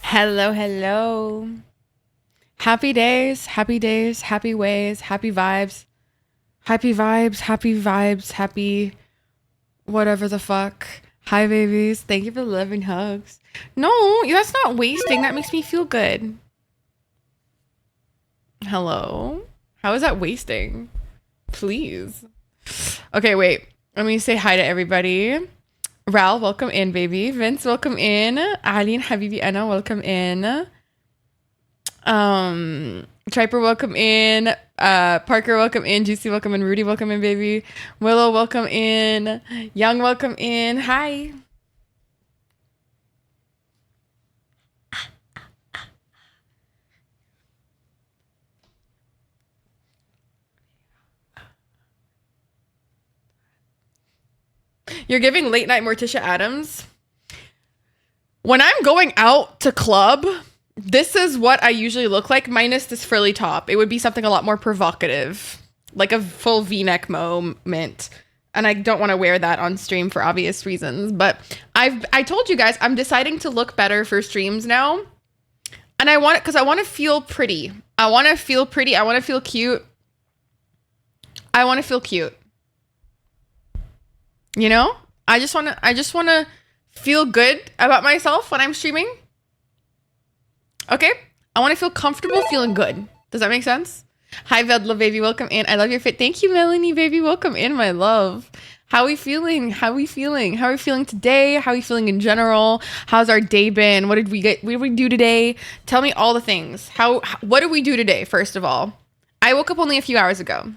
Hello, hello. Happy days, happy days, happy ways, happy vibes. Happy vibes, happy vibes, happy whatever the fuck. Hi, babies. Thank you for the loving hugs. No, that's not wasting. That makes me feel good. Hello? How is that wasting? Please. Okay, wait. Let me say hi to everybody. Ral, welcome in, baby. Vince, welcome in. Aline, Habibi, Anna, welcome in. Triper, welcome in. Parker, welcome in. Juicy, welcome in. Rudy, welcome in, baby. Willow, welcome in. Young, welcome in. Hi. You're giving late night Morticia Adams. When I'm going out to club, this is what I usually look like, minus this frilly top. It would be something a lot more provocative, like a full V-neck moment. And I don't want to wear that on stream for obvious reasons. But I told you guys, I'm deciding to look better for streams now. And I want it because I want to feel pretty. I want to feel pretty. I want to feel cute. I want to feel cute. You know? I just want to feel good about myself when I'm streaming. Okay? I want to feel comfortable feeling good. Does that make sense? Hi, Vedla, baby. Welcome in. I love your fit. Thank you, Melanie, baby. Welcome in, my love. How are we feeling? How are we feeling? How are we feeling today? How are we feeling in general? How's our day been? What did we do today? Tell me all the things. What did we do today, first of all? I woke up only a few hours ago.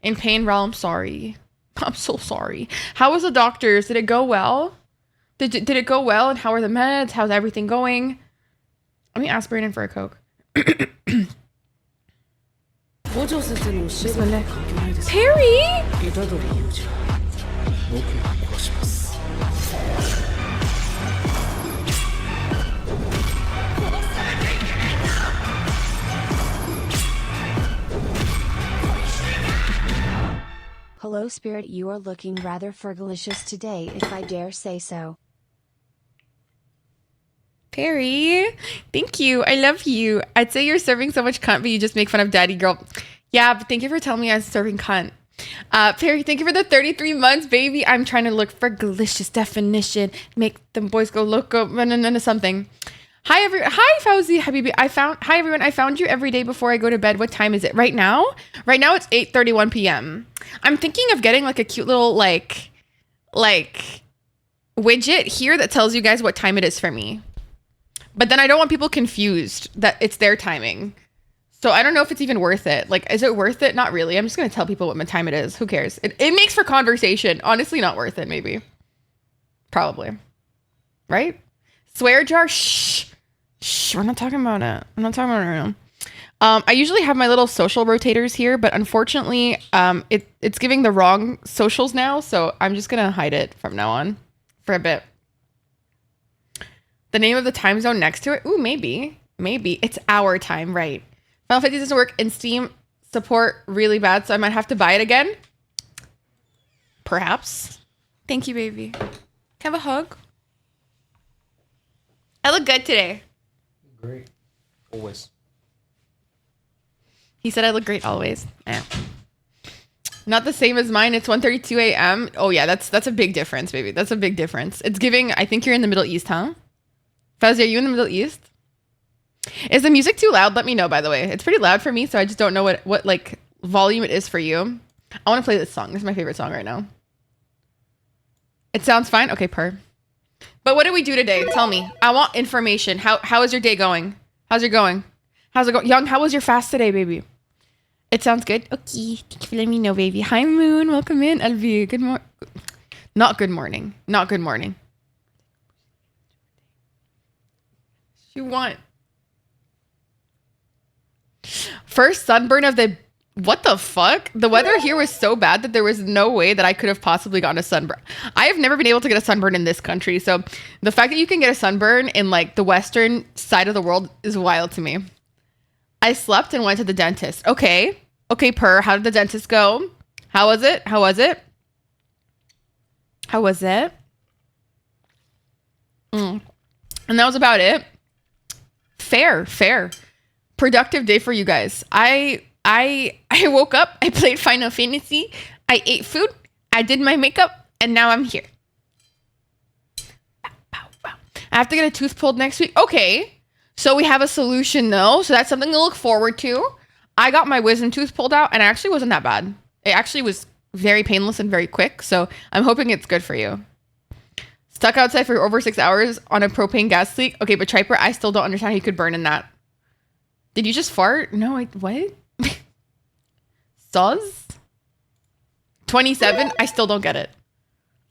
In pain, Ral, I'm sorry. I'm so sorry. How was the doctors? Did it go well? Did it go well? And how are the meds? How's everything going? Let me ask Brandon for a Coke. Perry! Hello, Spirit. You are looking rather fergalicious today, if I dare say so. Perry, thank you. I love you. I'd say you're serving so much cunt, but you just make fun of daddy girl. Yeah, but thank you for telling me I was serving cunt. Perry, thank you for the 33 months, baby. I'm trying to look for delicious definition. Make them boys go loco, something. Hi Fauzi Habibi. Hi everyone. I found you every day before I go to bed. What time is it right now? Right now it's 8:31 p.m. I'm thinking of getting like a cute little like widget here that tells you guys what time it is for me. But then I don't want people confused that it's their timing. So I don't know if it's even worth it. Like, is it worth it? Not really. I'm just going to tell people what time it is. Who cares? It makes for conversation. Honestly, not worth it, maybe. Probably. Right? Swear jar? Shh. Shh. We're not talking about it. I'm not talking about it right now. I usually have my little social rotators here, but unfortunately, it's giving the wrong socials now. So I'm just going to hide it from now on for a bit. The name of the time zone next to it? Ooh, maybe. Maybe. It's our time, right? Final Fantasy doesn't work in Steam support really bad, so I might have to buy it again. Perhaps. Thank you, baby. Can I have a hug? I look good today. Great. Always. He said I look great always. Yeah. Not the same as mine. It's 1:32 a.m. Oh yeah, that's a big difference, baby. That's a big difference. It's giving, I think you're in the Middle East, huh? Fauzi, are you in the Middle East? Is the music too loud? Let me know, by the way. It's pretty loud for me, so I just don't know what like volume it is for you. I want to play this song. This is my favorite song right now. It sounds fine? Okay, But what did we do today? Tell me. I want information. How is your day going? How's it going? How's it going? Young, how was your fast today, baby? It sounds good. Okay. Thank you for letting me know, baby. Hi, Moon. Welcome in. Alvi. Good morning. Not good morning. Not good morning. You want... First sunburn of the... What the fuck? The weather here was so bad that there was no way that I could have possibly gotten a sunburn. I have never been able to get a sunburn in this country. So the fact that you can get a sunburn in like the western side of the world is wild to me. I slept and went to the dentist. Okay. Okay, how did the dentist go? How was it? How was it? How was it? And that was about it. Fair. Productive day for you guys. I woke up, I played Final Fantasy, I ate food, I did my makeup, and now I'm here. I have to get a tooth pulled next week. Okay. So we have a solution though. So that's something to look forward to. I got my wisdom tooth pulled out and it actually wasn't that bad. It actually was very painless and very quick. So I'm hoping it's good for you. Stuck outside for over 6 hours on a propane gas leak. Okay, but Triper, I still don't understand how you could burn in that. Did you just fart? No, what? Soz? 27? I still don't get it.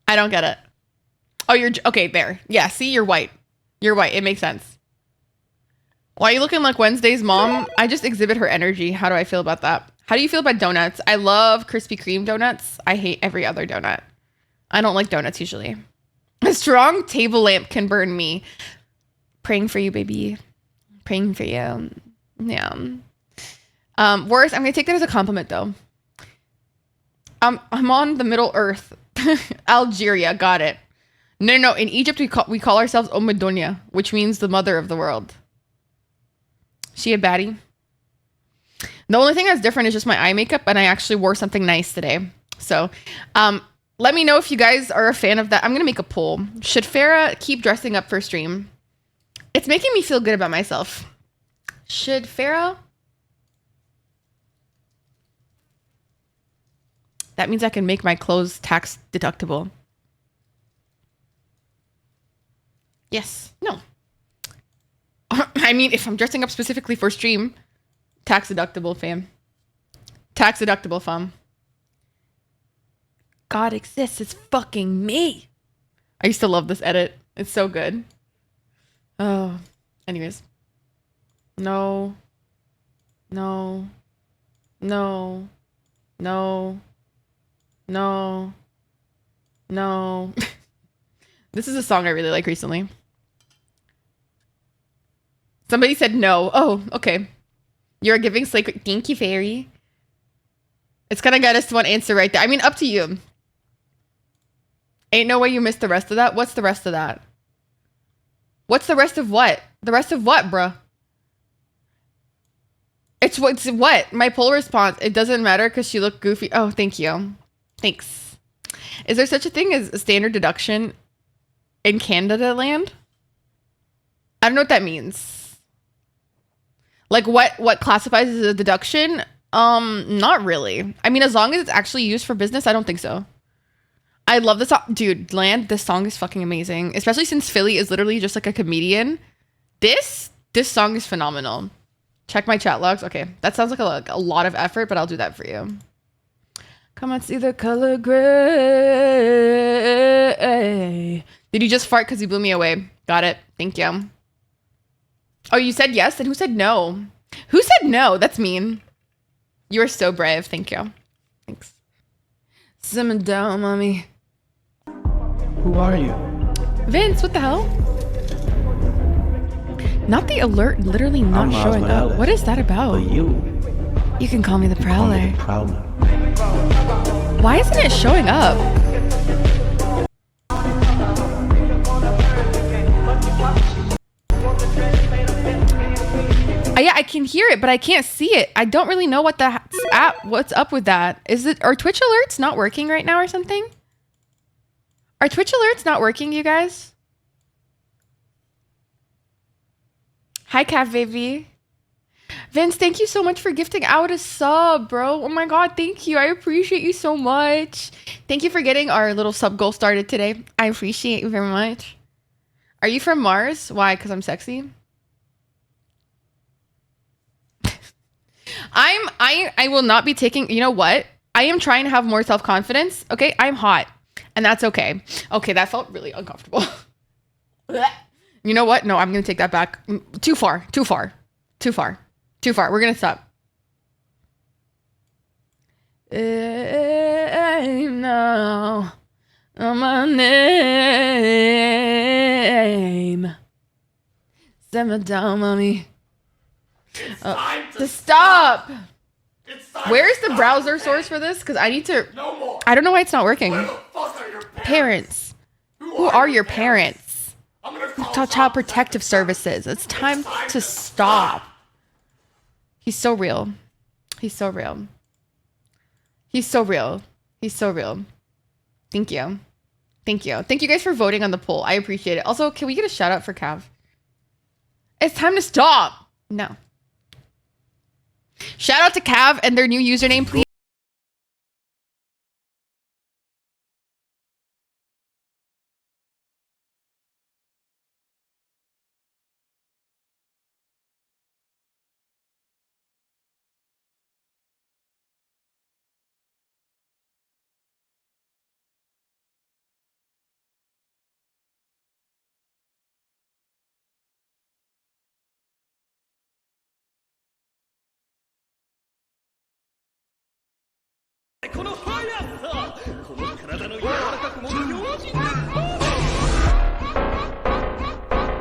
I don't get it. Oh, okay, there. Yeah, see, you're white. You're white. It makes sense. Why are you looking like Wednesday's mom? I just exhibit her energy. How do I feel about that? How do you feel about donuts? I love Krispy Kreme donuts. I hate every other donut. I don't like donuts usually. A strong table lamp can burn me. Praying for you, baby. Praying for you. Yeah. Worse, I'm gonna take that as a compliment though. I'm on the Middle Earth. Algeria, got it. No. In Egypt, we call ourselves Omadonia, which means the mother of the world. She a baddie. The only thing that's different is just my eye makeup, and I actually wore something nice today. So, let me know if you guys are a fan of that. I'm gonna make a poll. Should Farah keep dressing up for stream? It's making me feel good about myself. Should Farah? That means I can make my clothes tax deductible. Yes. No. I mean, if I'm dressing up specifically for stream, tax deductible, fam. Tax deductible, fam. God exists. It's fucking me. I used to love this edit. It's so good. Oh. Anyways. No. No. No. No. No. No. This is a song I really like recently. Somebody said no. Oh, okay. You're giving sacred. Thank you, fairy. It's gonna get us to one answer right there. I mean, up to you. Ain't no way you missed the rest of that. What's the rest of that? What's the rest of what? The rest of what, bruh? It's what? My poll response. It doesn't matter because she looked goofy. Oh, thank you. Thanks. Is there such a thing as a standard deduction in Canada land? I don't know what that means. Like what classifies as a deduction? Not really. I mean, as long as it's actually used for business, I don't think so. I love this song. Dude, Land, this song is fucking amazing. Especially since Philly is literally just like a comedian. This song is phenomenal. Check my chat logs. Okay, that sounds like a lot of effort, but I'll do that for you. Come on, see the color gray. Did you just fart because you blew me away? Got it. Thank you. Oh, you said yes? Then who said no? Who said no? That's mean. You are so brave. Thank you. Thanks. Simmer down, mommy. Who are you? Vince, what the hell? Not the alert, literally not showing up. What is that about? But you can call me the call Prowler. me the Prowler. Why isn't it showing up? Yeah, I can hear it, but I can't see it. I don't really know what's up with that. Are Twitch alerts not working right now or something? Are Twitch alerts not working, you guys? Hi, Cav Baby. Vince, thank you so much for gifting out a sub, bro. Oh my god, thank you. I appreciate you so much. Thank you for getting our little sub goal started today. I appreciate you very much. Are you from Mars? Why? Because I'm sexy? I will not be taking, you know what? I am trying to have more self-confidence. Okay, I'm hot. And that's okay. Okay, that felt really uncomfortable. You know what? No, I'm gonna take that back. Too far. We're gonna stop. No, my name. Simmer down, mommy. To stop. Where's the browser source for this? Because I need to. No more. I don't know why it's not working. Where the fuck are your Parents. Who are your parents? I'm gonna call Child Protective Services. It's time to stop. He's so real. He's so real. He's so real. He's so real. Thank you. Thank you. Thank you guys for voting on the poll. I appreciate it. Also, can we get a shout out for Cav? It's time to stop. No. Shout out to Cav and their new username, please.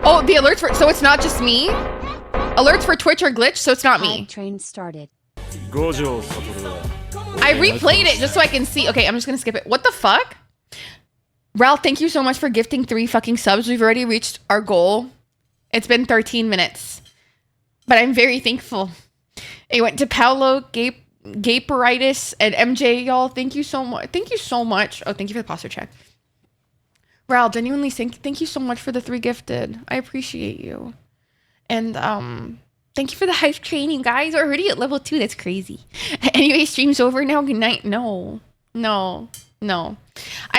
Oh, the alerts for, so it's not just me? Alerts for Twitch are glitched, so it's not me. Train started. I replayed it just so I can see. Okay, I'm just gonna skip it. What the fuck? Ralph, thank you so much for gifting 3 fucking subs. We've already reached our goal. It's been 13 minutes. But I'm very thankful. It went to Paolo, Gaperitis, and MJ, y'all. Thank you so much. Thank you so much. Oh, thank you for the posture check. Ralph, genuinely thank you so much for the 3 gifted. I appreciate you. And thank you for the hype training, guys. We're already at level 2. That's crazy. Anyway, stream's over now. Good night. No. I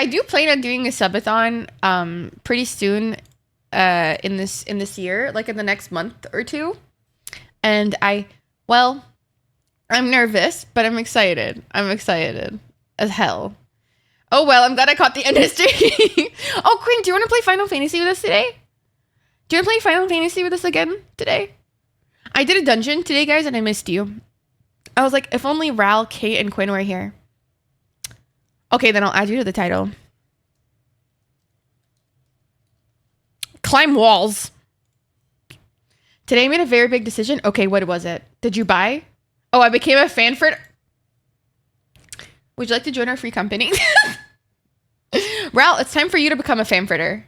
do plan on doing a subathon pretty soon in this year, like in the next month or 2. And I'm nervous, but I'm excited. I'm excited as hell. Oh, well, I'm glad I caught the end of the stream. Oh, Quinn, do you want to play Final Fantasy with us today? Do you want to play Final Fantasy with us again today? I did a dungeon today, guys, and I missed you. I was like, if only Ral, Kate, and Quinn were here. Okay, then I'll add you to the title. Climb walls. Today I made a very big decision. Okay, what was it? Did you buy? Oh, I became a fan for it. Would you like to join our free company? Ral, it's time for you to become a fanfritter.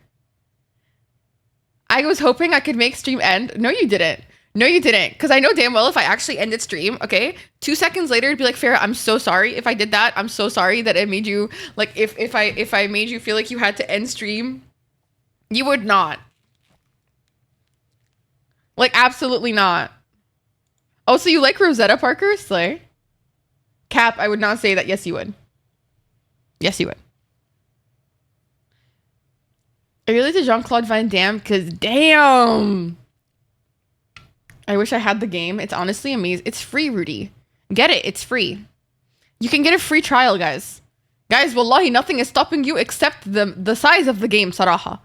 I was hoping I could make stream end. No, you didn't. No, you didn't. Because I know damn well if I actually ended stream, okay? 2 seconds later, it'd be like, Farah, I'm so sorry if I did that. I'm so sorry that it made you, like, if I made you feel like you had to end stream. You would not. Like, absolutely not. Oh, so you like Rosetta Parker? Slay. Cap, I would not say that. Yes, you would. Yes, you would. I really like the Jean-Claude Van Damme because damn. I wish I had the game. It's honestly amazing. It's free, Rudy. Get it. It's free. You can get a free trial, guys. Guys, wallahi, nothing is stopping you except the size of the game, Saraha.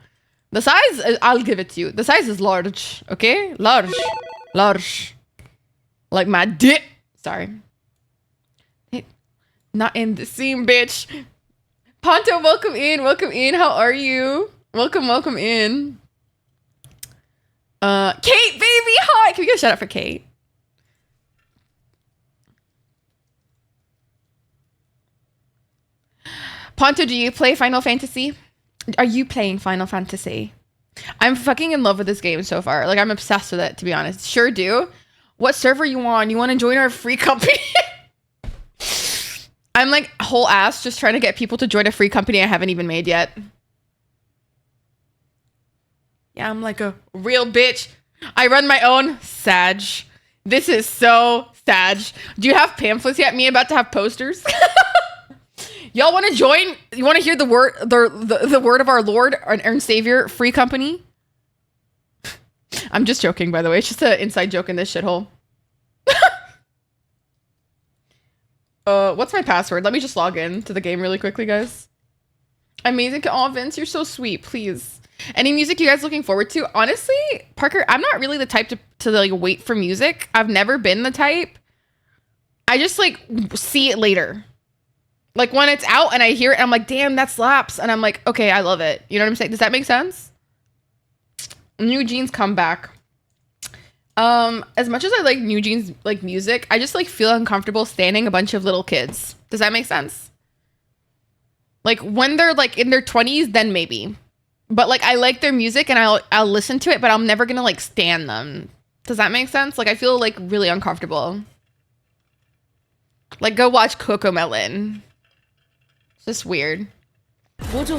The size, I'll give it to you. The size is large, okay? Large. Large. Like my dick. Sorry. Not in the scene, bitch. Ponto, welcome in. Welcome in. How are you? Welcome in. Kate, baby, hi. Can we get a shout out for Kate? Ponto, do you play Final Fantasy? Are you playing Final Fantasy? I'm fucking in love with this game so far. Like, I'm obsessed with it, to be honest. Sure do. What server you on? You want to join our free company? I'm like whole ass just trying to get people to join a free company I haven't even made yet. Yeah, I'm like a real bitch. I run my own. Sag. This is so Sag. Do you have pamphlets yet? Me about to have posters. Y'all want to join? You want to hear the word, the word of our Lord and Savior, free company? I'm just joking, by the way. It's just an inside joke in this shithole. What's my password? Let me just log in to the game really quickly, guys. Amazing. Oh, Vince, you're so sweet. Please. Any music you guys looking forward to? Honestly, Parker, I'm not really the type to like wait for music. I've never been the type. I just like see it later. Like when it's out and I hear it, I'm like, damn, that slaps. And I'm like, okay, I love it. You know what I'm saying? Does that make sense? New Jeans comeback. As much as I like New Jeans like music, I just like feel uncomfortable standing a bunch of little kids. Does that make sense? Like when they're like in their 20s, then maybe. But like I like their music and I'll listen to it, but I'm never gonna like stan them. Does that make sense? Like I feel like really uncomfortable. Like go watch Cocomelon. It's just weird. Rin.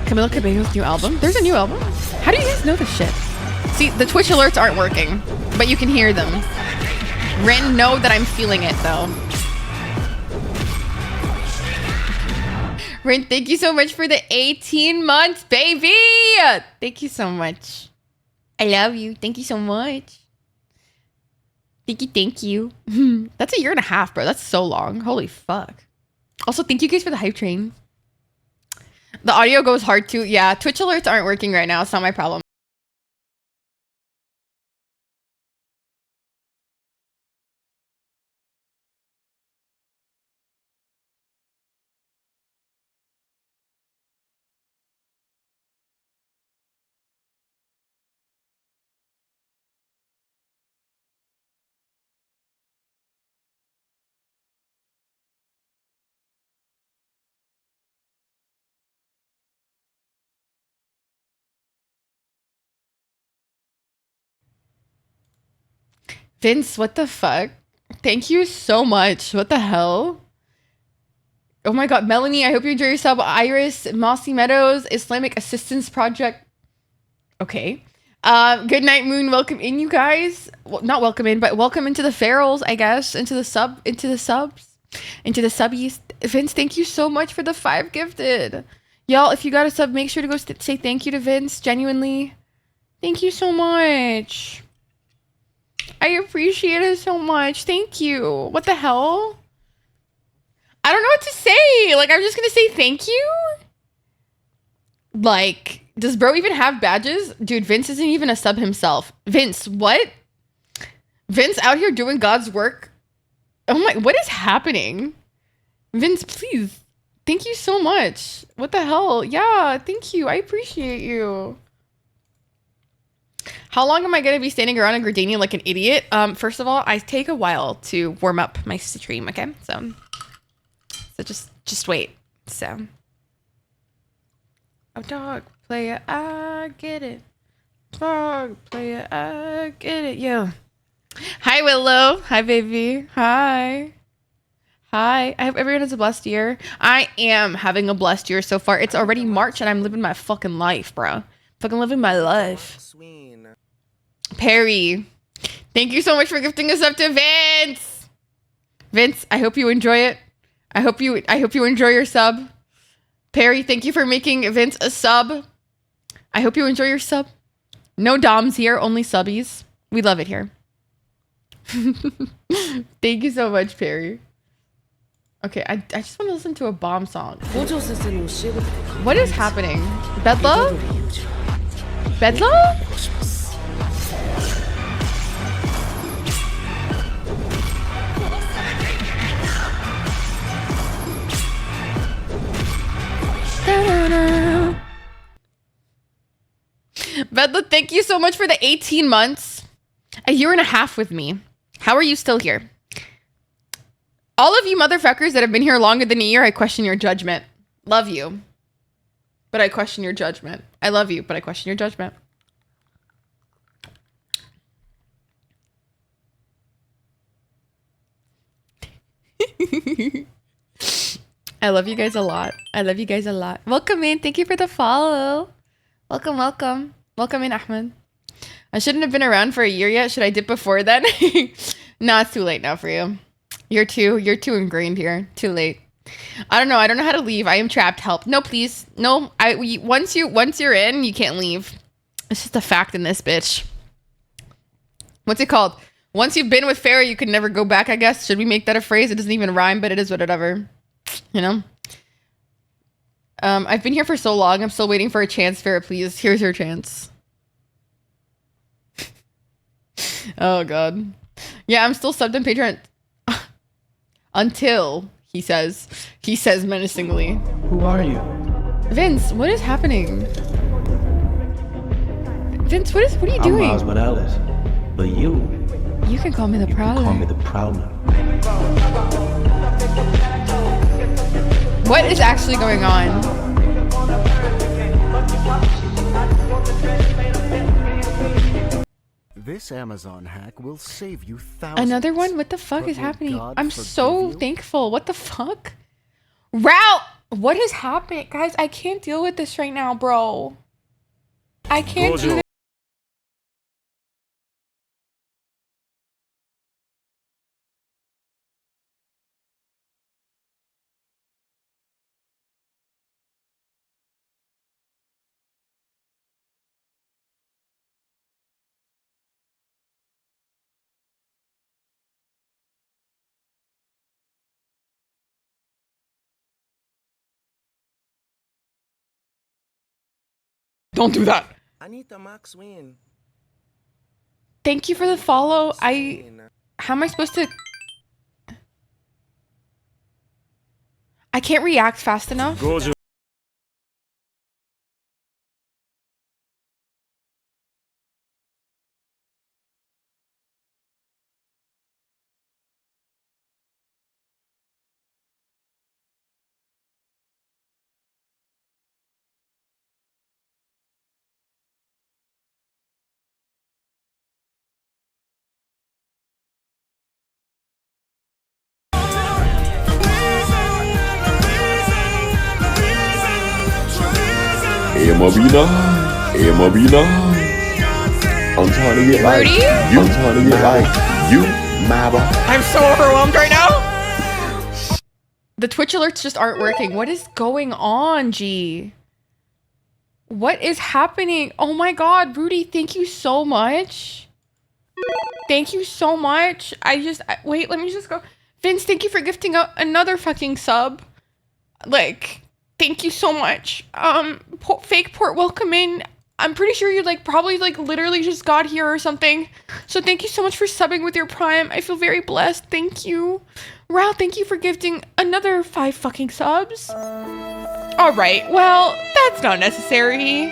Camila Cabello's new album. There's a new album. How do you guys know this shit? See, the Twitch alerts aren't working, but you can hear them. Rin, know that I'm feeling it though. Rin, thank you so much for the 18 months, baby. Thank you so much. I love you. Thank you so much. Thank you. That's a year and a half, bro. That's so long. Holy fuck. Also, thank you guys for the hype train. The audio goes hard too. Yeah, Twitch alerts aren't working right now. It's not my problem. Vince, what the fuck? Thank you so much. What the hell? Oh my god, Melanie, I hope you enjoy your sub. Iris, Mossy Meadows, Islamic Assistance Project. Okay. Good night, Moon. Welcome in, you guys. Well, not welcome in, but welcome into the ferals, I guess. Into the subs. Into the subbies. Vince, thank you so much for the 5 gifted. Y'all, if you got a sub, make sure to go say thank you to Vince. Genuinely. Thank you so much. I appreciate it so much. Thank you. What the hell? I don't know what to say. Like, I'm just gonna say thank you. Like, does bro even have badges? Dude, Vince isn't even a sub himself. Vince, what? Vince out here doing God's work? Oh my, what is happening? Vince, please. Thank you so much. What the hell? Yeah, thank you. I appreciate you. How long am I going to be standing around in Gardania like an idiot? First of all, I take a while to warm up my stream, okay? So just wait. So. Oh, dog, player, I get it. Dog, player, I get it. Yeah. Hi, Willow. Hi, baby. Hi. Hi. I hope everyone has a blessed year. I am having a blessed year so far. It's already March and I'm living my fucking life, bro. Fucking living my life. Perry, thank you so much for gifting us up to Vince. Vince, I hope you enjoy it. I hope you enjoy your sub. Perry, thank you for making Vince a sub. I hope you enjoy your sub. No doms here, only subbies. We love it here. Thank you so much, Perry. Okay, I just want to listen to a bomb song. What is happening? Bedla? Bedla? Bedla, thank you so much for the 18 months. A year and a half with me. How are you still here? All of you motherfuckers that have been here longer than a year, I question your judgment. Love you. But I question your judgment. I love you, but I question your judgment. I love you guys a lot. I love you guys a lot. Welcome in. Thank you for the follow. Welcome, welcome. Welcome in, Ahmed. I shouldn't have been around for a year yet. Should I dip before then? No, it's too late now for you. You're too ingrained here. Too late. I don't know. I don't know how to leave. I am trapped. Help. No, please. No. Once you're in, you can't leave. It's just a fact in this bitch. What's it called? Once you've been with Faroh, you can never go back, I guess. Should we make that a phrase? It doesn't even rhyme, but it is whatever. You know? I've been here for so long. I'm still waiting for a chance, Faroh, please. Here's your chance. Oh, God. Yeah, I'm still subbed on Patreon. Until, he says menacingly. Who are you? Vince, what is happening? Vince, what are you doing? I'm Miles Morales. But you can call me the Prowler. call me the Prowler. What is actually going on? This Amazon hack will save you thousands. Another one? What the fuck is happening? God I'm so you? thankful. What the fuck? Route! What is happening? Guys, I can't deal with this right now, bro. I can't do this. Don't do that. Anita Max win. Thank you for the follow. How am I supposed to? I can't react fast enough. Mabina. I'm trying to get like Rudy? you. I'm trying to get like you, Maba. I'm so overwhelmed right now. The Twitch alerts just aren't working. What is going on, G? What is happening? Oh my God, Rudy, thank you so much. Thank you so much. Wait, let me just go. Vince, thank you for gifting out another fucking sub. Like, thank you so much. Fake port, welcome in. I'm pretty sure you probably literally just got here or something. So thank you so much for subbing with your Prime. I feel very blessed. Thank you. Rao, thank you for gifting another 5 fucking subs. All right. Well, that's not necessary.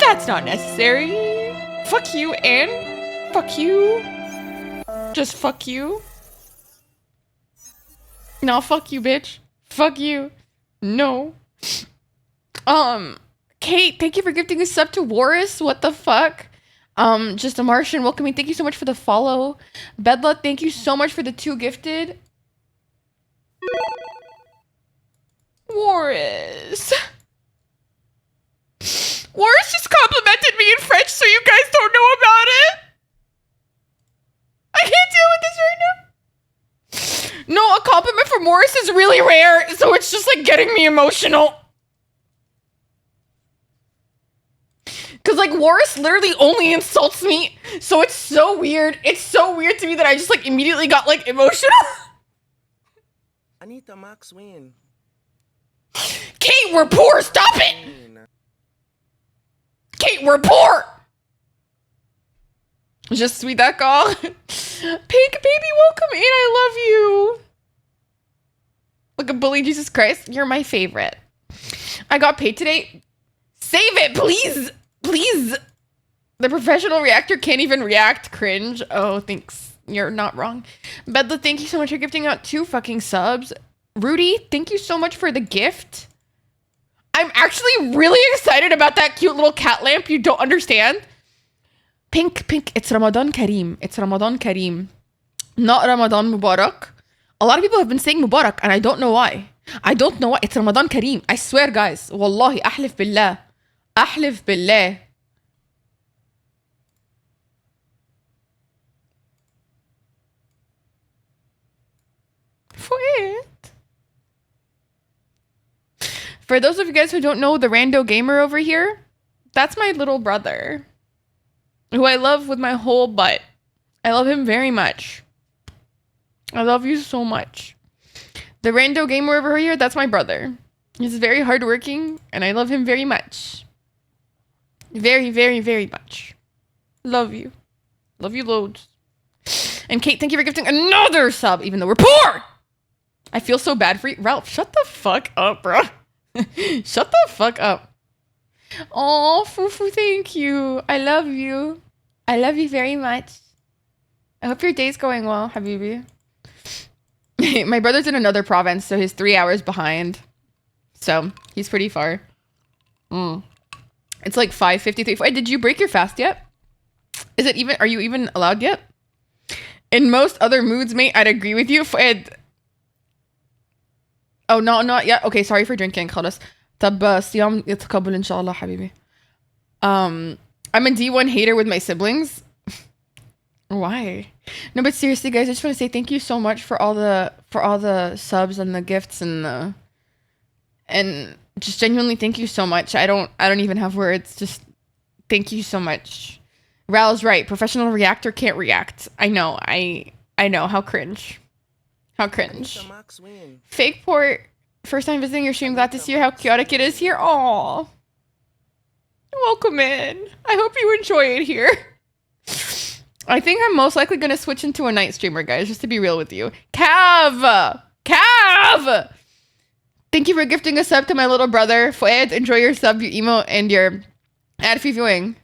That's not necessary. Fuck you, and fuck you. Just fuck you. No, fuck you, bitch. Fuck you. No. Kate, thank you for gifting a sub to Warris. What the fuck? Just a Martian welcoming. Thank you so much for the follow. Bedla, thank you so much for the 2 gifted. Warris. Warris just complimented me in French, so you guys don't know about it. I can't deal with this right now. No, a compliment from Warris is really rare, so it's just like getting me emotional. Because like Warris literally only insults me, so it's so weird. It's so weird to me that I just like immediately got like emotional. Anita Max win. Kate, we're poor. Stop it. Kate, we're poor. Just sweet that call. Pink baby, welcome in. I love you. Look at bully Jesus Christ. You're my favorite. I got paid today. Save it, please. Please. The professional reactor can't even react. Cringe. Oh, thanks. You're not wrong. Bedla, thank you so much for gifting out 2 fucking subs. Rudy, thank you so much for the gift. I'm actually really excited about that cute little cat lamp. You don't understand. Pink. It's Ramadan Kareem. It's Ramadan Kareem. Not Ramadan Mubarak. A lot of people have been saying Mubarak and I don't know why. It's Ramadan Kareem. I swear, guys. Wallahi, ahlif billah. Ahlif billah. For those of you guys who don't know the rando gamer over here, that's my little brother, who I love with my whole butt. I love him very much. I love you so much. The rando gamer over here, that's my brother. He's very hardworking, and I love him very much. Very, very, very much. Love you. Love you loads. And Kate, thank you for gifting another sub, even though we're poor! I feel so bad for you. Ralph, shut the fuck up, bro. Shut the fuck up. Oh, Fufu, thank you. I love you. I love you very much. I hope your day's going well, Habibi. My brother's in another province, so he's 3 hours behind. So, he's pretty far. It's like 5:53. Wait, did you break your fast yet? Are you even allowed yet? In most other moods, mate, I'd agree with you. Oh, no, not yet. Okay, sorry for drinking. خلاص. طب صيام يتقبل إن شاء الله حبيبي. I'm a D1 hater with my siblings. Why? No, but seriously, guys, I just want to say thank you so much for all the subs and the gifts and just genuinely thank you so much. I don't even have words. Just thank you so much. Ral's right. Professional reactor can't react. I know. I know. How cringe. How cringe. Fake port. First time visiting your stream. Glad to see how chaotic it is here. Aw. Welcome in. I hope you enjoy it here. I think I'm most likely going to switch into a night streamer, guys, just to be real with you. Cav! Thank you for gifting a sub to my little brother. Fuad, enjoy your sub, your emote, and your ad free viewing.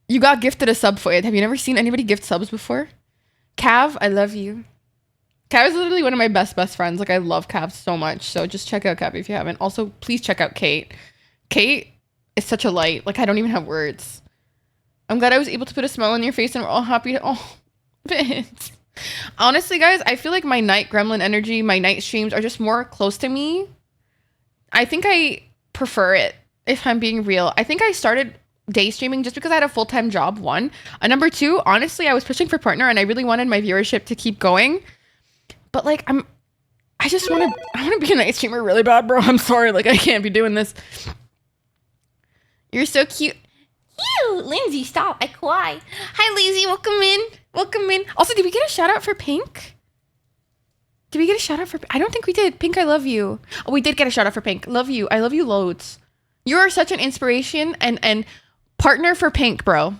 You got gifted a sub, Fuad. Have you never seen anybody gift subs before? Cav, I love you. Cav is literally one of my best friends. Like, I love Cav so much. So just check out Cav if you haven't. Also, please check out Kate. Kate is such a light. Like, I don't even have words. I'm glad I was able to put a smile on your face and we're all happy. Oh, Vince. Honestly, guys, I feel like my night gremlin energy, my night streams are just more close to me. I think I prefer it, if I'm being real. I think I started day streaming just because I had a full-time job, 1. And number 2, honestly, I was pushing for partner and I really wanted my viewership to keep going. But like, I want to be a night streamer really bad, bro. I'm sorry. Like, I can't be doing this. You're so cute. Ew, Lindsay, stop. I cry. Hi, Lazy. Welcome in. Welcome in. Also, did we get a shout out for Pink? Did we get a shout out for... I don't think we did. Pink, I love you. Oh, we did get a shout out for Pink. Love you. I love you loads. You are such an inspiration and partner for Pink, bro.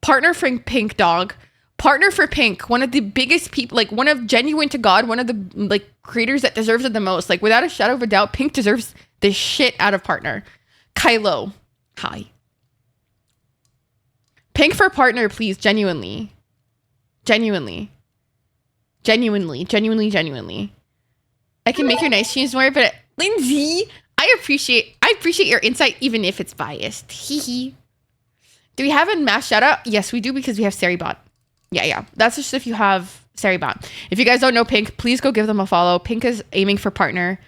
Partner for Pink, dog. Partner for Pink. One of the biggest people, like one of genuine to God, one of the like creators that deserves it the most. Like without a shadow of a doubt, Pink deserves the shit out of partner. Kylo. Hi. Pink for partner, please. Genuinely. Genuinely. I can make your nice streams more, but Lindsay, I appreciate your insight, even if it's biased. Hee. Do we have a mass shout out? Yes, we do, because we have Saribot. Yeah. That's just if you have Saribot. If you guys don't know Pink, please go give them a follow. Pink is aiming for partner.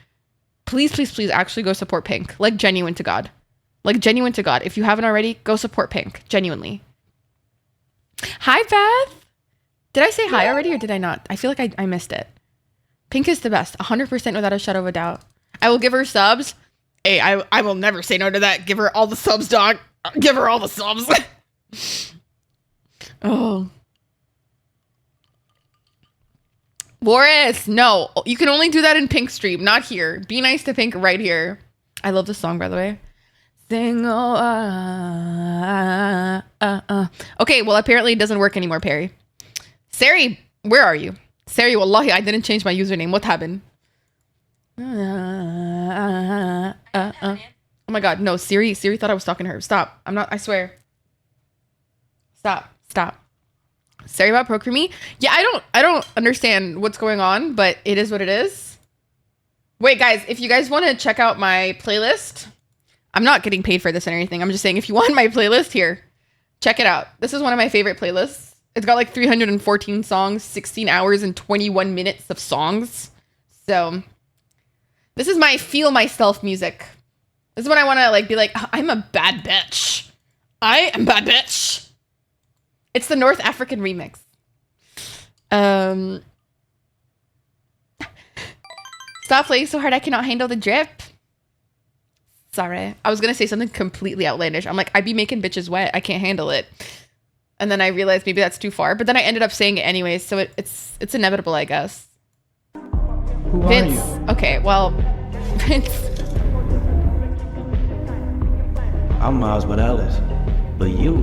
Please actually go support Pink. Like, genuine to God. Like, genuine to God. If you haven't already, go support Pink. Genuinely. Hi, Beth. Did I say hi already or did I not? I feel like I missed it. Pink is the best. 100% without a shadow of a doubt. I will give her subs. Hey, I will never say no to that. Give her all the subs, dog. Give her all the subs. Oh. Boris, no. You can only do that in Pink stream, not here. Be nice to Pink right here. I love this song, by the way. Sing, Okay, well, apparently it doesn't work anymore, Perry. Sari, where are you? Sari, wallahi, I didn't change my username. What happened? Oh my God, no, Siri thought I was talking to her. Stop. I'm not, I swear. Stop. Sorry about ProCreamy. Yeah, I don't understand what's going on, but it is what it is. Wait, guys, if you guys want to check out my playlist, I'm not getting paid for this or anything. I'm just saying, if you want my playlist here, check it out. This is one of my favorite playlists. It's got like 314 songs, 16 hours and 21 minutes of songs. So this is my feel myself music. This is when I want to like be like, I'm a bad bitch. I am bad bitch. It's the North African remix. Stop playing so hard, I cannot handle the drip. Sorry. I was going to say something completely outlandish. I'm like, I be making bitches wet. I can't handle it. And then I realized maybe that's too far. But then I ended up saying it anyways. So it's inevitable, I guess. Who Vince. are you? Okay, well, Vince. I'm Miles Morales. But you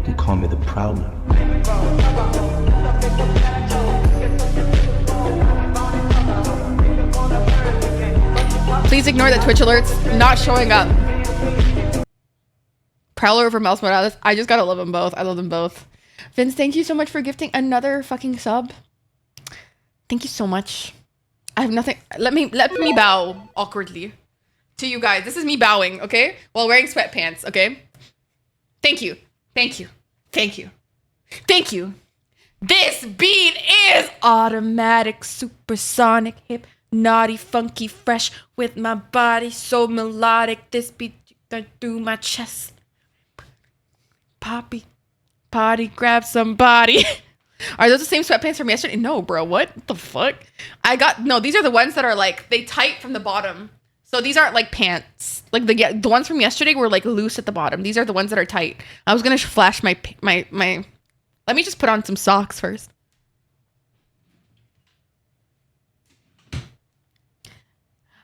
can call me the Proud One. Please ignore the Twitch alerts not showing up. Prowler over Miles Morales. I just gotta love them both. I love them both. Vince, thank you so much for gifting another fucking sub. Thank you so much. I have nothing. Let me bow awkwardly to you guys. This is me bowing, okay? While wearing sweatpants, okay? Thank you. Thank you. Thank you. Thank you. This beat is automatic, supersonic, hip, naughty, funky, fresh, with my body so melodic. This beat through my chest. Poppy, potty, grab somebody. Are those the same sweatpants from yesterday? No, bro. What the fuck? No, these are the ones that are like, they tight from the bottom. So these aren't like pants. Like the ones from yesterday were like loose at the bottom. These are the ones that are tight. I was gonna flash my. Let me just put on some socks first.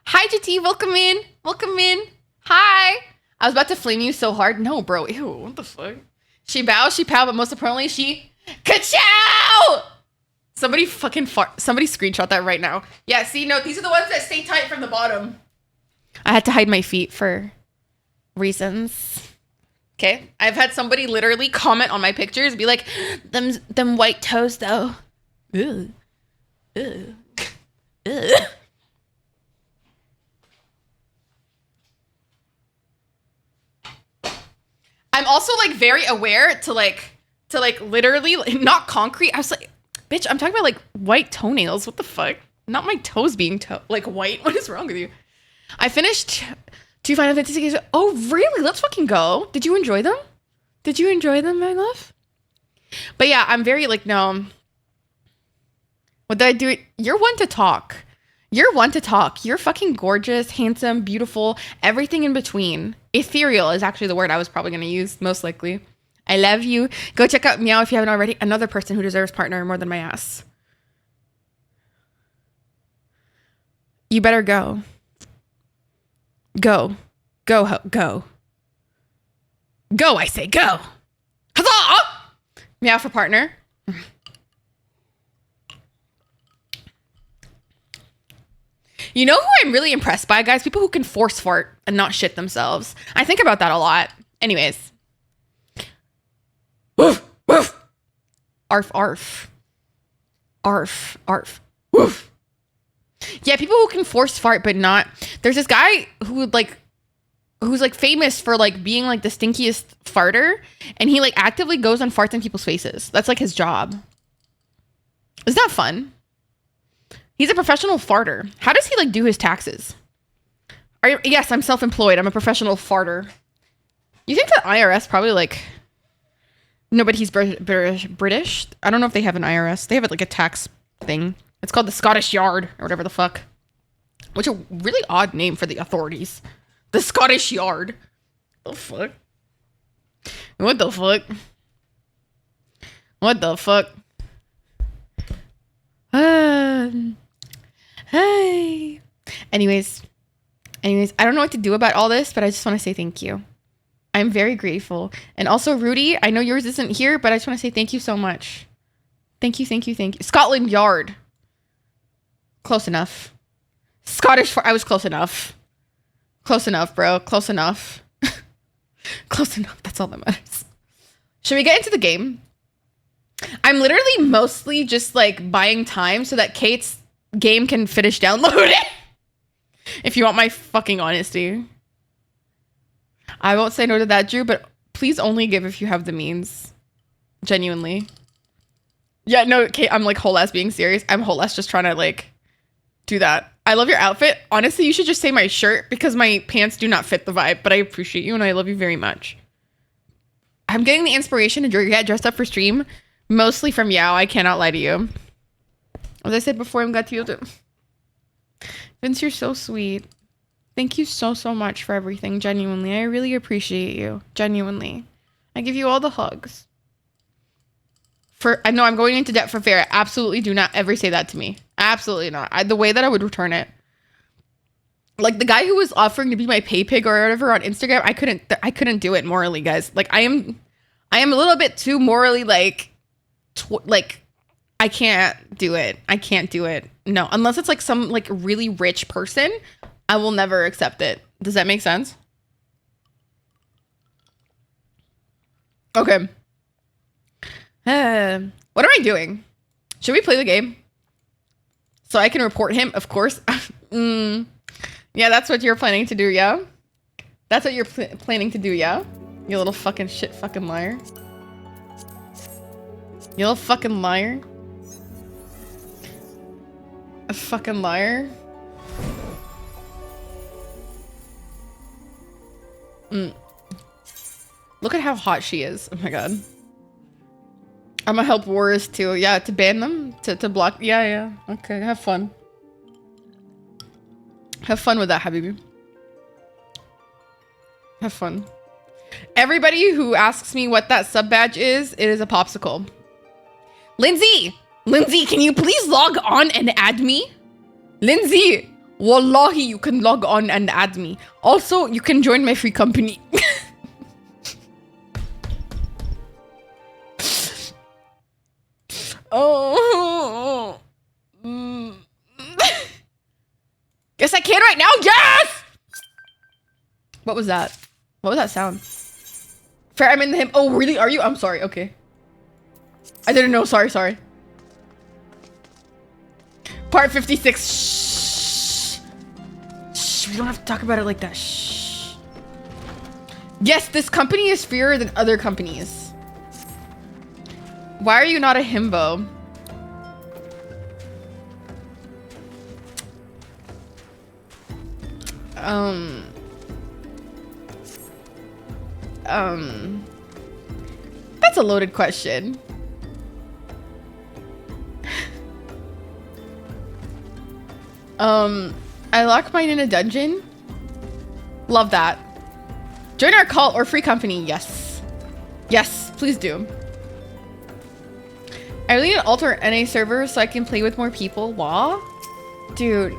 Hi, GT. Welcome in. Welcome in. Hi. I was about to flame you so hard. No, bro. Ew. What the fuck? She bows, she pow, but most importantly, she ka-chow! Somebody fucking somebody screenshot that right now. Yeah, see, no, these are the ones that stay tight from the bottom. I had to hide my feet for reasons. Okay. I've had somebody literally comment on my pictures, be like, them white toes though. Ugh. Ugh. Ugh. I'm also like very aware to literally not concrete. I was like, bitch, I'm talking about like white toenails. What the fuck? Not my toes being like white. What is wrong with you? I finished 2 Final Fantasy games. Oh, really? Let's fucking go. Did you enjoy them? Did you enjoy them, my love? But yeah, I'm very like, no. What did I do? You're one to talk. You're one to talk. You're fucking gorgeous, handsome, beautiful, everything in between. Ethereal is actually the word I was probably going to use, most likely. I love you. Go check out Meow if you haven't already. Another person who deserves partner more than my ass. You better go. Go. Go. Go. Go, I say, go. Huzzah! Meow for partner. You know who I'm really impressed by, guys? People who can force fart and not shit themselves. I think about that a lot. Anyways. Woof, woof. Arf, arf. Arf, arf. Woof. Yeah, people who can force fart but not. There's this guy who's like famous for like being like the stinkiest farter, and he like actively goes and farts in people's faces. That's like his job. Isn't that fun? He's a professional farter. How does he like do his taxes? Yes, I'm self-employed. I'm a professional farter. You think that IRS probably like... No, but he's British. I don't know if they have an IRS. They have like a tax thing. It's called the Scottish Yard or whatever the fuck. Which a really odd name for the authorities. The Scottish Yard. The fuck? What the fuck? What the fuck? Hey. Anyways, I don't know what to do about all this, but I just want to say thank you. I'm very grateful. And also, Rudy, I know yours isn't here, but I just want to say thank you so much. Thank you. Scotland Yard. Close enough. I was close enough. Close enough, bro. Close enough. Close enough. That's all that matters. Should we get into the game? I'm literally mostly just like buying time so that Kate's game can finish downloading. If you want my fucking honesty. I won't say no to that, Drew, but please only give if you have the means. Genuinely. Yeah, no, Kate, I'm like whole ass being serious. I'm whole ass just trying to like do that. I love your outfit. Honestly, you should just say my shirt because my pants do not fit the vibe, but I appreciate you and I love you very much. I'm getting the inspiration to get dressed up for stream, mostly from Yao. I cannot lie to you. As I said before, I'm glad to be able to... Vince, you're so sweet. Thank you so much for everything. Genuinely. I really appreciate you. Genuinely. I give you all the hugs. I know I'm going into debt for fair. Absolutely do not ever say that to me. Absolutely not. The way that I would return it. Like the guy who was offering to be my pay pig or whatever on Instagram, I couldn't do it morally, guys. Like I am a little bit too morally like I can't do it. I can't do it. No, unless it's like some like really rich person, I will never accept it. Does that make sense? Okay. What am I doing? Should we play the game? So I can report him, of course. Yeah, that's what you're planning to do, yeah? That's what you're planning to do, yeah? You little fucking shit fucking liar. You little fucking liar. A fucking liar. Look at how hot she is. Oh my god. I'm gonna help Warriors too. Yeah, to ban them? To block? Yeah. Okay, have fun. Have fun with that, Habibi. Have fun. Everybody who asks me what that sub badge is, it is a popsicle. Lindsay! Lindsay, can you please log on and add me? Lindsay! Wallahi, you can log on and add me. Also, you can join my free company. Oh. Yes, I can right now. Yes! What was that? What was that sound? Fair, I'm in the him. Oh, really? Are you? I'm sorry. Okay. I didn't know. Sorry. Part 56. Shh. Shh. We don't have to talk about it like that. Shh. Yes, this company is freer than other companies. Why are you not a himbo? That's a loaded question. I lock mine in a dungeon. Love that. Join our cult or free company. Yes. Yes, please do. I really need to alter NA server so I can play with more people. Wah? Dude,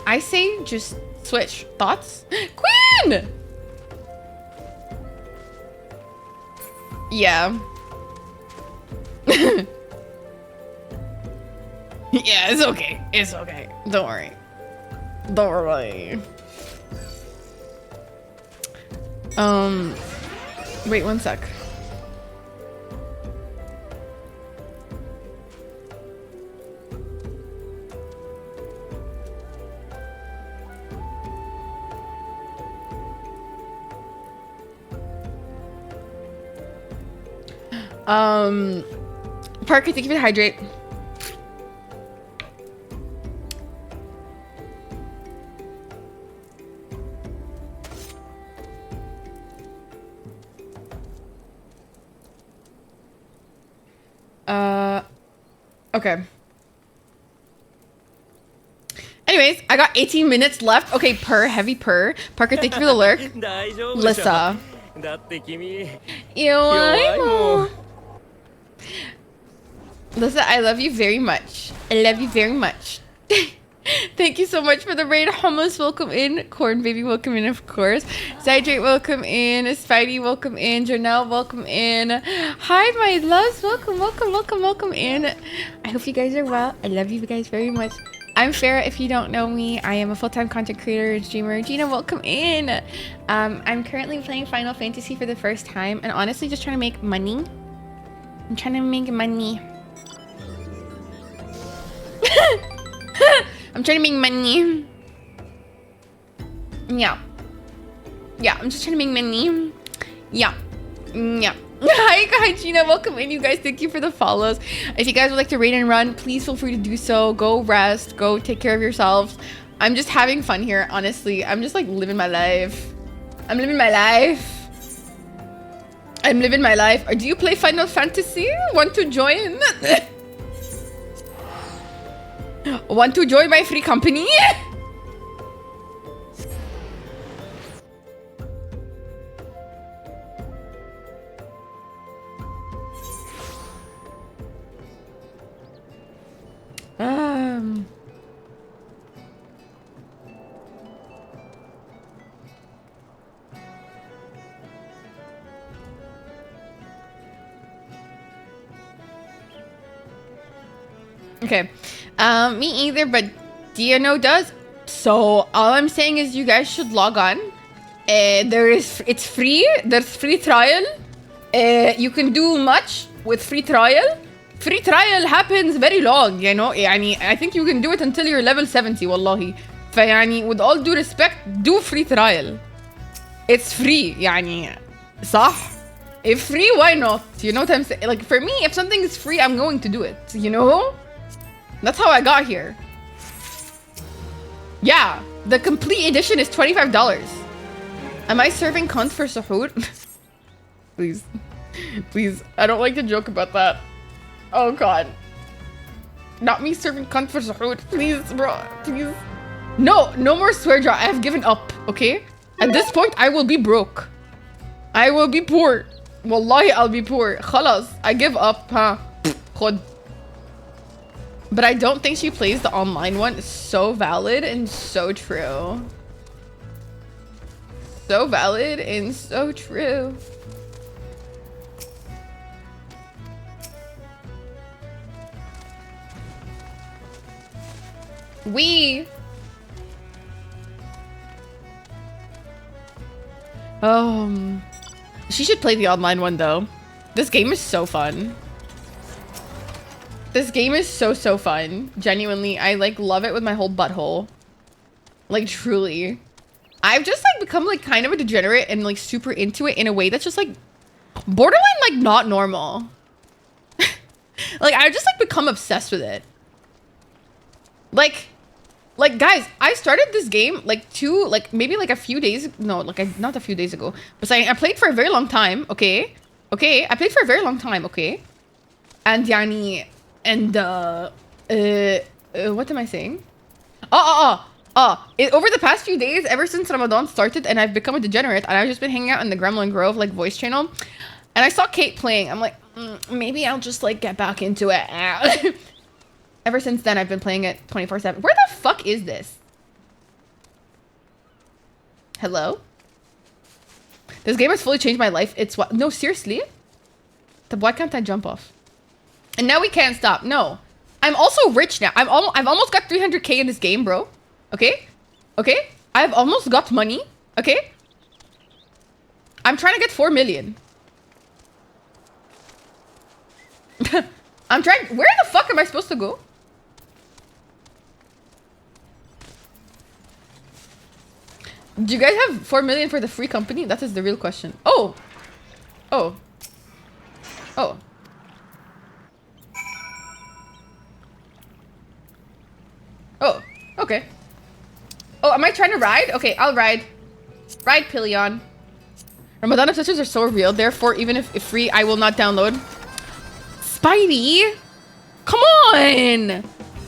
I say just switch. Thoughts? Queen! Yeah. Yeah, it's okay. It's okay. Don't worry. Don't worry. Wait 1 sec. Parker, thank you for the hydrate. Okay. Anyways, I got 18 minutes left. Okay, heavy purr. Parker, thank you for the lurk. Lissa. Lissa, I love you very much. I love you very much. Thank you so much for the raid. Hummus, welcome in. Corn Baby, welcome in, of course. Zydrate, welcome in. Spidey, welcome in. Janelle, welcome in. Hi, my loves. Welcome, welcome, welcome, welcome in. I hope you guys are well. I love you guys very much. I'm Farah. If you don't know me, I am a full-time content creator and streamer. Gina, welcome in. I'm currently playing Final Fantasy for the first time and honestly just trying to make money. I'm trying to make money. I'm trying to make money. Yeah. Yeah, I'm just trying to make money. Yeah. Yeah. Hi, Gina. Welcome in, you guys. Thank you for the follows. If you guys would like to raid and run, please feel free to do so. Go rest. Go take care of yourselves. I'm just having fun here, honestly. I'm just like living my life. I'm living my life. I'm living my life. Or do you play Final Fantasy? Want to join? Want to join my free company? Okay. Me either, but DNO does. So all I'm saying is you guys should log on. It's free. There's free trial. You can do much with free trial. Free trial happens very long, you know. I think you can do it until you're level 70, wallahi. فيعني with all due respect, do free trial. It's free, يعني صح? If free, why not? You know what I'm saying? Like for me, if something is free, I'm going to do it, you know? That's how I got here. Yeah, the complete edition is $25. Am I serving cunt for suhoor? Please. Please. I don't like to joke about that. Oh god. Not me serving cunt for suhoor. Please, bro. Please. No, no more swear jar. I have given up, okay? At this point, I will be broke. I will be poor. Wallahi, I'll be poor. Khalas. I give up, huh? Khud. But I don't think she plays the online one. It's so valid and so true. So valid and so true. She should play the online one though. This game is so fun. This game is so fun. Genuinely, I like love it with my whole butthole. Like truly. I've just like become like kind of a degenerate and like super into it in a way that's just like borderline like not normal. Like I've just like become obsessed with it. Like guys, I started this game like maybe like a few days, no, like not a few days ago. But I played for a very long time, okay? Okay, I played for a very long time, okay? And yani, and what am I saying? Over the past few days, ever since Ramadan started and I've become a degenerate and I've just been hanging out in the Gremlin Grove like voice channel and I saw Kate playing. I'm like, maybe I'll just like get back into it. Ever since then, I've been playing it 24/7. Where the fuck is this? Hello? This game has fully changed my life. It's what? No, seriously? Why can't I jump off? And now we can't stop. No. I'm also rich now. I've almost got 300k in this game, bro. Okay? Okay? I've almost got money. Okay? I'm trying to get 4 million. I'm trying. Where the fuck am I supposed to go? Do you guys have 4 million for the free company? That is the real question. Oh. Oh. Oh. Oh. Okay. Oh, am I trying to ride? Okay, I'll ride. Ride, Pillion. Ramadan obsessions are so real. Therefore, even if free, I will not download. Spidey! Come on!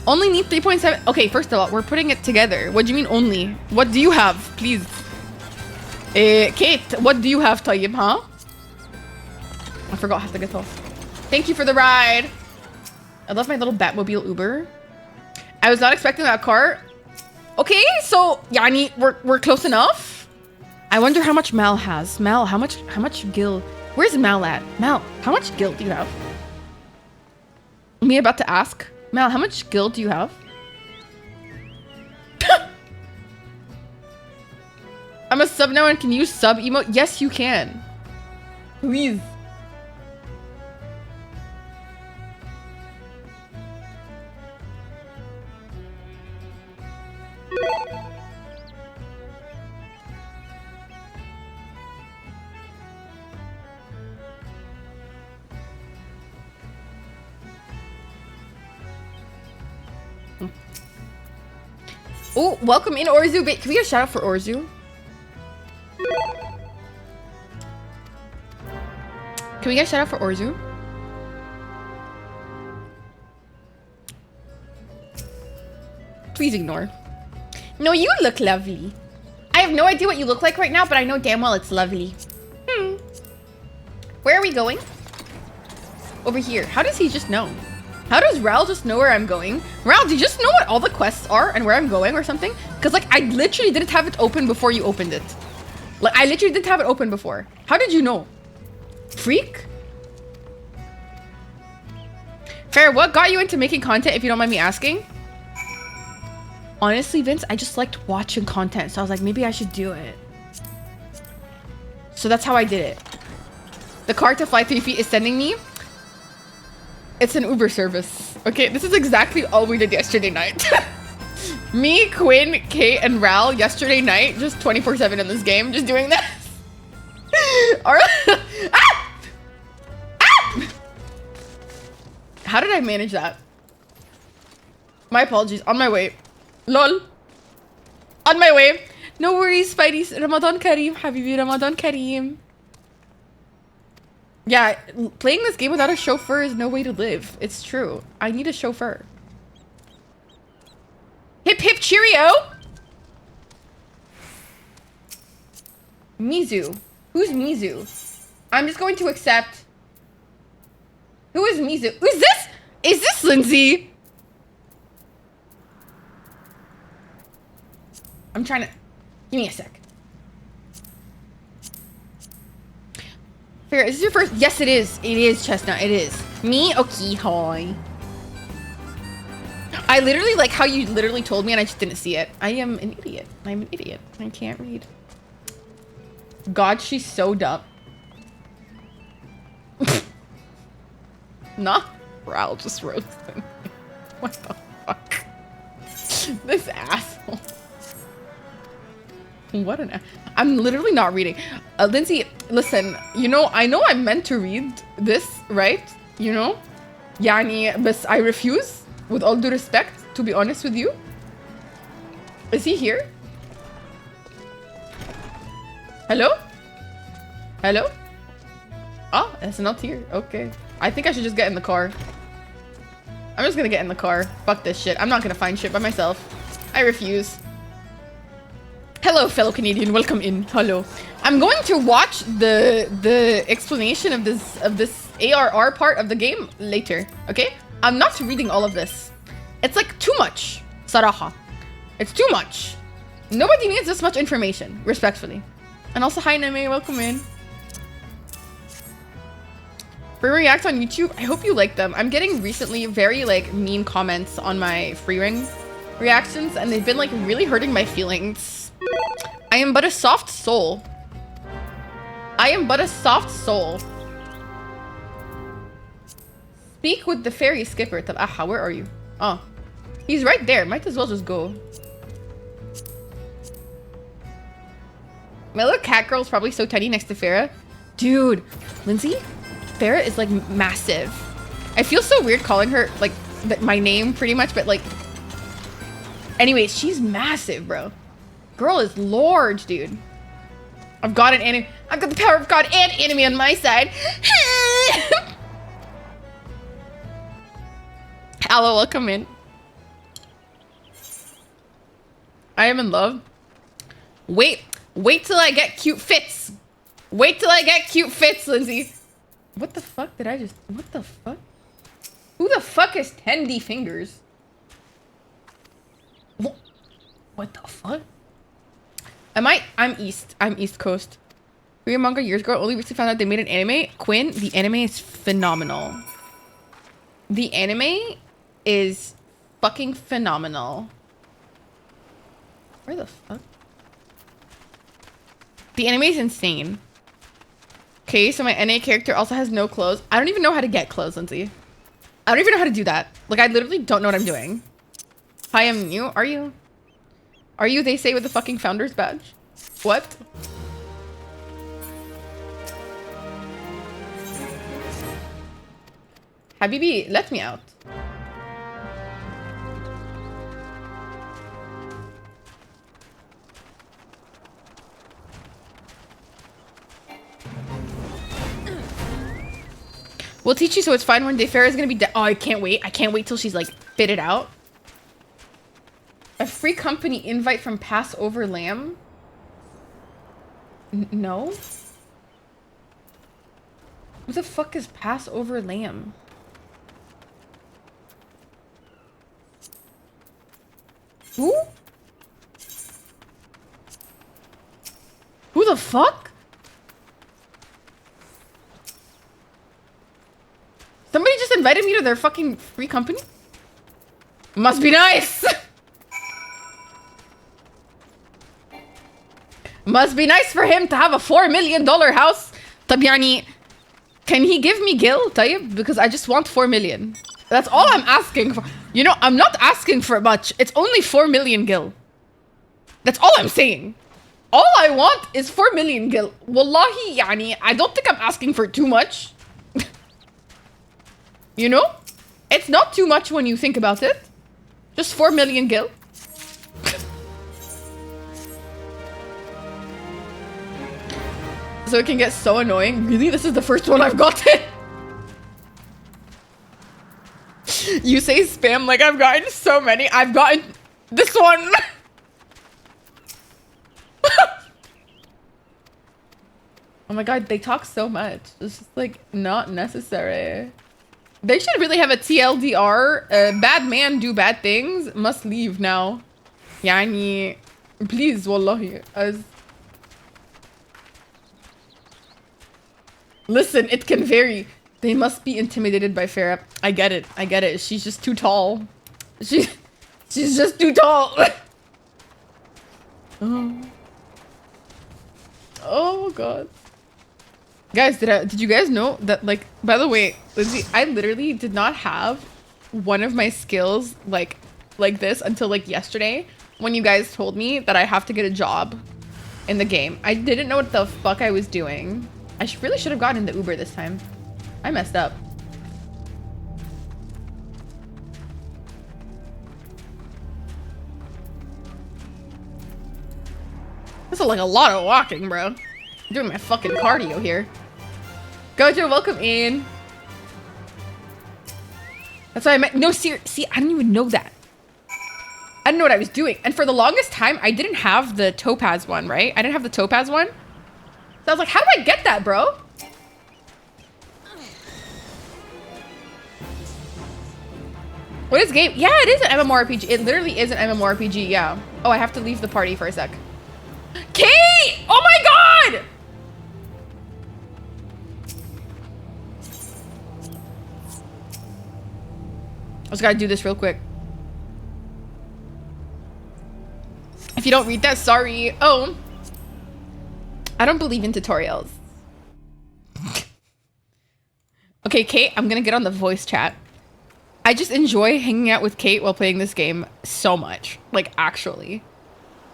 Only need 3.7. Okay, first of all, we're putting it together. What do you mean only? What do you have, please? Kate, what do you have, Tayyib, huh? I forgot how to get off. Thank you for the ride. I love my little Batmobile Uber. I was not expecting that car. Okay, so Yani, we're close enough. I wonder how much Mal has. Mal, how much gil? Where's Mal at? Mal, how much gil do you have? Me about to ask. Mal, how much gil do you have? I'm a sub now and can use sub emote? Yes, you can. Please. Oh, welcome in Orzu. Wait, can we get a shout out for Orzu? Can we get a shout out for Orzu? Please ignore. No, you look lovely. I have no idea what you look like right now, but I know damn well it's lovely. Where are we going? Over here. How does he just know? How does Ral just know where I'm going? Ral, do you just know what all the quests are and where I'm going or something? Because, like, I literally didn't have it open before you opened it. Like, I literally didn't have it open before. How did you know? Freak? Fair, what got you into making content, if you don't mind me asking? Honestly, Vince, I just liked watching content. So I was like, maybe I should do it. So that's how I did it. The car to fly 3 feet is sending me. It's an Uber service. Okay, this is exactly all we did yesterday night. Me, Quinn, Kate, and Ral yesterday night, just 24/7 in this game, just doing this. Alright. Ah! Ah! How did I manage that? My apologies. On my way. Lol. On my way. No worries, Spidey. Ramadan Kareem, Habibi. Ramadan Kareem. Yeah, playing this game without a chauffeur is no way to live. It's true. I need a chauffeur. Hip hip cheerio! Mizu. Who's Mizu? I'm just going to accept. Who is Mizu? Who's this? Is this Lindsay? I'm trying to... Give me a sec. Fair, is this your first? Yes, it is. It is, Chestnut. It is. Me? Okay, hi. I literally like how you literally told me and I just didn't see it. I am an idiot. I'm an idiot. I can't read. God, she's so dumb. Nah. Ral just roasting. What the fuck? This asshole. What an... I'm literally not reading. Lindsay, listen, you know, I know I'm meant to read this, right? You know? Yani, but I refuse, with all due respect, to be honest with you. Is he here? Hello? Hello? Oh, it's not here. Okay. I think I should just get in the car. I'm just gonna get in the car. Fuck this shit. I'm not gonna find shit by myself. I refuse. Hello, fellow Canadian. Welcome in. Hello. I'm going to watch the explanation of this ARR part of the game later. Okay? I'm not reading all of this. It's like too much. Saraha. It's too much. Nobody needs this much information. Respectfully. And also, hi Neme. Welcome in. Free reacts on YouTube. I hope you like them. I'm getting recently very like mean comments on my free ring reactions, and they've been like really hurting my feelings. I am but a soft soul. I am but a soft soul. Speak with the ferry skipper. Aha, where are you? Oh, he's right there. Might as well just go. My little cat girl's probably so tiny next to Farah. Dude, Lindsay, Farah is like massive. I feel so weird calling her like my name pretty much, but like, anyways, she's massive, bro. Girl is large, dude. I've got an enemy. I've got the power of God and enemy on my side. Hello, welcome in. I am in love. Wait till I get cute fits. Wait till I get cute fits, Lindsay. What the fuck did I just... What the fuck? Who the fuck is 10D fingers? What the fuck? I'm East. I'm East Coast. Korean manga years ago. Only recently found out they made an anime. Quinn, the anime is phenomenal. The anime is fucking phenomenal. Where the fuck? The anime is insane. Okay, so my NA character also has no clothes. I don't even know how to get clothes, Lindsay. I don't even know how to do that. Like, I literally don't know what I'm doing. Hi, I'm new. Are you? Are you, they say, with the fucking founder's badge? What? Habibi, let me out. We'll teach you so it's fine one day. Farah is gonna be dead. Oh, I can't wait. I can't wait till she's like fitted out. A free company invite from Passover Lamb? No? Who the fuck is Passover Lamb? Who? Who the fuck? Somebody just invited me to their fucking free company? Must be nice! Must be nice for him to have a $4 million house. طب يعني, can he give me gil, طيب? Because I just want 4 million. That's all I'm asking for. You know, I'm not asking for much. It's only 4 million gil. That's all I'm saying. All I want is 4 million gil. Wallahi, يعني, I don't think I'm asking for too much. You know? It's not too much when you think about it. Just 4 million gil. So it can get so annoying. Really? This is the first one I've gotten? You say spam like I've gotten so many. I've gotten this one. Oh my god, they talk so much. It's just like not necessary. They should really have a TLDR. Bad man do bad things. Must leave now. Yani, please, wallahi. Listen, it can vary. They must be intimidated by Farah. I get it. I get it. She's just too tall. She's just too tall. Oh god. Guys, did you guys know that, like, by the way, Lindsay, I literally did not have one of my skills like this until like yesterday when you guys told me that I have to get a job in the game. I didn't know what the fuck I was doing. I really should have gotten in the Uber this time. I messed up. This is like a lot of walking, bro. I'm doing my fucking cardio here. Gojo, welcome in. That's why I meant. No, see, I didn't even know that. I didn't know what I was doing. And for the longest time, I didn't have the topaz one, right? I didn't have the topaz one. So I was like, how do I get that, bro? What is game? Yeah, it is an MMORPG. It literally is an MMORPG, yeah. Oh, I have to leave the party for a sec. Kate! Oh my god! I just gotta do this real quick. If you don't read that, sorry. Oh. I don't believe in tutorials. Okay, Kate, I'm gonna get on the voice chat. I just enjoy hanging out with Kate while playing this game so much. Like, actually.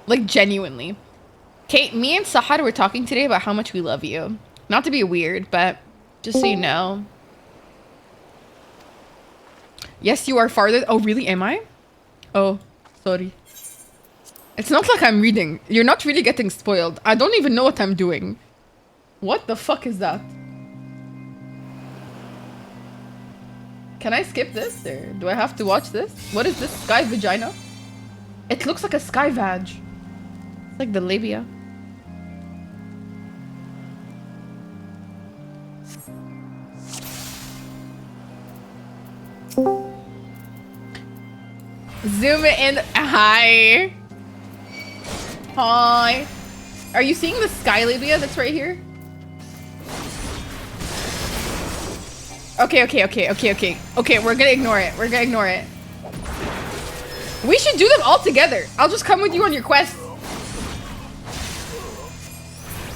Like, genuinely. Kate, me and Sahar were talking today about how much we love you. Not to be weird, but just so you know. Yes, you are farther. Oh, really? Am I? Oh, sorry. It's not like I'm reading. You're not really getting spoiled. I don't even know what I'm doing. What the fuck is that? Can I skip this or do I have to watch this? What is this? Sky vagina? It looks like a sky vag. It's like the labia. Zoom it in. Hi. Hi. Are you seeing the sky labia that's right here? Okay, we're gonna ignore it. We're gonna ignore it. We should do them all together. I'll just come with you on your quest.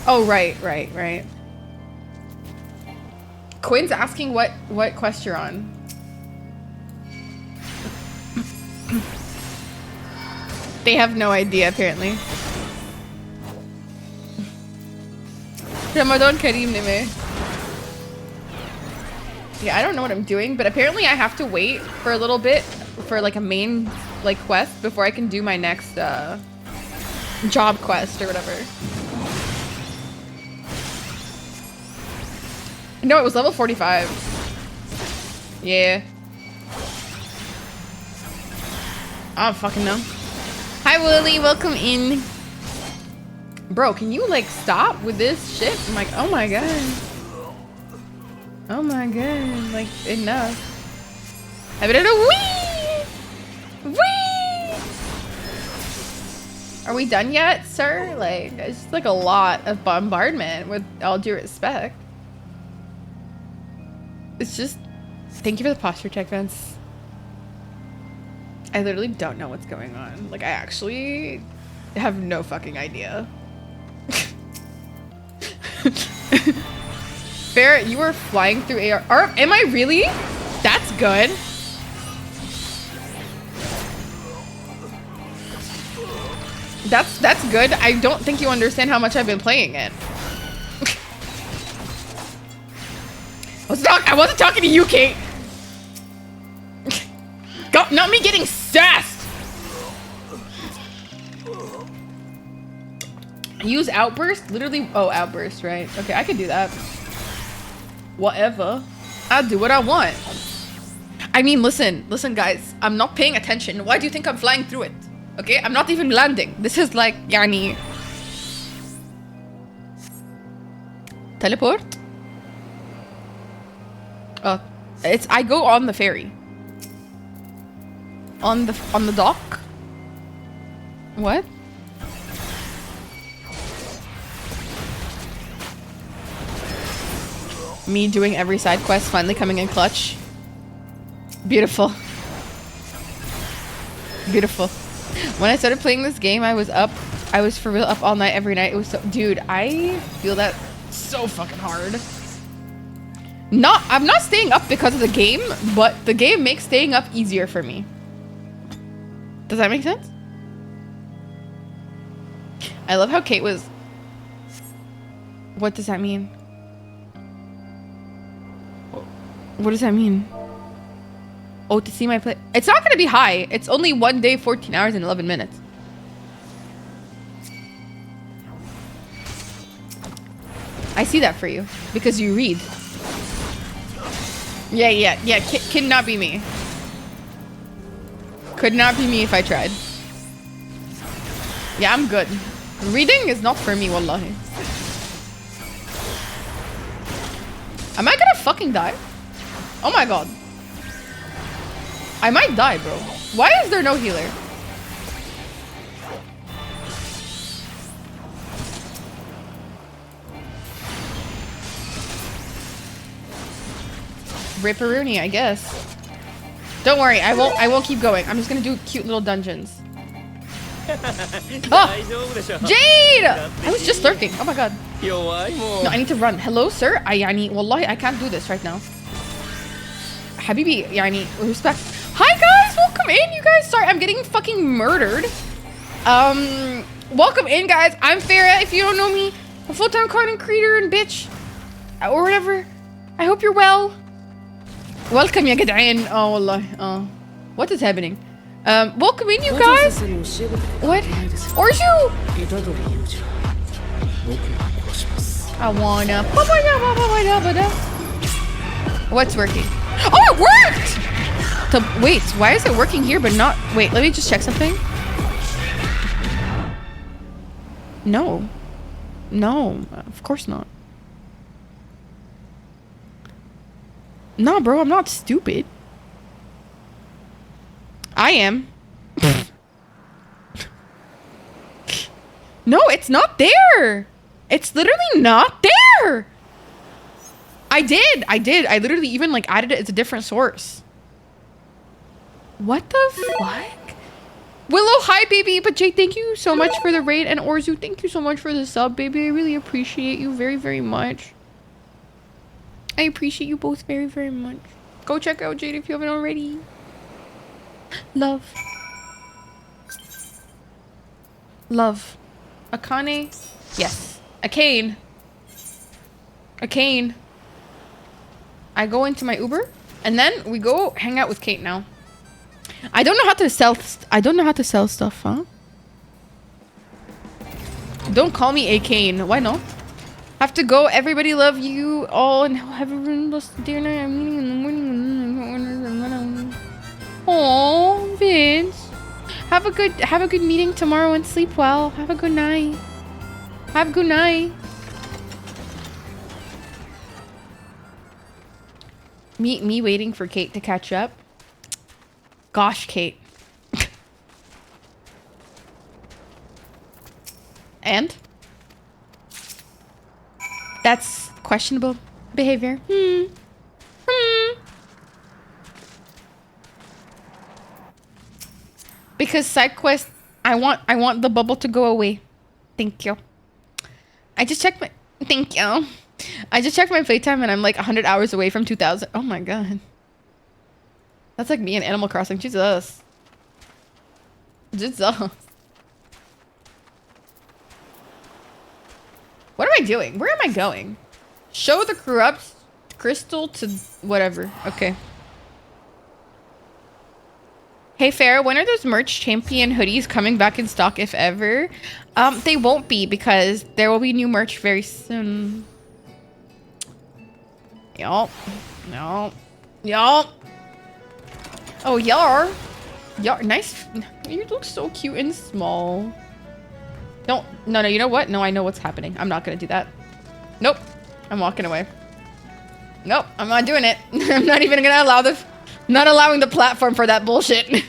Oh, right. Quinn's asking what quest you're on. They have no idea, apparently. Ramadan Kareem Nime. Yeah, I don't know what I'm doing, but apparently I have to wait for a little bit for like a main like quest before I can do my next job quest or whatever. No, it was level 45. Yeah. I don't fucking know. Hi Willie, welcome in. Bro, can you like stop with this shit? I'm like, oh my god. Oh my god, like enough. I better wee! Wee! Are we done yet, sir? Like, it's just like a lot of bombardment with all due respect. It's just, thank you for the posture check, Vince. I literally don't know what's going on. Like, I actually have no fucking idea. Barrett, you are flying through AR. Am I really? That's good. That's good. I don't think you understand how much I've been playing it. I wasn't talking to you, Kate. Not me getting sassed. Use outburst? Literally. Oh, outburst, right? Okay, I can do that. Whatever. I'll do what I want. I mean, listen, guys. I'm not paying attention. Why do you think I'm flying through it? Okay, I'm not even landing. This is like, yani. Teleport? I go on the ferry. On the dock? What? Me doing every side quest, finally coming in clutch. Beautiful. Beautiful. When I started playing this game, I was for real up all night, every night. It was so, dude, I feel that so fucking hard. I'm not staying up because of the game, but the game makes staying up easier for me. Does that make sense? I love how Kate was... What does that mean? What does that mean? Oh, to see my play. It's not going to be high. It's only 1 day, 14 hours, and 11 minutes. I see that for you because you read. Yeah. Cannot be me. Could not be me if I tried. Yeah, I'm good. Reading is not for me, wallahi. Am I gonna fucking die? Oh my god. I might die, bro. Why is there no healer? Ripperoonie, I guess. Don't worry, I won't keep going. I'm just gonna do cute little dungeons. Oh! Jade! I was just lurking. Oh my god. No, I need to run. Hello, sir? Yani, wallahi, I can't do this right now. Habibi, yani, respect. Hi guys, welcome in, you guys. Sorry, I'm getting fucking murdered. Welcome in, guys. I'm Farah, if you don't know me. A full-time content creator and bitch. Or whatever. I hope you're well. Welcome, ya gad'ain. Oh, wallah. Oh. What is happening? Welcome in, you guys. What? Orshu? I wanna. What's working? Oh, it worked! Wait, why is it working here but not... Wait, let me just check something. No. No, of course not. Nah, bro, I'm not stupid. I am. No, it's not there. It's literally not there. I did. I literally even like added it as a different source. What the fuck? Willow, hi, baby. But Jay, thank you so much for the raid. And Orzu, thank you so much for the sub, baby. I really appreciate you very, very much. I appreciate you both very, very much. Go check out Jade if you haven't already. Love. Love. Akane. Yes. Akane. Akane. I go into my Uber and then we go hang out with Kate now. I don't know how to sell stuff, huh? Don't call me a Kane. Why not? Have to go. Everybody love you all and have a really blessed day night. I'm meeting in the morning. Oh, Vince. Have a good meeting tomorrow and sleep well. Have a good night. Have a good night. Me waiting for Kate to catch up. Gosh, Kate. And? That's questionable behavior. Because side quest, I want the bubble to go away. Thank you. I just checked my playtime and I'm like 100 hours away from 2000. Oh my god. That's like me in Animal Crossing. Jesus. Jesus. What am I doing? Where am I going? Show the corrupt crystal to whatever. Okay. Hey, Faroh, when are those merch champion hoodies coming back in stock, if ever? They won't be because there will be new merch very soon. Yup. Yup. Yup. Oh, yar. Yar. Nice. You look so cute and small. No, you know what? No, I know what's happening. I'm not gonna do that. Nope. I'm walking away. Nope, I'm not doing it. I'm not even gonna allow not allowing the platform for that bullshit.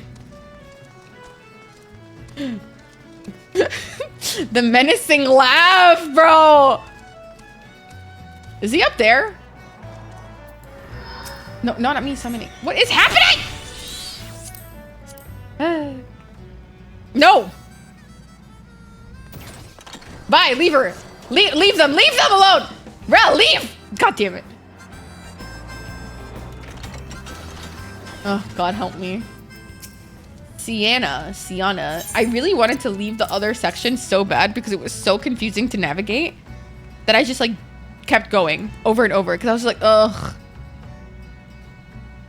The menacing laugh, bro. Is he up there? No, not at me summoning. What is happening? No. Bye, leave her. Leave them alone. Rel, leave. God damn it. Oh, God help me. Sienna. I really wanted to leave the other section so bad because it was so confusing to navigate that I just like kept going over and over because I was like, ugh.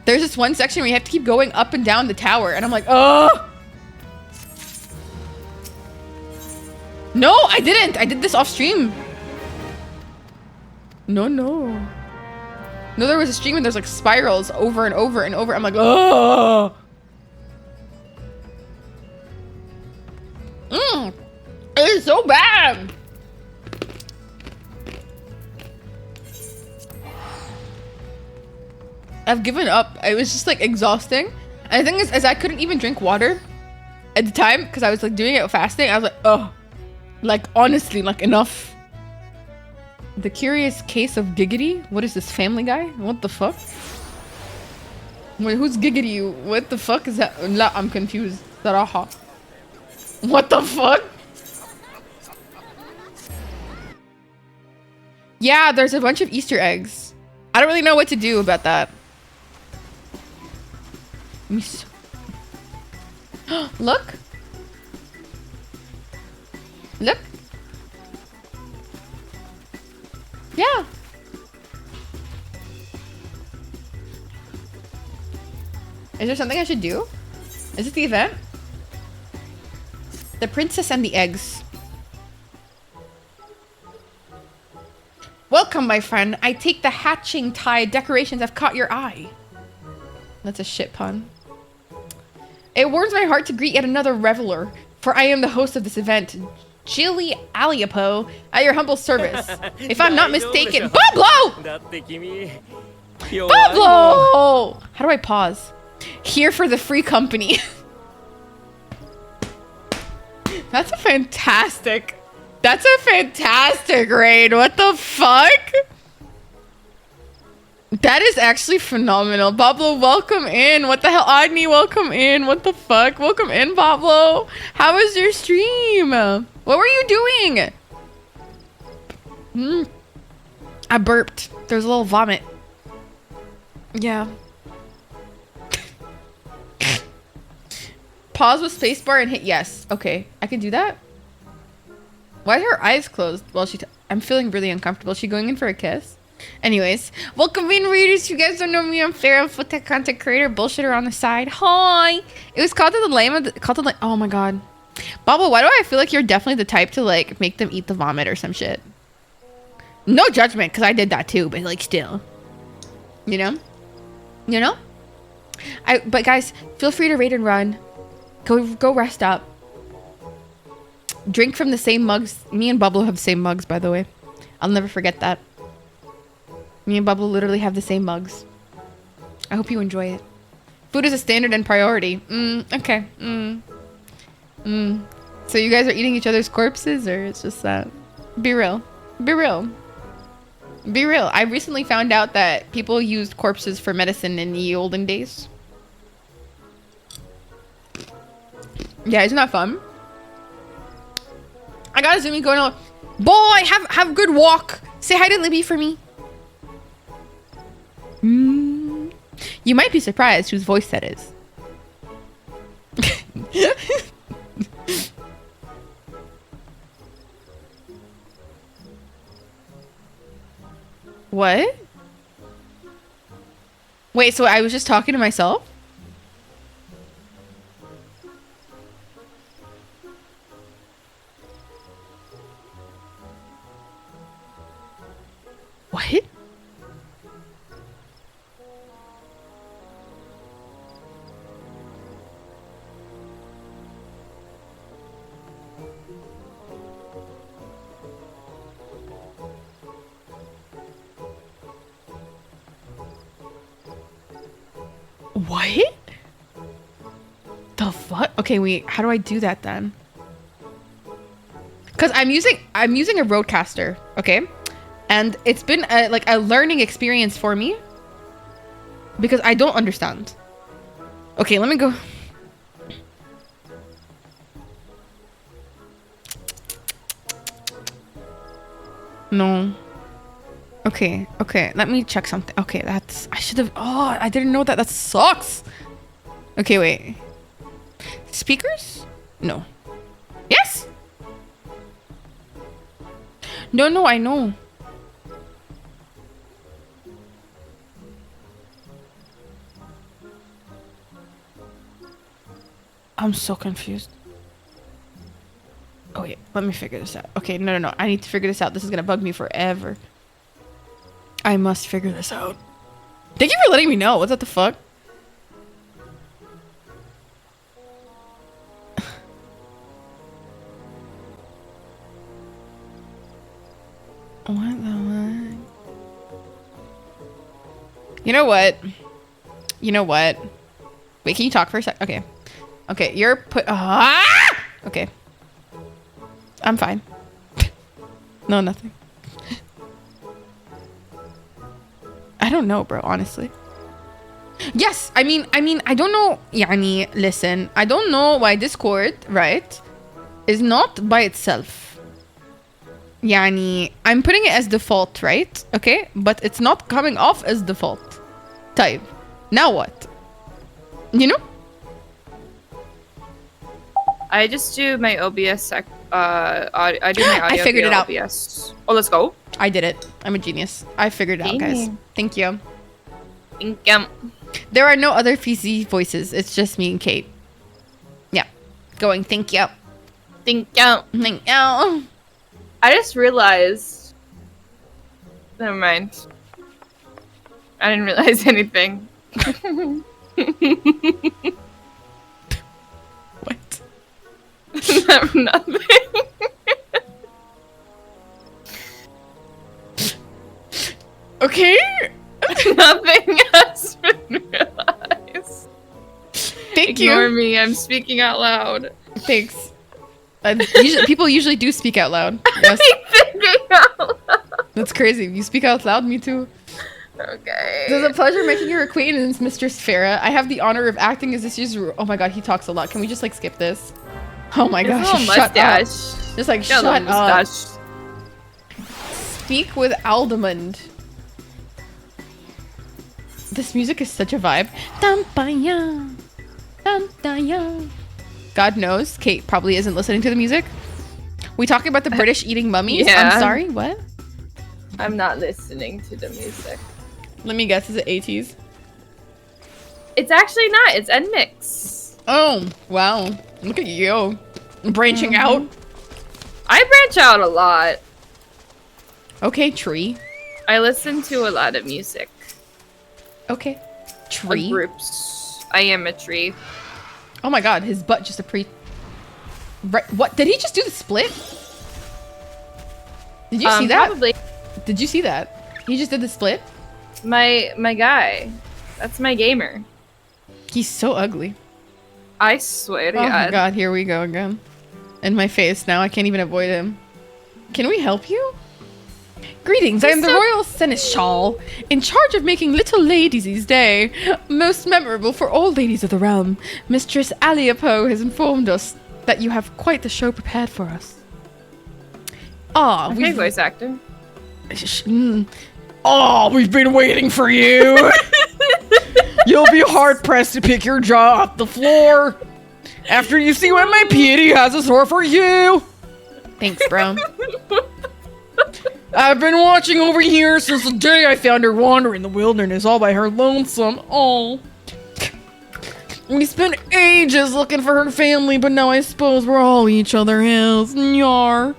There's this one section where you have to keep going up and down the tower and I'm like, ugh. No, I didn't. I did this off stream. No. No, there was a stream and there's like spirals over and over and over. I'm like, oh. It is so bad. I've given up. It was just like exhausting. And the thing is I couldn't even drink water at the time because I was like doing it fasting. I was like, oh. Like, honestly, like, enough. The Curious Case of Giggity? What is this, Family Guy? What the fuck? Wait, who's Giggity? What the fuck is that? La, I'm confused. Saraha. What the fuck? Yeah, there's a bunch of Easter eggs. I don't really know what to do about that. Look. Look. Yeah. Is there something I should do? Is it the event? The princess and the eggs. Welcome, my friend. I take the hatching tide decorations have caught your eye. That's a shit pun. It warms my heart to greet yet another reveler, for I am the host of this event, Chili Aliapo, at your humble service. If I'm not mistaken, Pablo! Pablo! How do I pause? Here for the free company. That's a fantastic raid. What the fuck? That is actually phenomenal. Pablo, welcome in. What the hell? Agni, welcome in. What the fuck? Welcome in, Pablo. How was your stream? What were you doing? I burped. There's a little vomit. Yeah. Pause with spacebar and hit yes. Okay, I can do that. Why are her eyes closed? Well, I'm feeling really uncomfortable. Is she going in for a kiss? Anyways, welcome in, readers. You guys don't know me. I'm Faroh, Foottech content creator, bullshitter on the side. Hi. It was called the lame of the, oh my god. Bubble, why do I feel like you're definitely the type to like make them eat the vomit or some shit? No judgment, because I did that too, but like still. You know? You know? But guys, feel free to raid and run. Go rest up. Drink from the same mugs. Me and Bubble have the same mugs, by the way. I'll never forget that. Me and Bubble literally have the same mugs. I hope you enjoy it. Food is a standard and priority. Okay. So you guys are eating each other's corpses, or it's just that? Be real. Be real. Be real. I recently found out that people used corpses for medicine in the olden days. Yeah, isn't that fun? I got a zoomie going on. Boy, have a good walk. Say hi to Libby for me. You might be surprised whose voice that is. What? Wait, so I was just talking to myself? What? What? The fuck? Okay, wait. How do I do that then? Because I'm using a roadcaster, okay? And it's been like a learning experience for me because I don't understand. Okay, let me go. No. Okay, let me check something. Okay, I should have, oh, I didn't know that. That sucks. Okay, wait. Speakers? No. Yes? No, I know. I'm so confused. Oh wait, let me figure this out. Okay, no. I need to figure this out. This is gonna bug me forever. I must figure this out. Thank you for letting me know. What's that the fuck? What the heck? You know what? Wait, can you talk for a sec? Okay. Okay, you're okay. I'm fine. No, nothing. I don't know, bro, honestly. Yes, I mean, I don't know. Yani, listen, I don't know why Discord, right, is not by itself. Yani, I'm putting it as default, right? Okay, but it's not coming off as default. Type. Now what? You know? I just do my OBS I do my audio. I figured it out. OBS. Oh, let's go. I did it. I'm a genius. I figured it out, guys. Thank you. Thank you. There are no other PC voices. It's just me and Kate. Yeah. Going, thank you. Thank you. Thank you. I just realized. Never mind. I didn't realize anything. What? Nothing. Okay. Nothing has been realized. Thank Ignore you. me. I'm speaking out loud. Thanks. People usually do speak out loud. Yes. Thinking out loud. That's crazy. You speak out loud, me too. Okay. It was a pleasure making your acquaintance, Mistress Farah. I have the honor of acting as this year's. Oh my god, he talks a lot. Can we just like skip this? Oh my His gosh, little shut up. mustache. Just like Got a shut little up. mustache. Speak with Aldemund. This music is such a vibe. Dum-ba-ya, dum-da-ya. God knows, Kate probably isn't listening to the music. We talking about the British eating mummies? Yeah. I'm sorry, what? I'm not listening to the music. Let me guess, is it 80s? It's actually not. It's NMix. Oh, wow. Look at you. Branching out. I branch out a lot. Okay, tree. I listen to a lot of music. Okay. Like Tree. groups. I am a tree. Oh my god, his butt just Right, what? Did he just do the split? Did you see that? Probably. Did you see that? He just did the split? My guy. That's my gamer. He's so ugly. I swear to Oh God. my god, here we go again. In my face now, I can't even avoid him. Can we help you? Greetings, I am the Royal Seneschal, in charge of making little ladies' day most memorable for all ladies of the realm. Mistress Aliapo has informed us that you have quite the show prepared for us. Ah, Okay, voice actor. Oh, we've been waiting for you. You'll be hard pressed to pick your jaw off the floor after you see what my piety has in store for you. Thanks, bro. I've been watching over here since the day I found her wandering in the wilderness all by her lonesome. Oh. We spent ages looking for her family, but now I suppose we're all each other else. Nyar.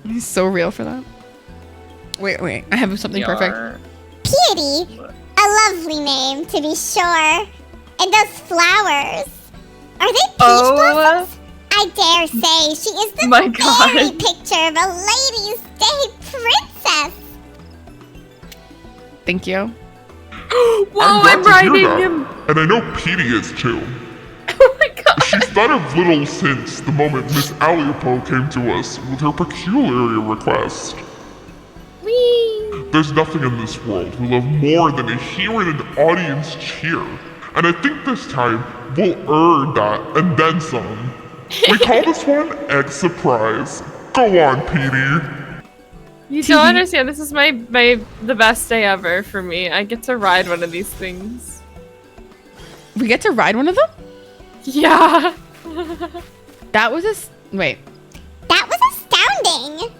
He's so real for that. Wait, I have something perfect. Piety, a lovely name to be sure. And those flowers, are they peach blossoms? I dare say she is the My very God. picture of a Ladies' Day princess. Thank you. Whoa, I'm riding him. And I know Petey is too. Oh my God. She's thought of little since the moment Miss Aliapo came to us with her peculiar request. Whee. There's nothing in this world we love more than to hear an audience cheer. And I think this time we'll earn that and then some. We call this one Egg Surprise. Go on, Petey. You don't understand. This is the best day ever for me. I get to ride one of these things. We get to ride one of them? Yeah. That was wait. That was astounding.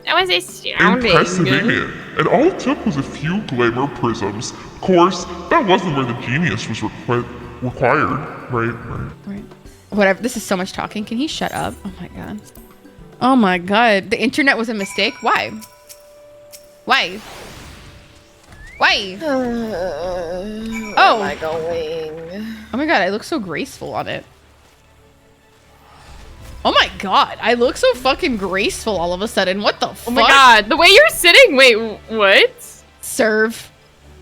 That was astounding. Impressive. And all it took was a few glamour prisms. Of course, that wasn't where the genius was required, right? Whatever. This is so much talking. Can he shut up? Oh my god. Oh my god. The internet was a mistake? Why? Why? Why? Where Oh. am I going? Oh my god, I look so graceful on it. Oh my god, I look so fucking graceful all of a sudden. What the fuck? Oh my God, the way you're sitting. Wait, what? Serve.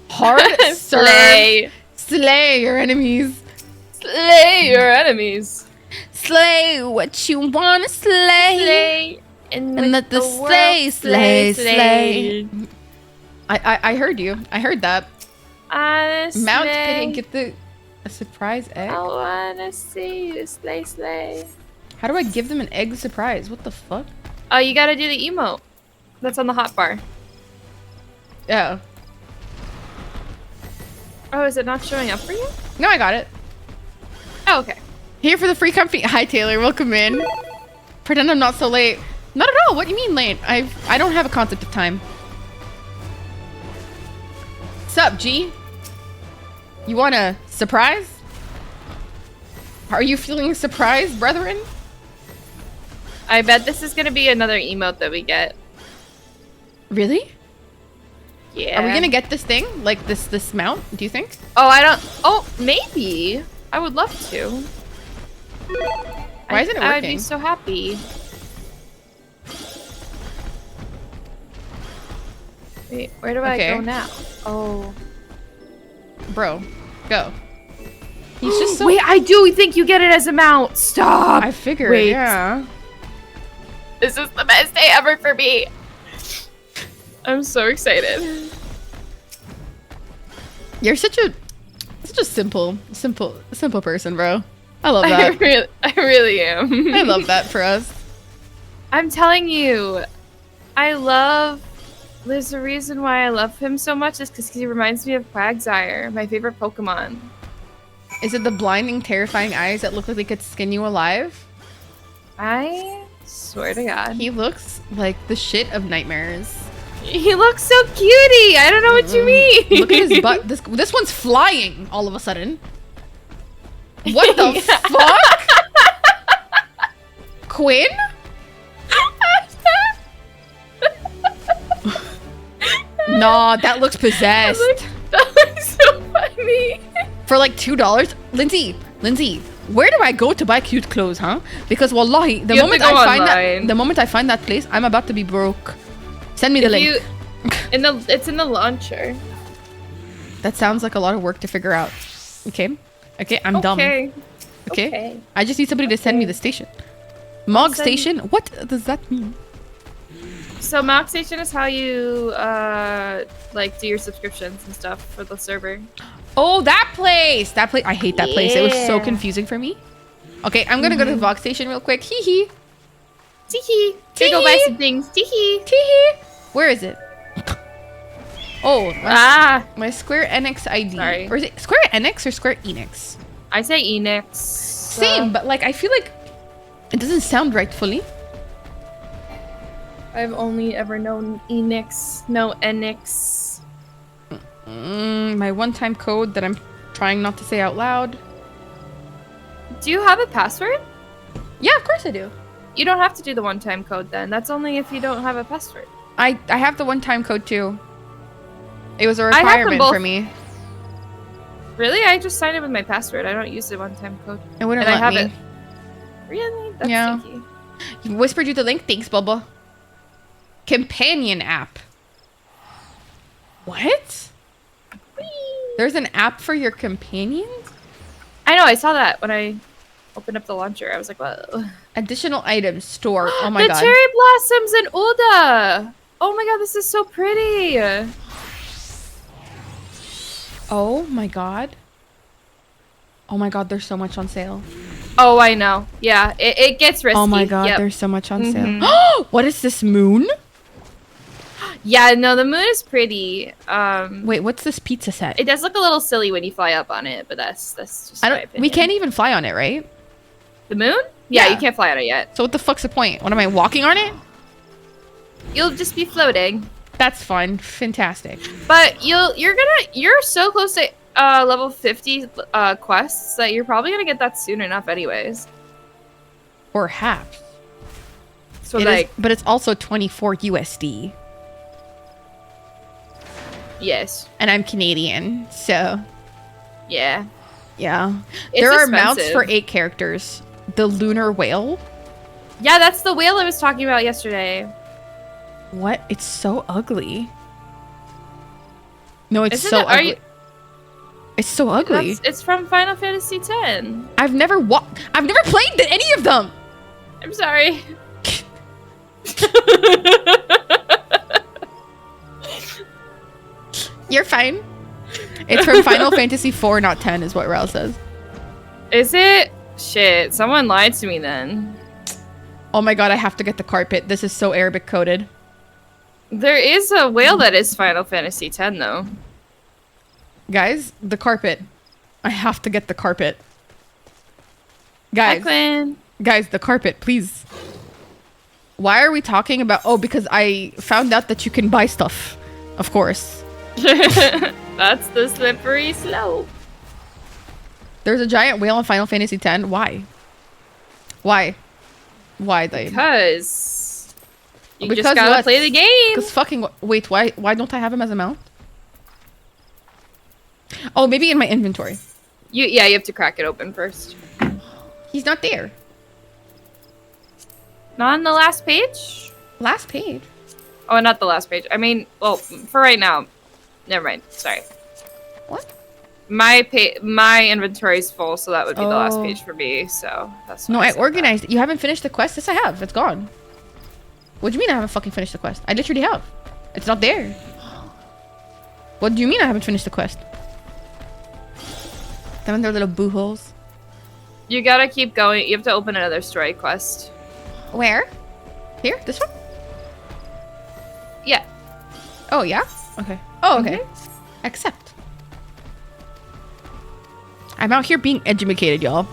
Hard serve. Slay. Slay your enemies. Slay your enemies. Slay what you wanna slay. Slay. And let the slay, slay. I heard you. I heard that. Mount couldn't get a surprise egg. I wanna see you slay, slay. How do I give them an egg surprise? What the fuck? Oh, you gotta do the emote. That's on the hotbar. Oh. Oh, is it not showing up for you? No, I got it. Oh, okay. Here for the free comfy. Hi, Taylor. Welcome in. Pretend I'm not so late. Not at all. What do you mean late? I don't have a concept of time. Sup, G? You want a surprise? Are you feeling surprised, brethren? I bet this is gonna be another emote that we get. Really? Yeah. Are we gonna get this thing? Like this mount, do you think? Oh, I don't... Oh, maybe. I would love to. Why isn't it working? I'd be so happy. Wait, where do I go now? Oh. Bro, go. He's just so... Wait, I do think you get it as a mount. Stop. I figured, Wait. yeah. This is the best day ever for me. I'm so excited. You're such a simple person, bro. I love that. I really am. I love that for us. I'm telling you, there's a reason why I love him so much is because he reminds me of Quagsire, my favorite Pokemon. Is it the blinding, terrifying eyes that look like they could skin you alive? I swear to God. He looks like the shit of nightmares. He looks so cutie. I don't know what you mean. Look at his butt. This one's flying all of a sudden. What the fuck? Quinn? Nah, that looks possessed. That looks so funny. For like $2? Lindsay, where do I go to buy cute clothes, huh? Because wallahi, the moment I find that place, I'm about to be broke. Send me the link. It's in the launcher. That sounds like a lot of work to figure out. Okay, I'm dumb. Okay. I just need somebody to send me the station. Mog station? What does that mean? So Mog station is how you like do your subscriptions and stuff for the server. Oh, that place! I hate that place. It was so confusing for me. Okay, I'm gonna go to the Vox station real quick. Hee hee. Tee-hee. To go buy some things. Tee-hee. Tee-hee. Where is it? Oh, my Square Enix ID. Sorry. Or is it Square Enix or Square Enix? I say Enix. Same, but like I feel like it doesn't sound right fully. I've only ever known Enix, no Enix. My one-time code that I'm trying not to say out loud. Do you have a password? Yeah, of course I do. You don't have to do the one-time code then. That's only if you don't have a password. I have the one-time code too. It was a requirement for me. Really? I just signed it with my password. I don't use the one-time code. It wouldn't let me. Really? That's stinky. You whispered you the link? Thanks, Bubba. Companion app. What? There's an app for your companions? I know, I saw that when I opened up the launcher. I was like, whoa. Additional items, store. Oh my god. The cherry blossoms in Ulda! Oh my god, this is so pretty! Oh my god. Oh my god, there's so much on sale. Oh, I know. Yeah, it gets risky. Oh my god, there's so much on sale. What is this moon? Yeah, no, the moon is pretty. Wait, what's this pizza set? It does look a little silly when you fly up on it, but that's just my opinion. We can't even fly on it, right? The moon? Yeah, you can't fly on it yet. So what the fuck's the point? What am I walking on it? You'll just be floating. That's fun. Fantastic. But you're so close to level 50 quests that you're probably gonna get that soon enough anyways. Perhaps. So but it's also 24 USD. Yes. And I'm Canadian, so yeah. Yeah. It's there are expensive. mounts for 8 characters. The lunar whale. Yeah, that's the whale I was talking about yesterday. What? It's so ugly. No, it's so ugly. It's so ugly. It's from Final Fantasy X. I've never played any of them. I'm sorry. You're fine. It's from Final Fantasy IV, not 10, is what Rel says. Is it? Shit, someone lied to me then. Oh my god, I have to get the carpet. This is so Arabic coded. There is a whale that is Final Fantasy X, though. Guys, the carpet. I have to get the carpet. Guys. Hi, Quinn. Guys, the carpet, please. Why are we talking about... Oh, because I found out that you can buy stuff. Of course. That's the slippery slope. There's a giant whale in Final Fantasy X. Why? Why? Why, Dave? Because You just gotta play the game. Because fucking wait, why don't I have him as a mount? Oh, maybe in my inventory. You have to crack it open first. He's not there. Not on the last page? Last page. Oh, not the last page. I mean, well, for right now. Never mind. Sorry. What? My inventory is full, so that would be the last page for me. So that's no. I organized it. You haven't finished the quest. Yes, I have. It's gone. What do you mean I haven't fucking finished the quest? I literally have. It's not there. What do you mean I haven't finished the quest? Them and their little boo holes. You gotta keep going. You have to open another story quest. Where? Here? This one? Yeah. Oh yeah. Okay. Oh okay. Accept. I'm out here being educated, y'all.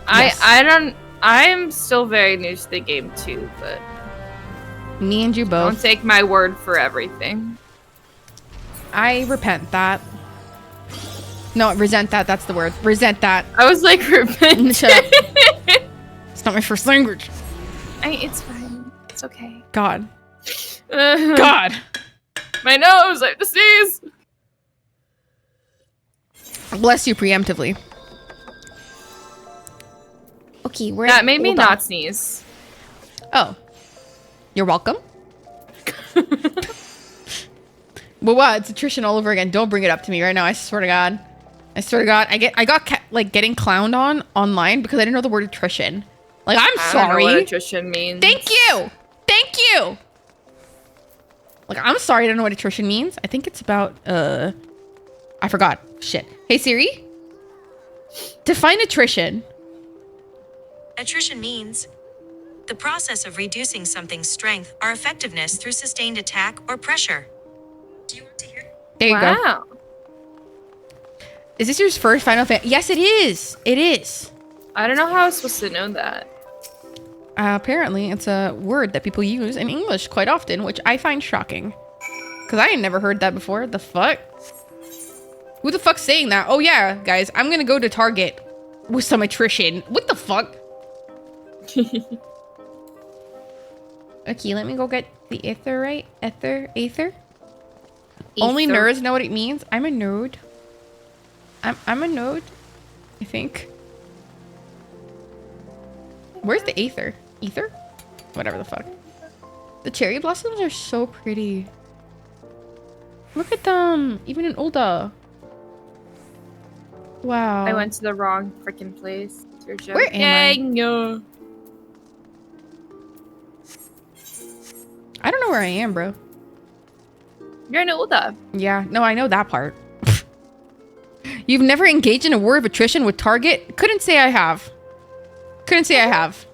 Yes. I'm still very new to the game too, but me and you both. Don't take my word for everything. I repent that. No, resent that. That's the word. Resent that. I was like, repent. Shut up. It's not my first language. It's fine. It's okay. God. God. My nose. I have to sneeze. Bless you preemptively. Okay, we're that made me not sneeze. Oh. You're welcome. Well, wow, it's attrition all over again. Don't bring it up to me right now. I swear to God. I swear to God. I got like getting clowned on online because I didn't know the word attrition. Like, I'm sorry. I don't know what attrition means. Thank you. Thank you. Like, I'm sorry. I don't know what attrition means. I think it's about, I forgot. Shit. Hey, Siri. Define attrition. Attrition means the process of reducing something's strength or effectiveness through sustained attack or pressure. Do you want to hear? There you go. Is this your first Final Fantasy? Yes, it is. It is. I don't know how I was supposed to know that. Apparently, it's a word that people use in English quite often, which I find shocking. Because I ain't never heard that before. The fuck? Who the fuck's saying that? Oh, yeah, guys. I'm going to go to Target with some attrition. What the fuck? Okay, let me go get the ether, right? Ether? Only nerds know what it means. I'm a nerd. I'm a nerd, I think. Where's the ether? Ether? Whatever the fuck. The cherry blossoms are so pretty. Look at them. Even in Ulda. Wow. I went to the wrong freaking place. Where am I? No. I don't know where I am, bro. You're in Ulda. Yeah, no, I know that part. You've never engaged in a war of attrition with Target? Couldn't say I have. Couldn't say I have.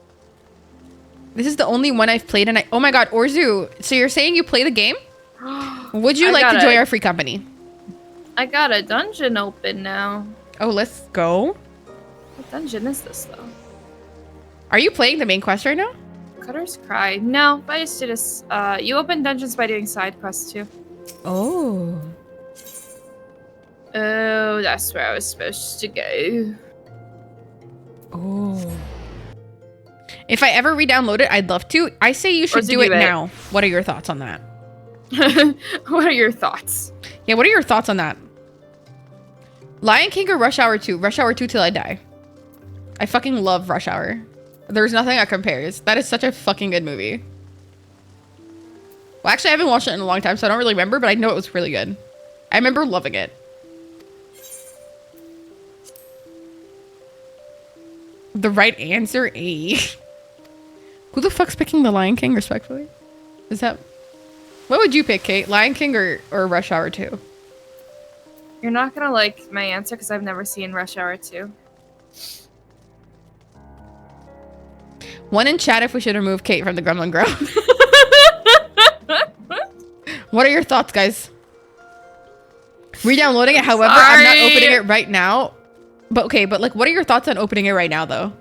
This is the only one I've played, and oh my god, Orzu. So you're saying you play the game? Would you like to join our free company? I got a dungeon open now. Oh, let's go. What dungeon is this, though? Are you playing the main quest right now? Cutter's Cry. No, I just did a... you open dungeons by doing side quests, too. Oh. Oh, that's where I was supposed to go. Oh. If I ever re-download it, I'd love to. I say you should do it now. What are your thoughts on that? What are your thoughts? Yeah, what are your thoughts on that? Lion King or Rush Hour 2? Rush Hour 2 till I die. I fucking love Rush Hour. There's nothing that compares. That is such a fucking good movie. Well, actually, I haven't watched it in a long time, so I don't really remember, but I know it was really good. I remember loving it. The right answer, A. Who the fuck's picking the Lion King, respectfully? Is that... What would you pick, Kate? Lion King or Rush Hour 2? You're not gonna like my answer because I've never seen Rush Hour 2. One in chat if we should remove Kate from the Gremlin Grove. What are your thoughts, guys? Re-downloading it, however, I'm not opening it right now. But okay, but like, what are your thoughts on opening it right now, though?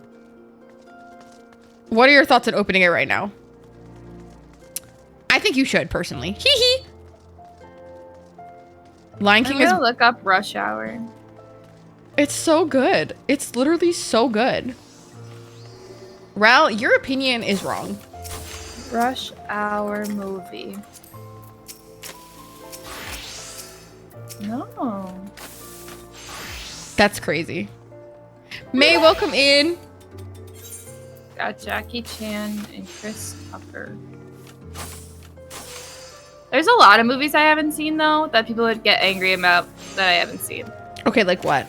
What are your thoughts on opening it right now? I think you should, personally. Hee hee. Lion King is... I'm gonna look up Rush Hour. It's so good. It's literally so good. Ral, your opinion is wrong. Rush Hour movie. No. That's crazy. May, welcome in. Got Jackie Chan and Chris Tucker. There's a lot of movies I haven't seen though that people would get angry about that I haven't seen. Okay, like what?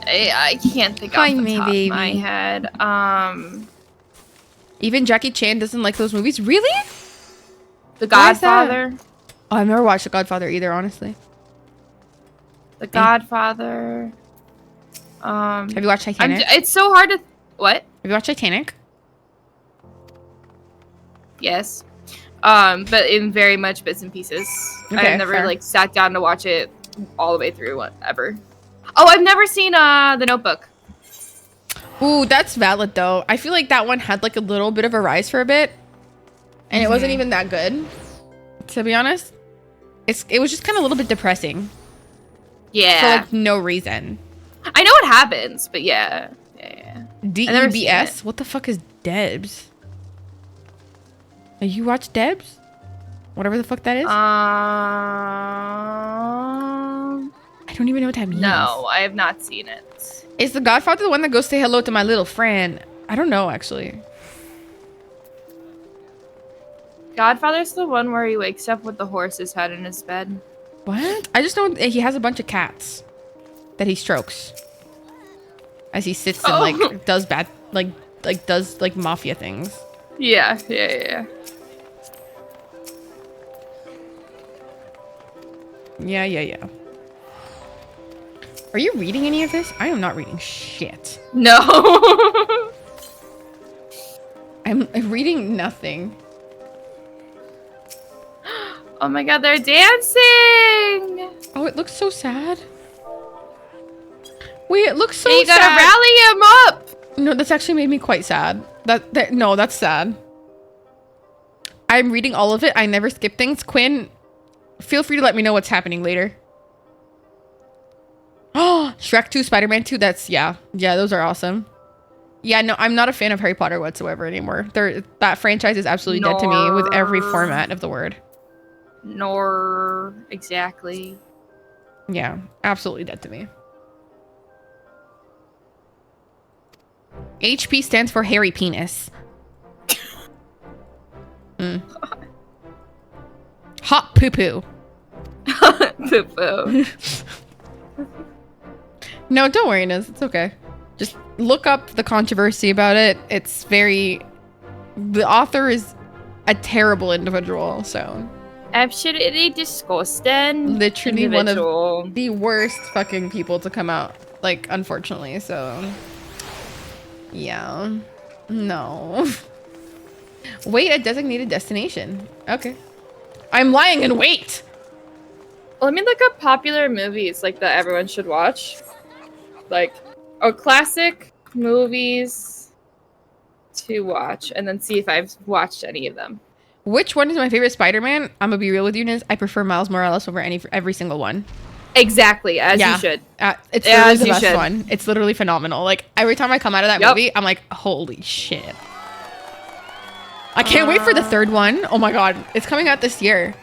I can't think off the top of my head. Even Jackie Chan doesn't like those movies? Really? The Godfather. Oh, I've never watched The Godfather either, honestly. The Godfather. Have you watched Titanic? It's so hard to... What? Have you watched Titanic? Yes. But in very much bits and pieces. Okay, I've never fair. like sat down to watch it all the way through ever. Oh, I've never seen The Notebook. Ooh, that's valid though. I feel like that one had like a little bit of a rise for a bit. And it wasn't even that good. To be honest. It was just kind of a little bit depressing. Yeah. For like no reason. I know what happens, but yeah. DEBS? What the fuck is Debs? You watch Debs? Whatever the fuck that is? I don't even know what that means. No, I have not seen it. Is the Godfather the one that goes say hello to my little friend? I don't know, actually. Godfather's the one where he wakes up with the horse's head in his bed. What? I just know he has a bunch of cats that he strokes as he sits and like does bad, does like mafia things. Yeah. Yeah. Are you reading any of this? I am not reading shit. No. I'm reading nothing. Oh my god, they're dancing! Oh, it looks so sad. Wait, it looks so you sad. gotta rally him up! No, that's actually made me quite sad. No, that's sad. I'm reading all of it. I never skip things. Quinn, feel free to let me know what's happening later. Oh, Shrek 2, Spider-Man 2. That's, yeah, those are awesome. Yeah, no, I'm not a fan of Harry Potter whatsoever anymore. That franchise is absolutely dead to me with every format of the word. Nor exactly. Yeah, absolutely dead to me. HP stands for hairy penis. Hot poo-poo. Poo-poo. No, don't worry, Inez. It's okay. Just look up the controversy about it. It's very... The author is a terrible individual, so... Absolutely disgusting. Literally one of the worst fucking people to come out. Like, unfortunately, so... Yeah. No. Wait at designated destination. Okay. I'm lying in wait! Let me look up popular movies like that everyone should watch. Like, classic movies to watch, and then see if I've watched any of them. Which one is my favorite Spider-Man? I'm gonna be real with you, Niz. I prefer Miles Morales over every single one. Exactly, as you should. It's literally the best one. It's literally phenomenal. Like, every time I come out of that movie, I'm like, holy shit. I can't wait for the third one. Oh my god. It's coming out this year.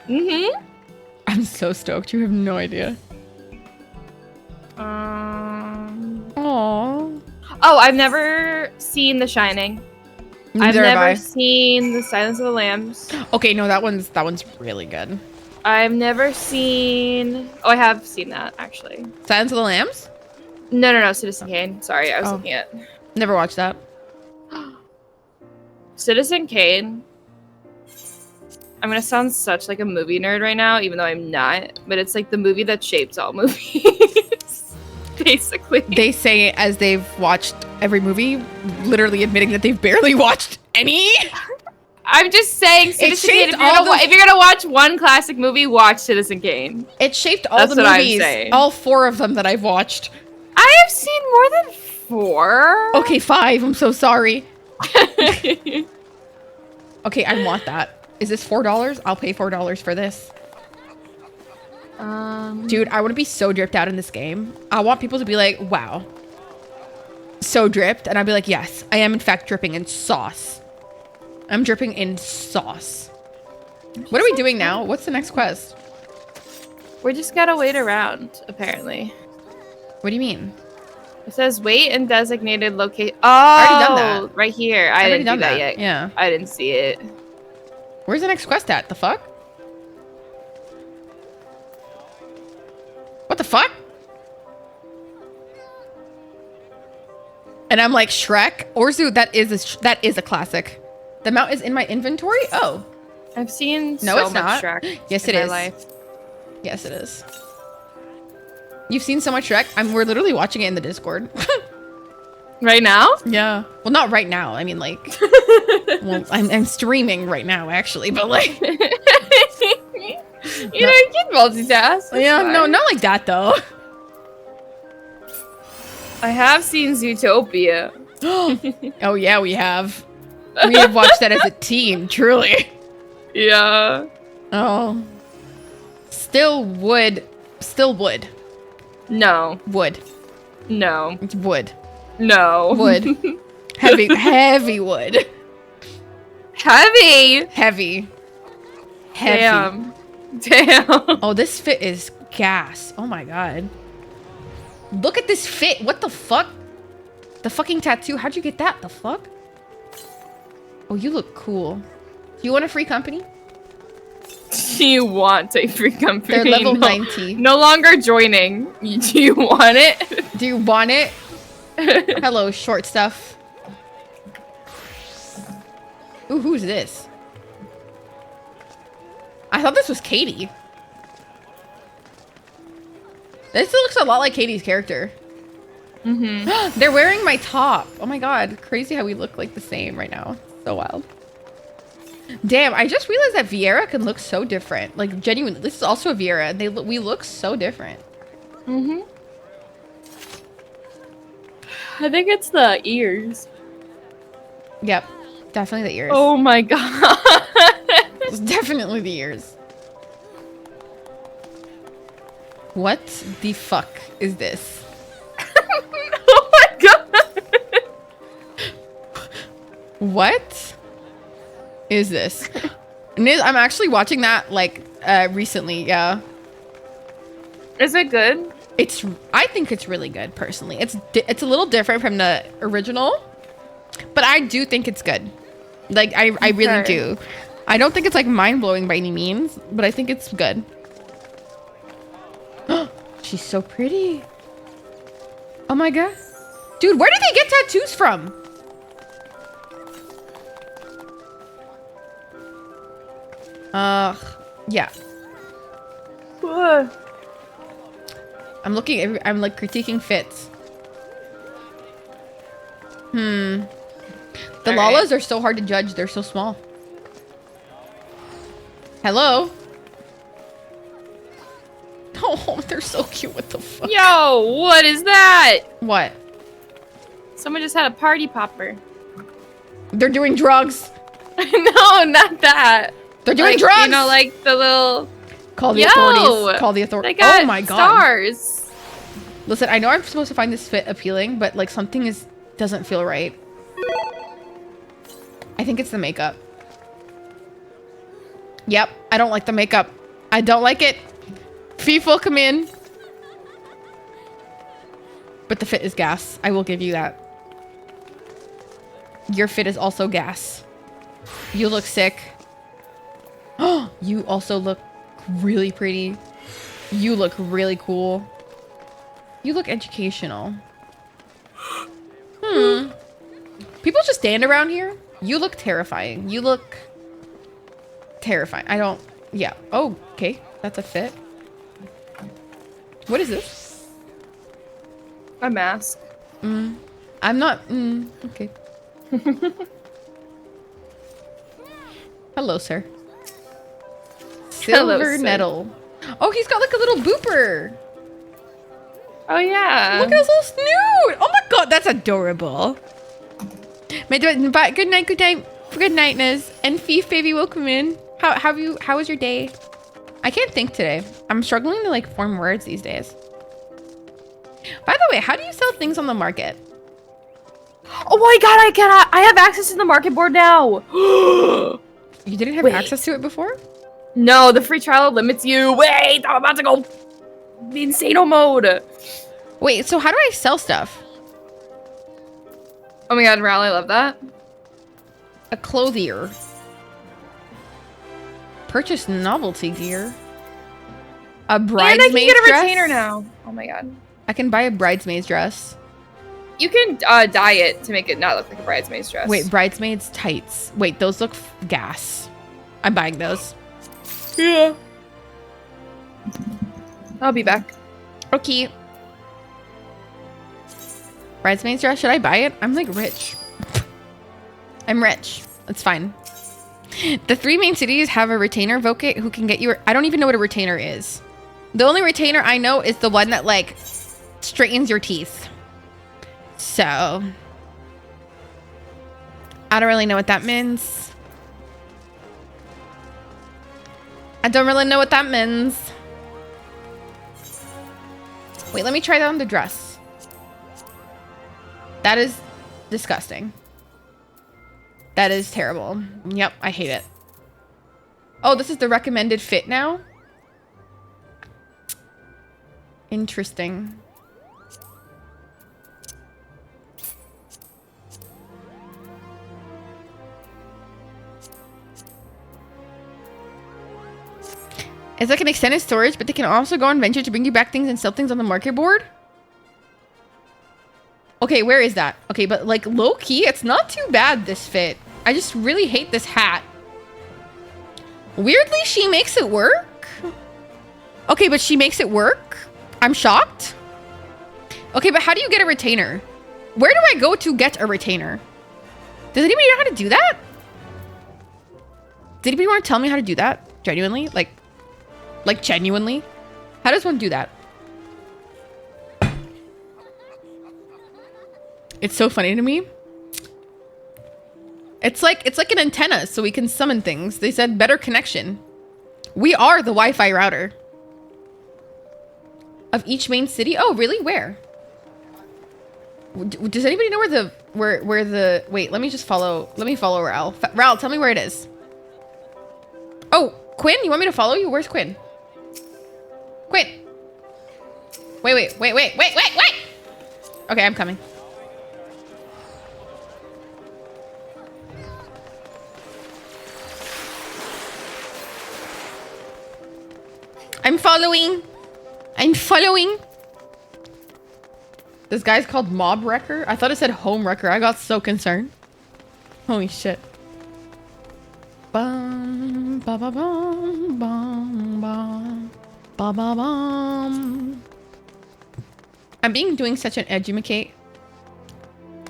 I'm so stoked. You have no idea. Aww. Oh, I've never seen The Shining. I've Neither have never I. seen The Silence of the Lambs. Okay, no, that one's really good. I've never seen... Oh, I have seen that, actually. Silence of the Lambs? No, Citizen Kane. Sorry, I was looking at... Never watched that. Citizen Kane. I'm gonna sound such like a movie nerd right now, even though I'm not. But it's like the movie that shaped all movies. Basically. They say it as they've watched every movie, literally admitting that they've barely watched any. I'm just saying, Citizen Kane, if you're gonna watch one classic movie, watch Citizen Kane. It shaped all the movies, all 4 of them that I've watched. I have seen more than 4. Okay, 5. I'm so sorry. Okay, I want that. Is this $4? I'll pay $4 for this. Dude, I want to be so dripped out in this game. I want people to be like, wow. So dripped. And I'd be like, yes, I am in fact dripping in sauce. I'm dripping in sauce. What are we doing now? What's the next quest? We just gotta wait around, apparently. What do you mean? It says wait in designated location. Oh, I already done that. Right here. I I've already didn't do done that that. yet. Yeah. I didn't see it. Where's the next quest at? The fuck? What the fuck? And I'm like, Shrek? Orzu, that is a classic. The mount is in my inventory? Oh. I've seen No, so it's much not. Shrek Yes, in it my is. life. Yes, it is. You've seen so much Shrek? We're literally watching it in the Discord. Right now? Yeah. Well, not right now. I mean, like, well, I'm streaming right now, actually, but like, You can multitask. That's yeah, no, fine. not like that though. I have seen Zootopia. Oh yeah, we have. We have watched that as a team, truly. Yeah. Oh. Still wood. Still wood. No. Wood. No. It's wood. No. Wood. Heavy wood. Heavy. Heavy. Damn. Damn. Oh, this fit is gas. Oh my god. Look at this fit. What the fuck? The fucking tattoo. How'd you get that? The fuck? Oh, you look cool. Do you want a free company? Do you want a free company? They're level No. 90. No longer joining. Do you want it? Do you want it? Hello, short stuff. Ooh, who's this? I thought this was Katie. This looks a lot like Katie's character. Mm-hmm. They're wearing my top. Oh my god. Crazy how we look like the same right now. So wild. Damn, I just realized that Vieira can look so different. Like, genuinely. This is also a Vieira. We look so different. Mm-hmm. I think it's the ears. Yep. Definitely the ears. Oh my god. It's definitely the ears. What the fuck is this? Oh my god. What is this? I'm actually watching that like recently. Yeah. Is it good? I think it's really good personally. It's a little different from the original, but I do think it's good. Like I really do. I don't think it's like mind-blowing by any means, but I think it's good. She's so pretty. Oh my god. Dude, where did they get tattoos from? Yeah. What? I'm like critiquing fits. The Lalas are so hard to judge. They're so small. Hello? Oh, they're so cute. What the fuck? Yo, what is that? What? Someone just had a party popper. They're doing drugs. No, not that. They're doing Like, drugs. You know, like the little... Call the authorities. Call the They authorities. got Oh my god. stars. Listen, I know I'm supposed to find this fit appealing, but like something doesn't feel right. I think it's the makeup. Yep, I don't like the makeup. I don't like it. FIFA, come in. But the fit is gas. I will give you that. Your fit is also gas. You look sick. Oh, you also look really pretty. You look really cool. You look educational. People just stand around here. You look terrifying. You look terrifying. I don't... Yeah. Oh, okay. That's a fit. What is this? A mask. I'm not... okay. Hello, sir. Hello, Silver sir. nettle. Oh, he's got like a little booper. Oh, yeah. Look at his little snoot. Oh my god, that's adorable. Good night, good night, Nez. And Fief, baby, welcome in. How was your day? I can't think today. I'm struggling to like form words these days. By the way, how do you sell things on the market? Oh my god, I cannot. I have access to the market board now. You didn't have access to it before? No, the free trial limits you. Wait, I'm about to go insano mode. Wait, so how do I sell stuff? Oh my god, Ral, I love that. A clothier. Purchase novelty gear. A bridesmaid's and I can get a dress? retainer now. Oh my god. I can buy a bridesmaid's dress. You can dye it to make it not look like a bridesmaid's dress. Wait, bridesmaid's tights. Wait, those look gas. I'm buying those. Yeah. I'll be back. Okay. Bridesmaid's dress, should I buy it? I'm like rich. I'm rich. It's fine. The 3 main cities have a retainer vocate who can get you. I don't even know what a retainer is. The only retainer I know is the one that like straightens your teeth. So I don't really know what that means. I don't really know what that means. Wait, let me try that on the dress. That is disgusting. That is terrible. Yep, I hate it. Oh, this is the recommended fit now? Interesting. It's like an extended storage, but they can also go on venture to bring you back things and sell things on the market board. Okay, where is that? Okay, but like low key, it's not too bad, this fit. I just really hate this hat. Weirdly, she makes it work. Okay, but she makes it work. I'm shocked. Okay, but how do you get a retainer? Where do I go to get a retainer? Does anybody know how to do that? Does anybody want to tell me how to do that? Genuinely? Like genuinely? How does one do that? It's so funny to me. It's like an antenna, so we can summon things. They said better connection. We are the Wi-Fi router of each main city. Oh, really? Where? Does anybody know where the wait, let me follow Ral. Ral, tell me where it is. Oh, Quinn, you want me to follow you? Where's Quinn? Quinn. Wait. Okay, I'm coming. I'm following. This guy's called Mob Wrecker. I thought it said Home Wrecker. I got so concerned. Holy shit. Bum, ba, ba, bum, bum, bum, ba, ba, bum. I'm doing such an educate.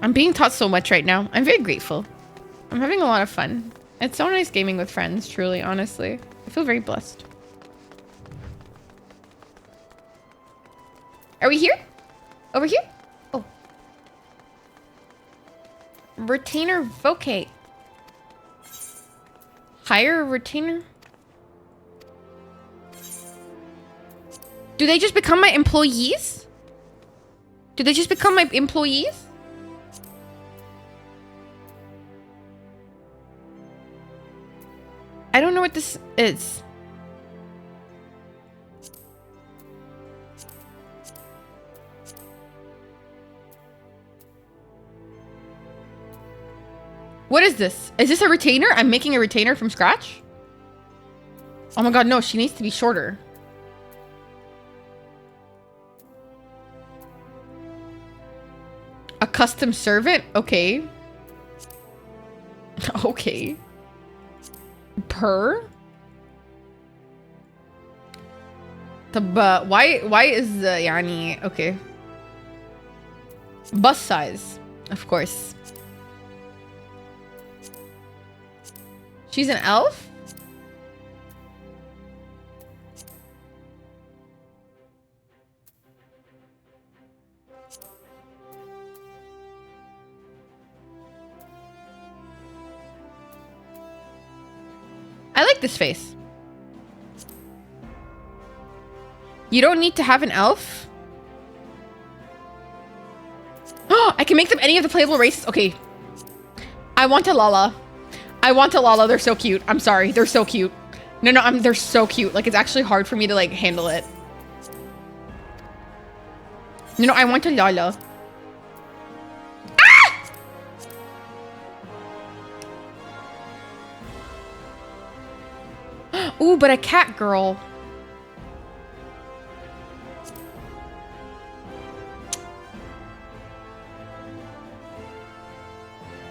I'm being taught so much right now. I'm very grateful. I'm having a lot of fun. It's so nice gaming with friends, truly, honestly. I feel very blessed. Are we here? Over here? Oh. Retainer vocate. Hire a retainer? Do they just become my employees? Do they just become my employees? I don't know what this is. What is this? Is this a retainer? I'm making a retainer from scratch? Oh my god, no, she needs to be shorter. A custom servant? Okay. Okay. Per? Why is the yani okay. Bus size, of course. She's an elf? I like this face. You don't need to have an elf? I can make them any of the playable races. Okay. I want a Lala. I want a Lala. They're so cute. I'm sorry. They're so cute. No, they're so cute. Like, it's actually hard for me to, like, handle it. No, I want a Lala. Ah! Ooh, but a cat girl.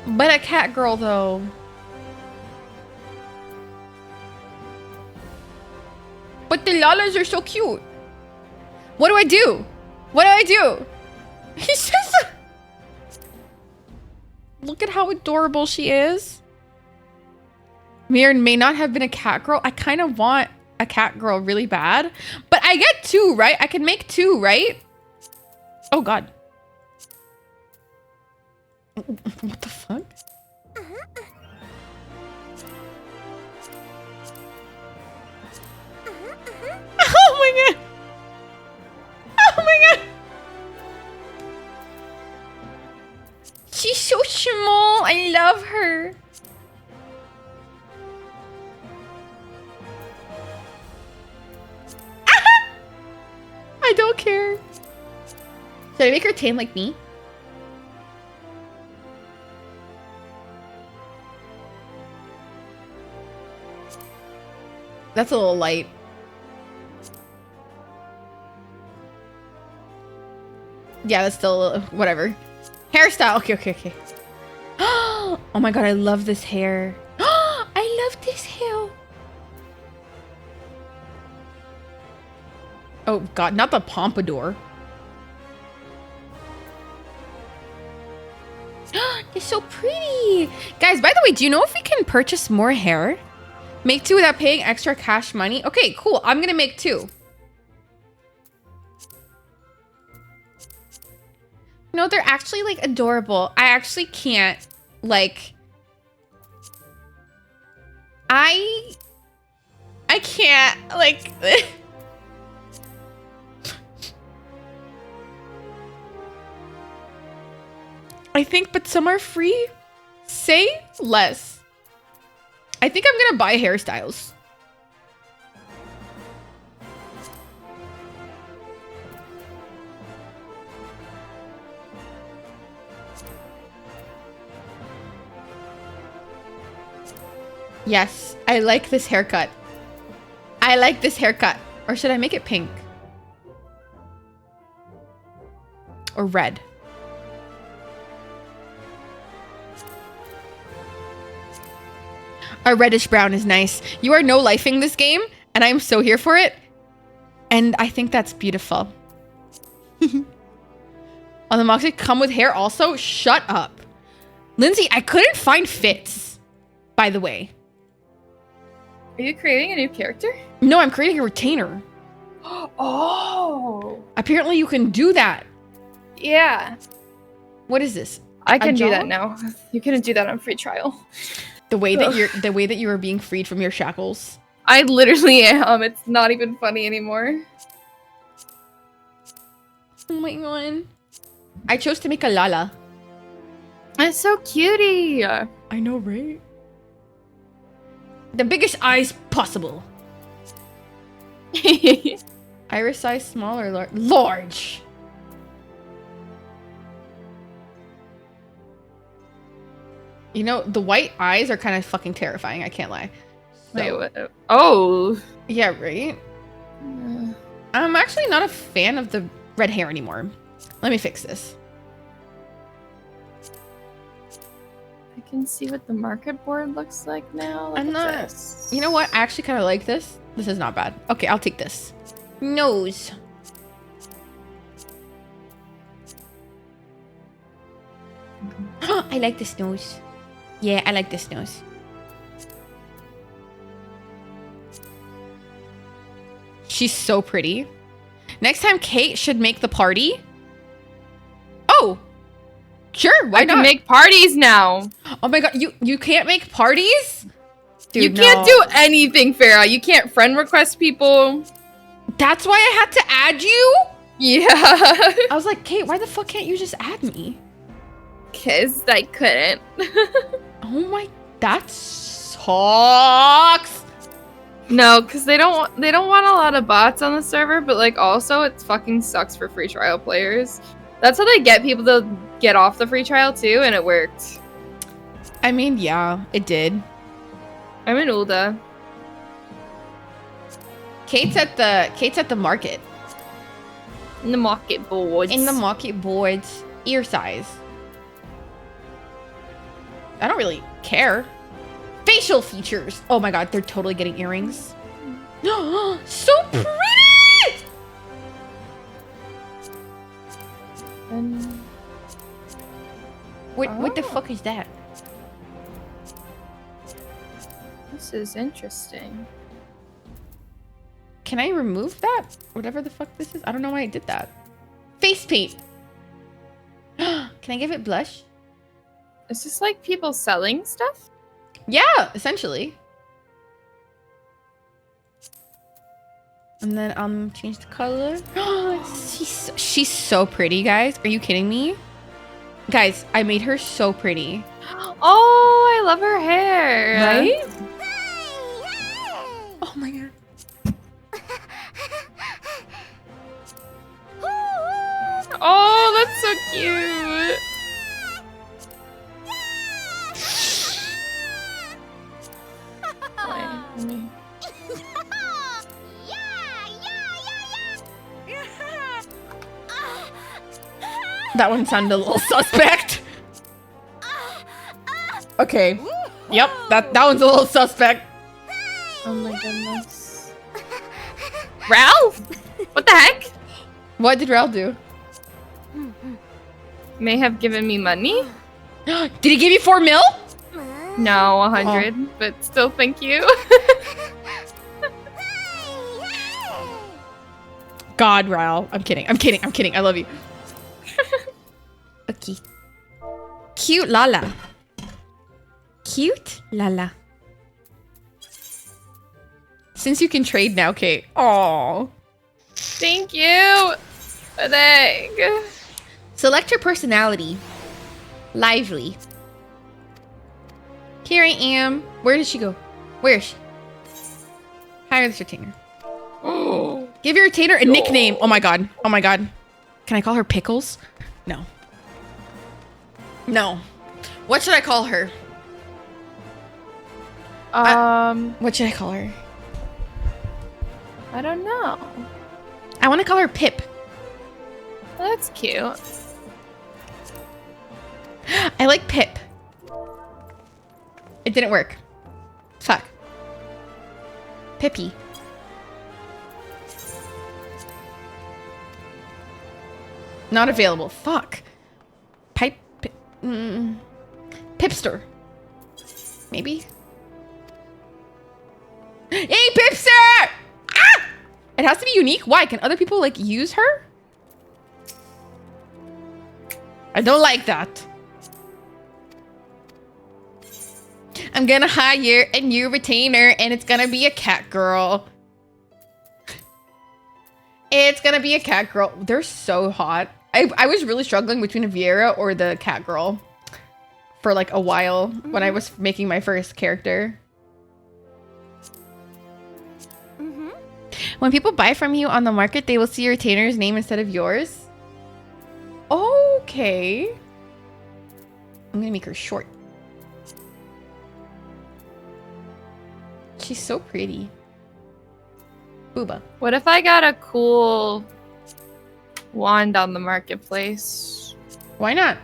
But a cat girl, though. But the Lalas are so cute. What do I do? What do I do? He's just... Look at how adorable she is. Mirren may not have been a cat girl. I kind of want a cat girl really bad. But I get 2, right? I can make 2, right? Oh, God. What the fuck? Oh my god! Oh my god! She's so small. I love her. I don't care. Should I make her tame like me? That's a little light. Yeah, that's still whatever. Hairstyle. Okay. Oh my god, I love this hair. I love this hair. Oh god, not the pompadour. It's so pretty. Guys, by the way, do you know if we can purchase more hair? Make 2 without paying extra cash money? Okay, cool. I'm gonna make 2. No, they're actually, like, adorable. I actually can't, like... I can't, like... I think, but some are free. Say less. I think I'm gonna buy hairstyles. Yes, I like this haircut. I like this haircut. Or should I make it pink? Or red? A reddish brown is nice. You are no-lifing this game, and I'm so here for it. And I think that's beautiful. On the Moxie, come with hair also? Shut up. Lindsay, I couldn't find fits, by the way. Are you creating a new character? No, I'm creating a retainer. Oh. Apparently you can do that. Yeah. What is this? I can do that now. You couldn't do that on free trial. The way that you are being freed from your shackles. I literally am. It's not even funny anymore. Oh my god. I chose to make a Lala. It's so cutie. I know, right? The biggest eyes possible. Iris size small or large? You know, the white eyes are kind of fucking terrifying. I can't lie. So, wait, what? Oh. Yeah, right? I'm actually not a fan of the red hair anymore. Let me fix this. I can see what the market board looks like now. Look I'm at not... this. You know what? I actually kind of like this. This is not bad. Okay, I'll take this. Nose. I like this nose. Yeah, I like this nose. She's so pretty. Next time, Kate should make the party. Oh! Sure, why not? I can make parties now. Oh my god, you can't make parties? Dude, you can't do anything, Farah. You can't friend request people. That's why I had to add you? Yeah. I was like, Kate, why the fuck can't you just add me? Cause I couldn't. Oh my, that sucks. No, because they don't want a lot of bots on the server, but like also it fucking sucks for free trial players. That's how they get people to get off the free trial too, and it worked. I mean, yeah, it did. I'm in Ulda. Kate's at the market. In the market boards. In the market boards, ear size. I don't really care. Facial features. Oh my god, they're totally getting earrings. So pretty! What the fuck is that? This is interesting. Can I remove that? Whatever the fuck this is. I don't know why I did that. Face paint. Can I give it blush? Is this like people selling stuff? Yeah, essentially. And then change the color. She's so pretty, guys. Are you kidding me? Guys, I made her so pretty. Oh, I love her hair. Right? Oh my god. Oh, that's so cute. That one sounded a little suspect. Okay. Yep, that one's a little suspect. Oh my goodness. Ralph? What the heck? What did Ralph do? May have given me money. Did he give you 4 mil? No, 100, but still thank you. God, Ralph. I'm kidding. I love you. Okay. Cute Lala. Cute Lala. Since you can trade now, Kate. Aww. Thank you. Thank. Select your personality. Lively. Here I am. Where did she go? Where is she? Hire this retainer. Give your retainer a nickname. Oh my god. Oh my god. Can I call her Pickles? No. No. What should I call her? What should I call her? I don't know. I want to call her Pip. That's cute. I like Pip. It didn't work. Fuck. Pippy. Not available. Fuck. Pipster. Maybe. Hey, Pipster! Ah! It has to be unique. Why? Can other people like use her? I don't like that. I'm gonna hire a new retainer and it's gonna be a cat girl. It's gonna be a cat girl. They're so hot. I was really struggling between a Vieira or the cat girl for like a while when I was making my first character. When people buy from you on the market, they will see your retainer's name instead of yours. Okay. I'm gonna make her short. She's so pretty. Booba. What if I got a cool wand on the marketplace? Why not?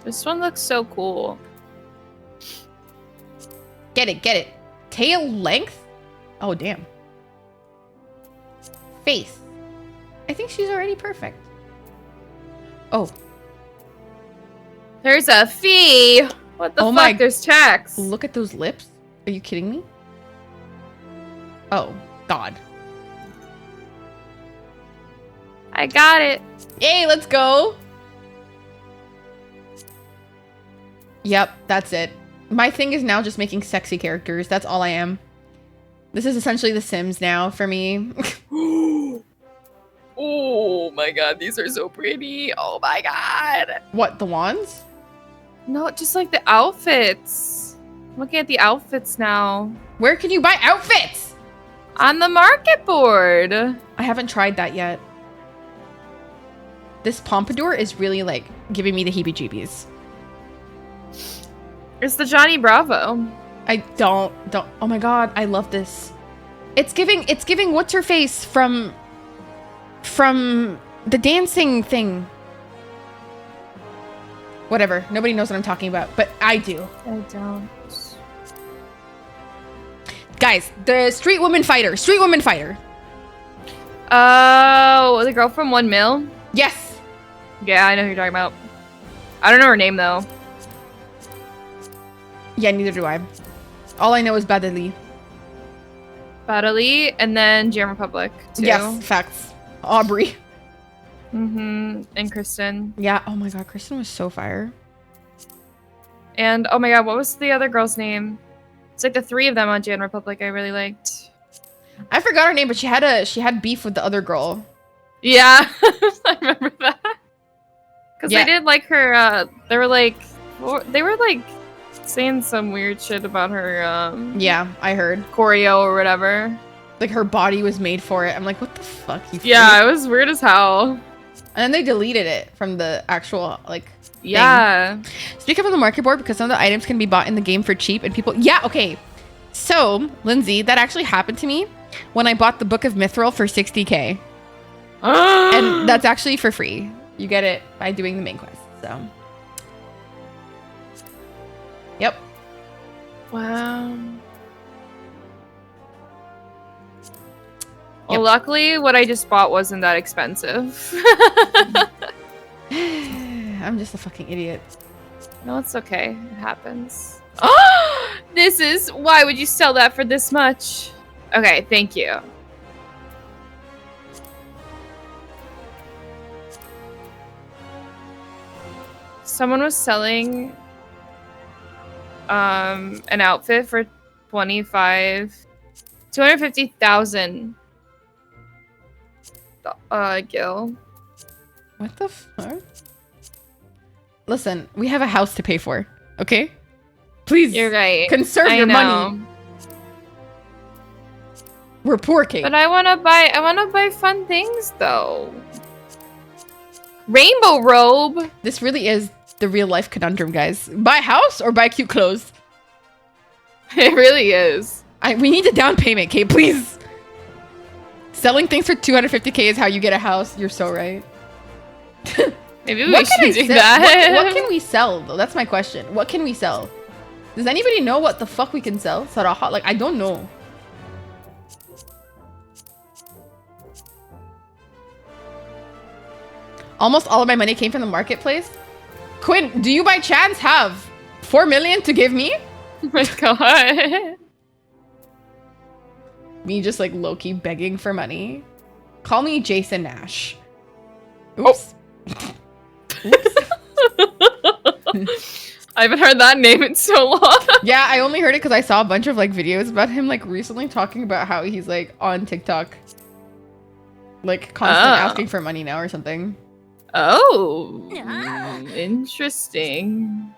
This one looks so cool. Get it, get it. Tail length? Oh, damn. Face. I think she's already perfect. Oh. There's a fee. What the fuck? There's tax. Look at those lips. Are you kidding me? Oh, God. I got it. Yay, let's go. Yep, that's it. My thing is now just making sexy characters. That's all I am. This is essentially The Sims now for me. Oh my god, these are so pretty. Oh my god. What, the wands? No, just like the outfits. Looking at the outfits now. Where can you buy outfits? On the market board. I haven't tried that yet. This pompadour is really like giving me the heebie-jeebies. It's the Johnny Bravo. I don't. Oh my god, I love this. It's giving what's her face from the dancing thing. Whatever. Nobody knows what I'm talking about, but I do. I don't. Guys, the street woman fighter. Oh, the girl from 1 Mil? Yes. Yeah, I know who you're talking about. I don't know her name though. Yeah, neither do I. All I know is Badali. Badali, and then Jam Republic too. Yes, facts. Aubrey. Mm-hmm. And Kristen. Yeah. Oh my god, Kristen was so fire. And oh my god, what was the other girl's name? It's like the 3 of them on Jan Republic I really liked. I forgot her name, but she had beef with the other girl. Yeah, I remember that. Because Yeah. they did like her. They were like saying some weird shit about her. Yeah, I heard. Choreo or whatever. Like her body was made for it. I'm like, what the fuck? You Yeah, freak? it was weird as hell. And then they deleted it from the actual like. Yeah. Thing. Speak up on the market board because some of the items can be bought in the game for cheap and people. Yeah, okay. So Lindsay, that actually happened to me when I bought the Book of Mithril for 60k, and that's actually for free. You get it by doing the main quest. So. Yep. Wow. Well, luckily, what I just bought wasn't that expensive. I'm just a fucking idiot. No, it's okay. It happens. This is... Why would you sell that for this much? Okay, thank you. Someone was selling an outfit for 250,000 gil. What the fuck? Listen, we have a house to pay for, okay? Please, You're right. conserve I your know. money. We're poor, Kate. But I wanna buy fun things though. Rainbow robe. This really is the real life conundrum, guys. Buy a house or buy cute clothes? It really is. We need a down payment, Kate, please. Selling things for 250k is how you get a house. You're so right. Maybe we should do sell? that. What can we sell, though? That's my question. What can we sell? Does anybody know what the fuck we can sell? Saraha? Like, I don't know. Almost all of my money came from the marketplace. Quinn, do you by chance have 4 million to give me? Oh my god. Me just like low-key begging for money. Call me Jason Nash. Oops. I haven't heard that name in so long. Yeah, I only heard it because I saw a bunch of like videos about him like recently talking about how he's like on TikTok. Like constantly asking for money now or something. Oh. Interesting.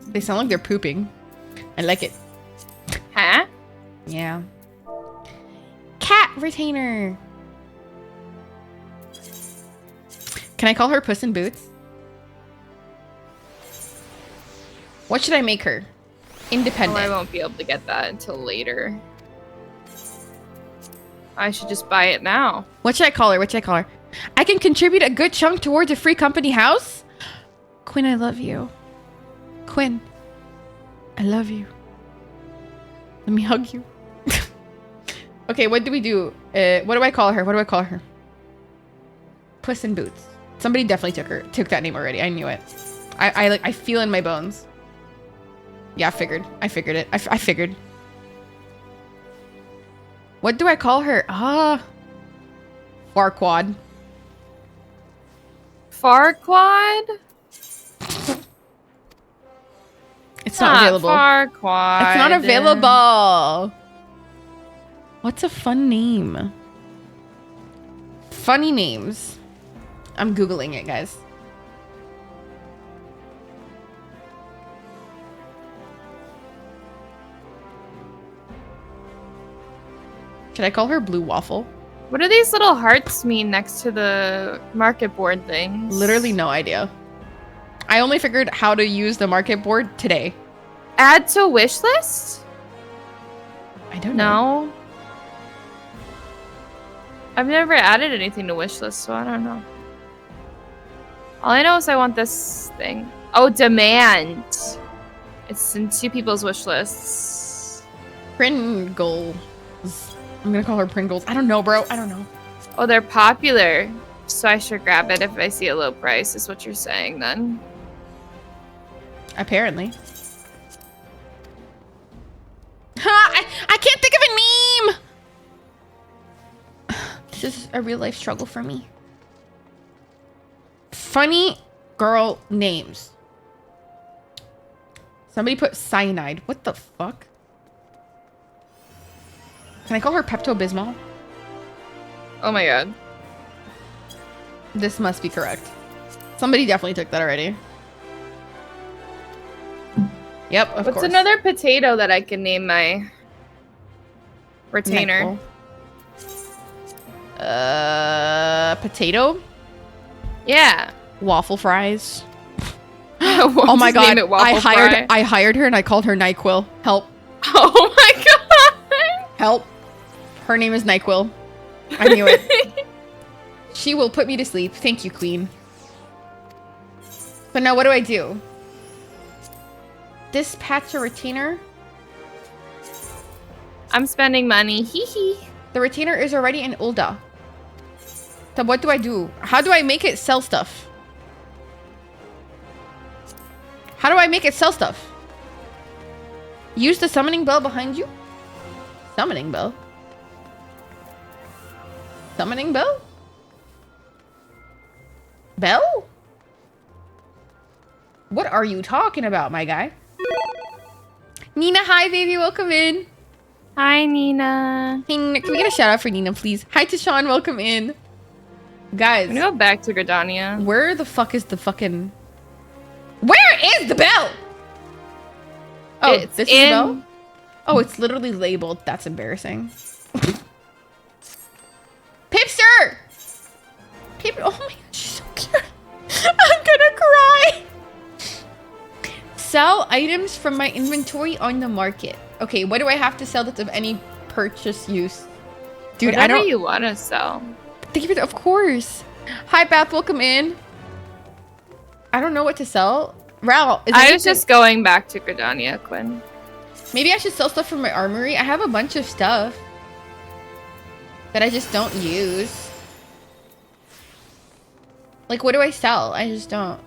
They sound like they're pooping. I like it. Huh? Yeah. Cat retainer. Can I call her Puss in Boots? What should I make her? Independent. Oh, I won't be able to get that until later. I should just buy it now. What should I call her? What should I call her? I can contribute a good chunk towards a free company house? Quinn, I love you. Quinn, I love you. Let me hug you. Okay, what do we do? What do I call her? What do I call her? Puss in Boots. Somebody definitely took that name already. I knew it. I feel in my bones. Yeah, I figured it. I figured. What do I call her? Farquad. Farquad? It's not available. Farquad. It's not available. What's a fun name? Funny names. I'm Googling it, guys. Should I call her Blue Waffle? What do these little hearts mean next to the market board things? Literally no idea. I only figured how to use the market board today. Add to wish list? I don't know. No. I've never added anything to wish list, so I don't know. All I know is I want this thing. Oh, demand. It's in 2 people's wish lists. Pringles. I'm gonna call her Pringles. I don't know, bro. I don't know. Oh, they're popular. So I should grab it if I see a low price, is what you're saying then. Apparently. Ha! I can't think of a meme! This is a real life struggle for me. Funny girl names. Somebody put cyanide. What the fuck? Can I call her Pepto-Bismol? Oh my god. This must be correct. Somebody definitely took that already. Yep, of course. What's another potato that I can name my retainer? Potato? Yeah. Waffle fries. We'll oh my just name god. it Waffle Fry. I hired her and I called her NyQuil. Help. Oh my god. Help. Her name is NyQuil. I knew it. She will put me to sleep. Thank you, Queen. But now what do I do? Dispatch a retainer? I'm spending money. Hee hee. The retainer is already in Ulda. So what do I do? How do I make it sell stuff? How do I make it sell stuff? Use the summoning bell behind you? Summoning bell? Summoning bell? Bell? What are you talking about, my guy? Nina, hi, baby. Welcome in. Hi, Nina. Hey, Nina. Can we get a shout out for Nina, please? Hi to Sean. Welcome in. Guys. I'm gonna go back to Gridania. Where the fuck is the fucking... Where is the bell? Oh, it's this is the bell? Oh, it's literally labeled. That's embarrassing. Pipster! Pip... Oh my god, she's so cute. I'm gonna cry. Sell items from my inventory on the market. Okay, what do I have to sell that's of any purchase use? Dude, Whatever I don't... you want to sell. Thank you for that. Of course. Hi, Beth. Welcome in. I don't know what to sell. Ral, I was just going back to Gridania, Quinn. Maybe I should sell stuff from my armory. I have a bunch of stuff that I just don't use. Like, what do I sell? I just don't.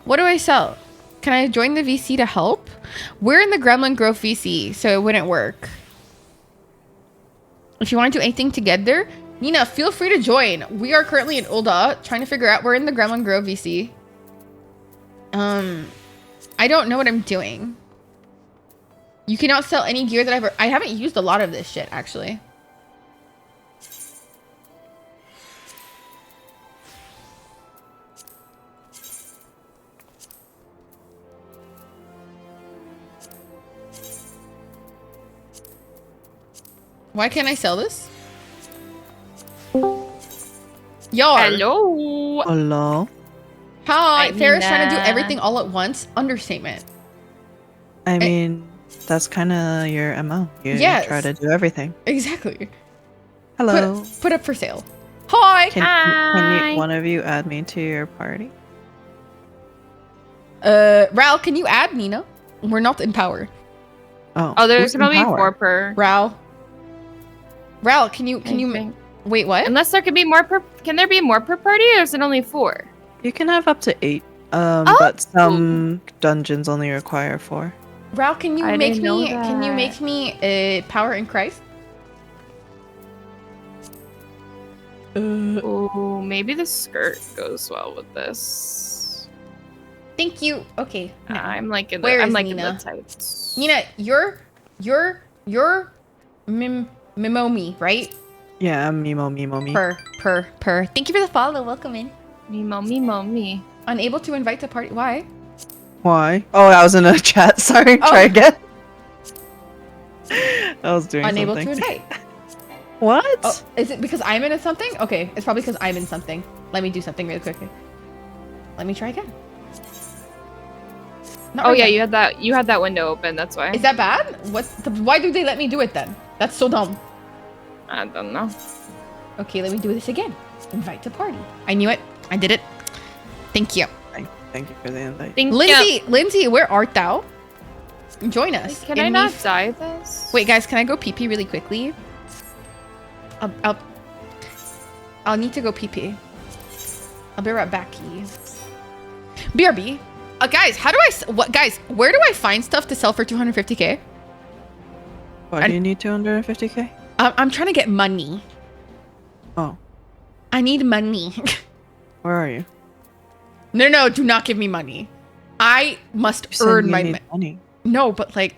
What do I sell? Can I join the VC to help? We're in the Gremlin Grove VC, so it wouldn't work. If you want to do anything together, Nina, feel free to join. We are currently in Ulda, trying to figure out. We're in the Gremlin Grove VC. I don't know what I'm doing. You cannot sell any gear that I haven't used a lot of this shit, actually. Why can't I sell this? Yo. Hello. Hello. Hi. Farah's trying to do everything all at once. Understatement. I mean, that's kind of your MO. You try to do everything. Exactly. Hello. Put up for sale. Hi. Can one of you add me to your party? Ral, can you add Nina? We're not in power. Oh, there's gonna be 4 per. Ral, can you wait, what? Unless there could be more per. Can there be more per party, or is it only 4? You can have up to 8. But some dungeons only require 4. Ral, can you make me a power in Christ? Oh, maybe the skirt goes well with this. Thank you. Okay. I'm like in the, Where I'm is like Nina? in the tights. Nina, you're Mimomi, right? Yeah, I'm Mimo me. Per. Thank you for the follow. Welcome in. Me. Unable to invite to party. Why? Why? Oh, I was in a chat. Sorry. Try again. I was doing Unable something. to invite. What? Oh, is it because I'm in something? Okay, it's probably because I'm in something. Let me do something really quickly. Let me try again. Not Oh right yeah, now. you had that window open. That's why. Is that bad? Why do they let me do it then? That's so dumb. I don't know. Okay, let me do this again. Invite to party. I knew it. I did it. Thank you. Thank you for the invite. Lindsay, where art thou? Join us. Can I not die this? Wait, guys, can I go pee really quickly? I'll need to go pee. I'll be right back. BRB. Guys, where do I find stuff to sell for 250k? Why do you need 250k? I'm trying to get money. Oh. I need money. Where are you? No, do not give me money. I must earn my money. No, but You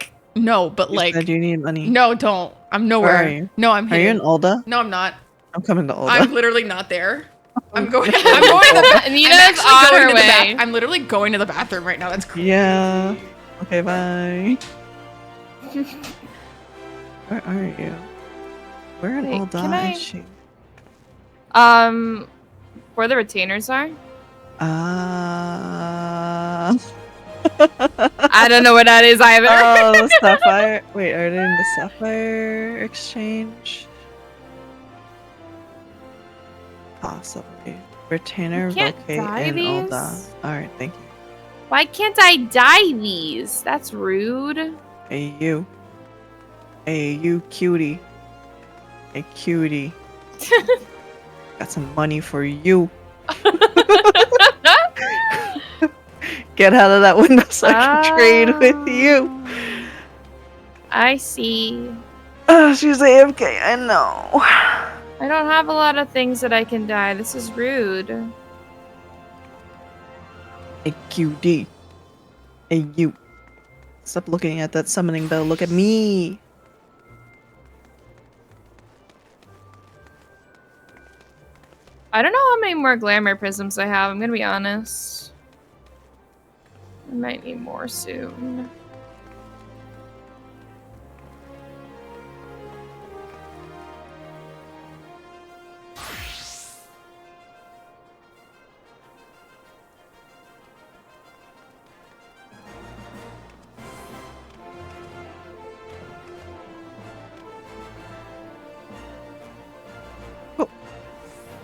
said you need money. No, don't. I'm nowhere. Where are you? No, I'm here. Are you in Ulda? No, I'm not. I'm coming to Ulda. I'm literally not there. I'm going to the bathroom. Nina's on her way. I'm literally going to the bathroom right now. That's crazy. Yeah. Okay, bye. Where are you? Where in Ulda is she? Where the retainers are? I don't know what that is either. Oh, the Sapphire. Wait, are they in the Sapphire exchange? Possibly. Retainer locate in Ulda. Alright, thank you. Why can't I dye these? That's rude. Hey, you. Hey, you cutie. Hey, cutie. Got some money for you. Get out of that window so I can trade with you. I see. Oh, she's AFK, I know. I don't have a lot of things that I can dye. This is rude. Hey, QD. Hey, you. Stop looking at that summoning bell. Look at me. I don't know how many more glamour prisms I have. I'm gonna be honest. I might need more soon.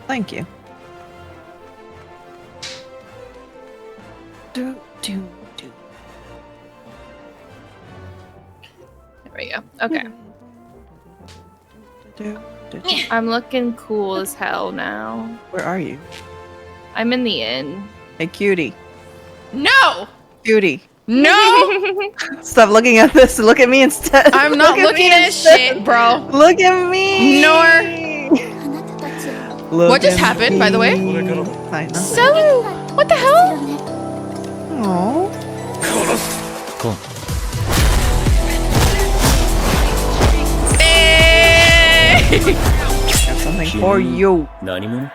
Thank you. Do. There we go. Okay. Do. I'm looking cool as hell now. Where are you? I'm in the inn. Hey, cutie. No! Cutie. No! Stop looking at this. Look at me instead. I'm not looking at shit, bro. Look at me. Nor. What just happened, by the way? So, what the hell? Aww. Cool. Hey! Got something for you. Let me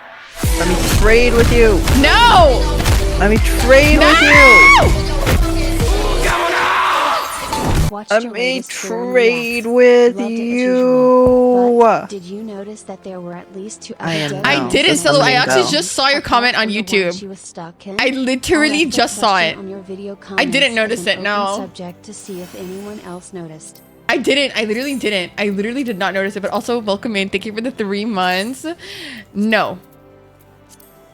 trade with you. No! Let me trade with you. Let me trade with you. Did you notice that there were at least two I didn't, so I actually just saw your comment on YouTube. I literally just saw it. I didn't notice it, no. Subject to see if anyone else noticed. I didn't. I literally didn't. I literally did not notice it, but also welcome in. Thank you for the 3 months. No.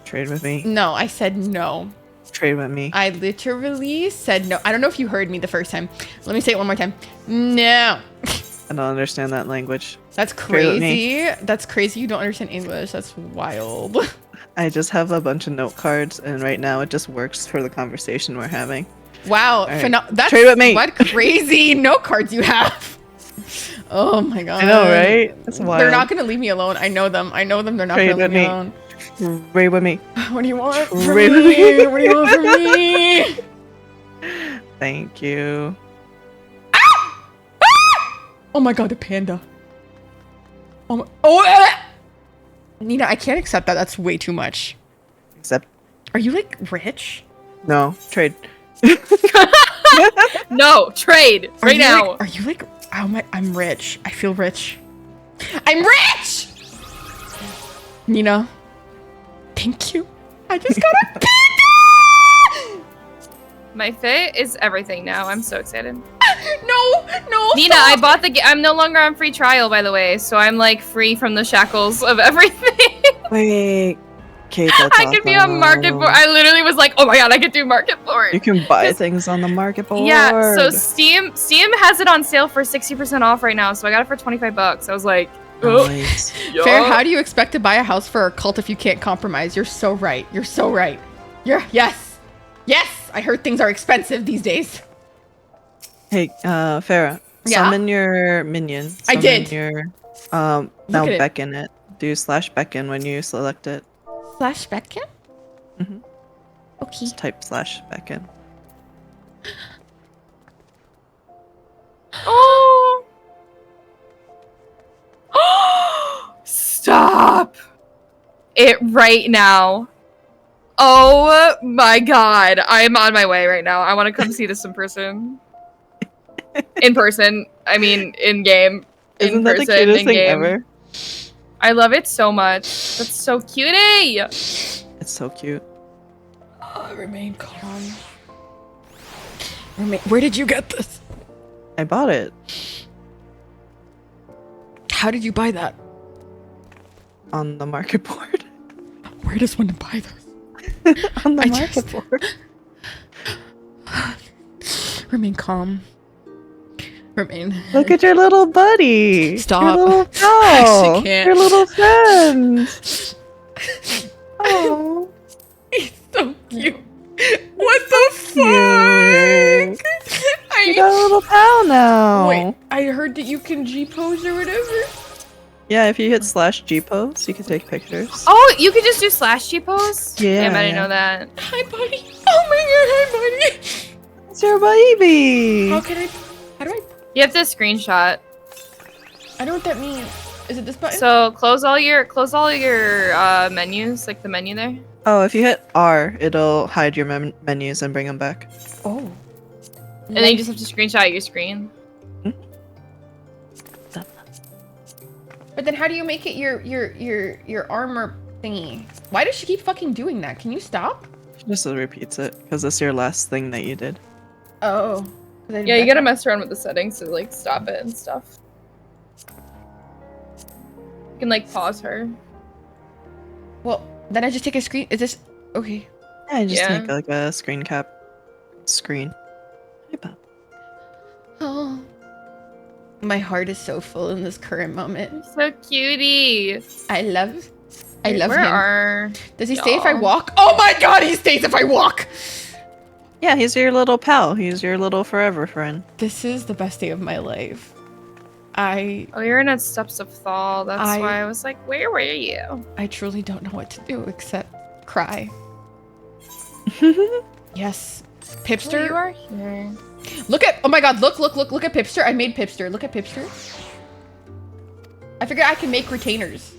Trade with me. No, I said no. Trade with me. I literally said no. I don't know if you heard me the first time. Let me say it one more time. No. I don't understand that language. That's crazy. That's crazy. You don't understand English. That's wild. I just have a bunch of note cards, and right now it just works for the conversation we're having. Wow. Right. That's trade with me. What crazy note cards you have. Oh my god. I know, right? That's wild. They're not gonna leave me alone. I know them. I know them. They're not Trade gonna leave with me me. alone. Trade with me. What do you want from Trade with me? What do you want from me? Thank you. Oh my god, a panda. Oh my, oh! Nina, I can't accept that. That's way too much. Except, Are you like rich? no, trade. No, trade Are right you, now. Like, are you like? Oh my! I'm rich. I feel rich. I'm rich. Nina, thank you. I just got a panda. My fit is everything now. I'm so excited. No, Nina, stop. I bought the. I'm no longer on free trial, by the way, so I'm like free from the shackles of everything. Wait, Kate, that's I could be on market board. I literally was like, oh my god, I could do market board. You can buy things on the market board. Yeah, so Steam has it on sale for 60% off right now, so I got it for $25. I was like, oh. Nice. Fair, how do you expect to buy a house for a cult if you can't compromise? You're so right. You're so right. Yes. I heard things are expensive these days. Hey, Farah, Yeah? summon your minion. I did. Your, now at it. beckon it. Do /beckon when you select it. /beckon? Mm-hmm. Okay. Just type /beckon. Oh. Stop it right now. Oh my god. I am on my way right now. I want to come see this in person. In person. I mean, in game. Isn't that the cutest thing ever? I love it so much. That's so cutie. It's so cute. Remain calm. Where did you get this? I bought it. How did you buy that? On the market board. Where does one buy this? On the market board. Remain calm. Remain. Look at your little buddy. Stop. Your little pal. I actually can't. Your little friend. Oh. He's so cute. What the fuck? You got a little pal now. Wait, I heard that you can G-pose or whatever. Yeah, if you hit /G-pose, you can take pictures. Oh, you could just do /G pose? Yeah, Damn, I didn't yeah. know that. Hi, buddy. Oh my god, hi, buddy. It's your baby. How do I? You have to screenshot. I know what that means. Is it this button? So close all your menus, like the menu there. Oh, if you hit R, it'll hide your menus and bring them back. Oh. And then you just have to screenshot your screen. But then how do you make it your armor thingy? Why does she keep fucking doing that? Can you stop? She just repeats it because it's your last thing that you did. Oh. Yeah, you gotta mess around with the settings to like stop it and stuff. You can like pause her. Well, then I just take a screen. Is this okay? Yeah, just Yeah. take like a screen cap. Screen. Hey, Bob. Oh. My heart is so full in this current moment. So cutie. I love Where him. are Does he stay if I y'all? walk? Oh my god, he stays if I walk! Yeah, he's your little pal. He's your little forever friend. This is the best day of my life. Oh, you're in at Steps of Thal. That's why I was like, where were you? I truly don't know what to do except cry. Yes. Pipster. Oh, you are here. Look at, oh my god, look at Pipster. I made Pipster. Look at Pipster. I figured I can make retainers.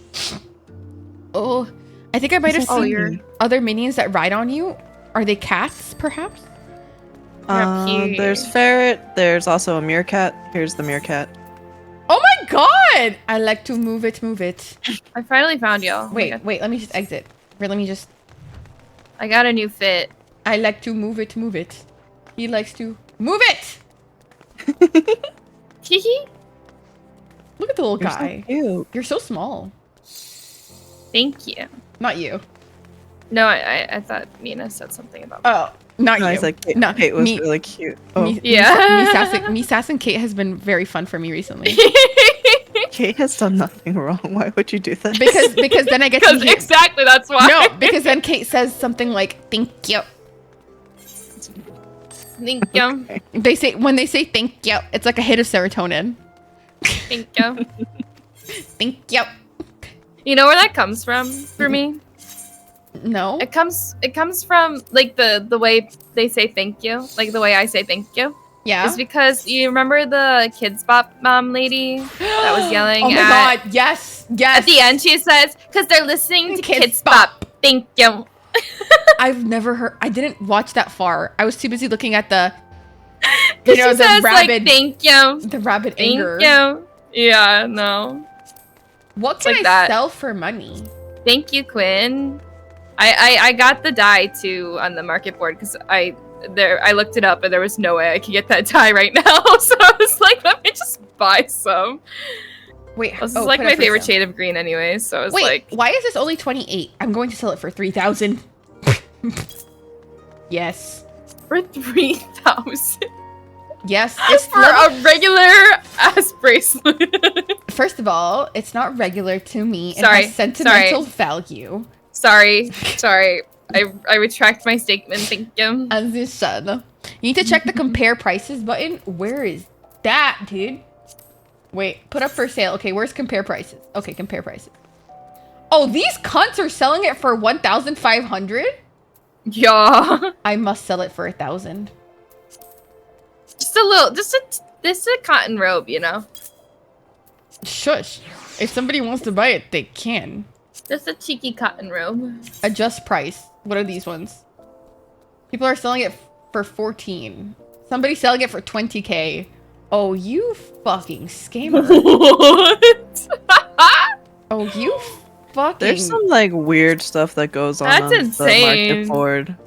Oh, I think I might have seen other minions that ride on you. Are they cats, perhaps? There's ferret. There's also a meerkat. Here's the meerkat. Oh my god! I like to move it. I finally found y'all. Wait, let me just exit. Or let me just... I got a new fit. I like to move it. He likes to move it! Hee. Look at the little You're so guy. cute. You're so small. Thank you. Not you. No, I thought Mina said something about Oh, not No, you. I said Kate, No, Kate was me- really cute. Oh, Me sassing Kate has been very fun for me recently. Kate has done nothing wrong. Why would you do that? Because then I get to hear... exactly, that's why. No, because then Kate says something like, thank you. Thank you. When they say thank you, it's like a hit of serotonin. Thank you. Thank you. You know where that comes from for me? No. It comes from like the way they say thank you, like the way I say thank you. Yeah. It's because you remember the Kids Bop lady that was yelling oh my god, yes. At the end she says, because they're listening to Kids Bop. Thank you. I've never heard. I didn't watch that far. I was too busy looking at the, you know, the says, rabid. Like, thank you. The rabid anger. Thank you. Yeah, no. What can I sell for money? Thank you, Quinn. I got the dye too on the market board because I looked it up and there was no way I could get that dye right now. So I was like, let me just buy some. Wait, this is like my favorite shade of green anyway. So I was like, why is this only 28? I'm going to sell it for 3,000. Yes. For 3,000. Yes, it's for a regular ass bracelet. First of all, it's not regular to me. It has sentimental value. Sorry. I retract my statement. Thank you. As you said. You need to check the compare prices button. Where is that, dude? Wait, put up for sale. Okay, where's compare prices? Okay, compare prices. Oh, these cunts are selling it for 1,500? Yeah. I must sell it for 1,000. Just a little, this a cotton robe, you know? Shush. If somebody wants to buy it, they can. Just a cheeky cotton robe. Adjust price. What are these ones? People are selling it for 14. Somebody's selling it for 20K. Oh, you fucking scammer. What? Oh, you fucking... There's some, like, weird stuff that goes on That's the insane. market board.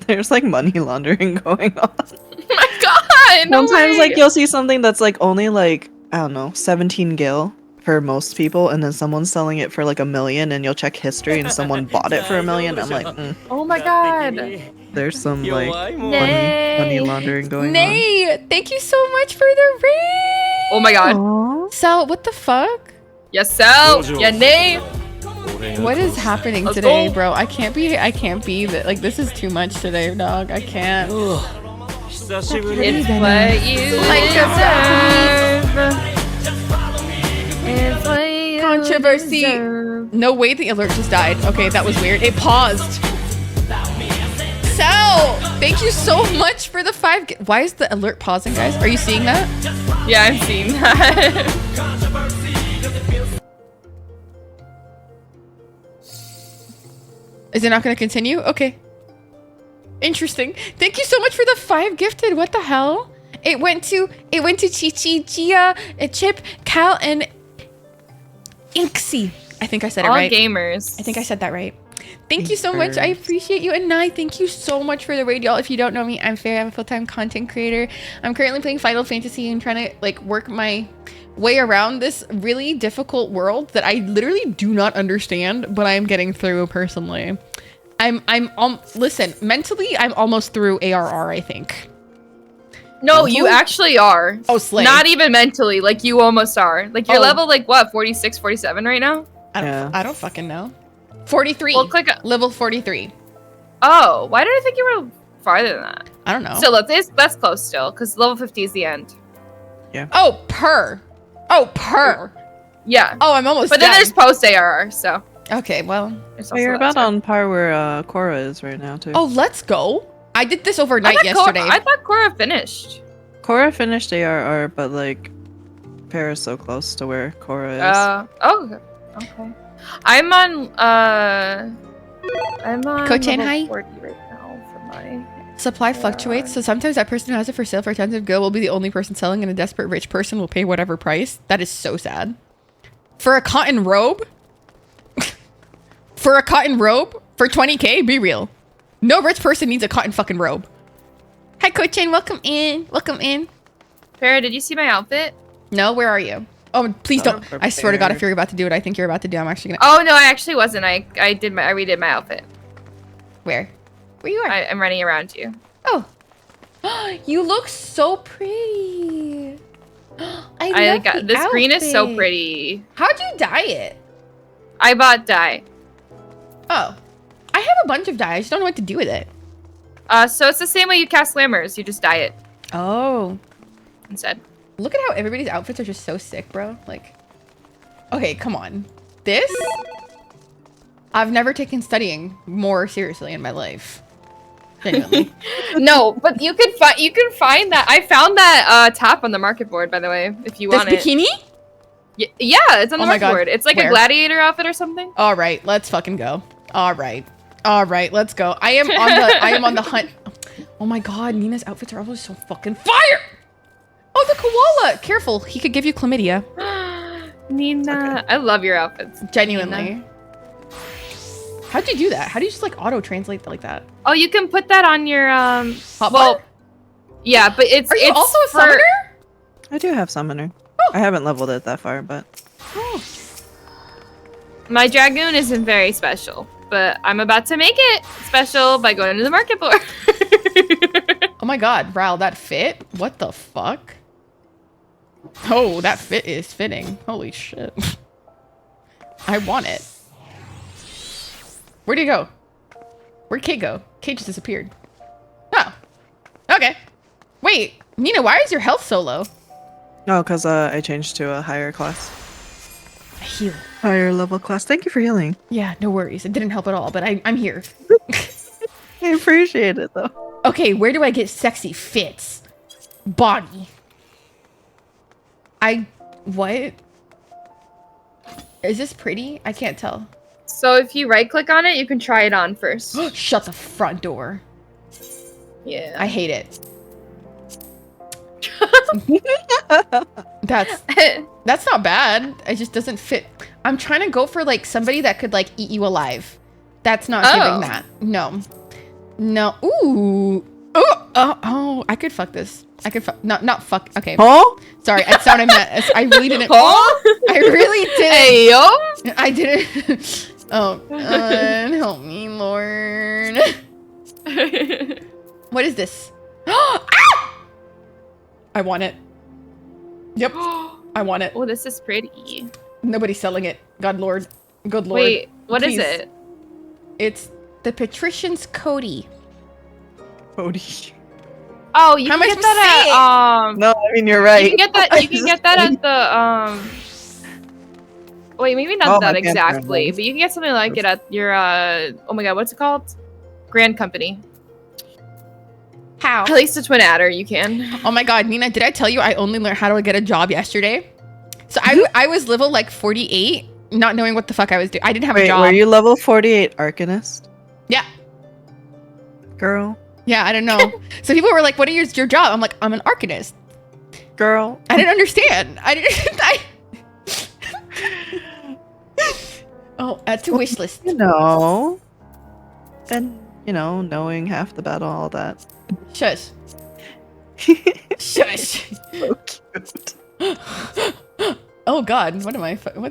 There's, like, money laundering going on. Oh my god! No Sometimes, way. like, you'll see something that's, like, only, like, I don't know, 17 gil for most people, and then someone's selling it for, like, $1 million, and you'll check history, and someone bought it for $1 million. I'm like, oh my god. There's some, like, money laundering going on. Nay! Thank you so much for the raid! Oh my god. So, what the fuck? Yes, so. Yeah, nay. What is happening today, bro? I can't be like, this is too much today, dog. I can't. It's what you deserve. It's what you Controversy. deserve. No way the alert just died. Okay, that was weird. It paused. So, thank you so much for the 5. Why is the alert pausing, guys? Are you seeing that? Yeah, I'm seeing that. Is it not going to continue? Okay. Interesting. Thank you so much for the 5 gifted. What the hell? It went to Chi-Chi, Gia, Chip, Cal, and Inksy. I think I said it right. All gamers. I think I said that right. Thank you so much. I appreciate you. And Nai, thank you so much for the raid, y'all. If you don't know me, I'm Faye. I'm a full-time content creator. I'm currently playing Final Fantasy and trying to like work my way around this really difficult world that I literally do not understand, but I'm getting through personally. Listen, mentally, I'm almost through ARR, I think. No, you actually are. Oh, slay. Not even mentally, like you almost are. Like you're level like what, 46, 47 right now? I don't fucking know. 43. Well, click level 43. Oh, why did I think you were farther than that? I don't know. So look, that's close still, because level 50 is the end. Yeah. Oh, per. Yeah. Oh, I'm almost But done. then there's post ARR, so. Okay, well. You're about on par where Cora is right now, too. Oh, let's go. I did this overnight yesterday. I thought Cora finished. Cora finished ARR, but like, Paris so close to where Cora is. Oh, okay. I'm on Coach-An, level hi. 40 right now for my Supply fluctuates, so sometimes that person who has it for sale for tons of gil will be the only person selling, and a desperate rich person will pay whatever price. That is so sad. For a cotton robe? For a cotton robe? For 20K? Be real. No rich person needs a cotton fucking robe. Hi, Coach-An. Welcome in. Welcome in. Farah, did you see my outfit? No, where are you? Oh, please don't. I swear to God, if you're about to do what I think you're about to do, I'm actually gonna... Oh, no, I actually wasn't. I redid my outfit. Where? Where you are? I'm running around you. Oh. You look so pretty. I love this green is so outfit. pretty. How'd you dye it? I bought dye. Oh. I have a bunch of dye. I just don't know what to do with it. So it's the same way you cast glamours. You just dye it Oh. instead. Look at how everybody's outfits are just so sick, bro. Like, okay, come on. This? I've never taken studying more seriously in my life. Genuinely. No, but you can find that. I found that top on the market board, by the way, if you want this bikini? Yeah, it's on the market board. It's like a gladiator outfit or something. All right, let's fucking go. All right, let's go. I am on the hunt. Oh my god, Nina's outfits are always so fucking fire. Oh, the koala. Careful, he could give you chlamydia. Nina, okay. I love your outfits. Genuinely. Nina. How'd you do that? How do you just like auto translate like that? Oh, you can put that on your Hotbar? Well, yeah, but it's. Are you it's also a summoner? I do have summoner. I haven't leveled it that far, but. Oh. My dragoon isn't very special, but I'm about to make it special by going to the market board. Oh my god, Ral, that fit? What the fuck? Oh, that fit is fitting. Holy shit. I want it. Where'd he go? Where'd Kate go? Kate just disappeared. Oh. Okay. Wait, Nina, why is your health so low? No, because I changed to a higher class. I heal. Higher level class. Thank you for healing. Yeah, no worries. It didn't help at all, but I'm here. I appreciate it, though. Okay, where do I get sexy fits? Body. What? Is this pretty? I can't tell. So if you right click on it, you can try it on first. Shut the front door. Yeah. I hate it. That's not bad. It just doesn't fit. I'm trying to go for like somebody that could like eat you alive. That's not giving that. No. No. Ooh. Oh, I could fuck this. I could fuck. Not fuck. Okay. Huh? Sorry, it sounded mad. I really didn't. Huh? I really didn't. Hey, yo. I didn't. Oh, God. Help me, Lord. What is this? Ah! I want it. Yep. I want it. Oh, this is pretty. Nobody's selling it. God Lord. Good Lord. Wait, what is Please. it? It's the Patrician's Cody. Cody. Oh, you How can much get was that at No, I mean you're right. You can get that. You can get that at the Wait, maybe not that exactly, but you can get something like it at your oh my god, what's it called? Grand Company. How? At least a Twin Adder, you can. Oh my god, Nina, did I tell you I only learned how to get a job yesterday? So I was level like 48, not knowing what the fuck I was doing. I didn't have a job. Were you level 48 Arcanist? Yeah. Girl. Yeah, I don't know. So people were like, what is your job? I'm like, I'm an Arcanist. Girl. I didn't understand. I didn't. Oh, add to wish list. You know. And, you know, knowing half the battle, all that. Shush. Shush. So cute. Oh god, what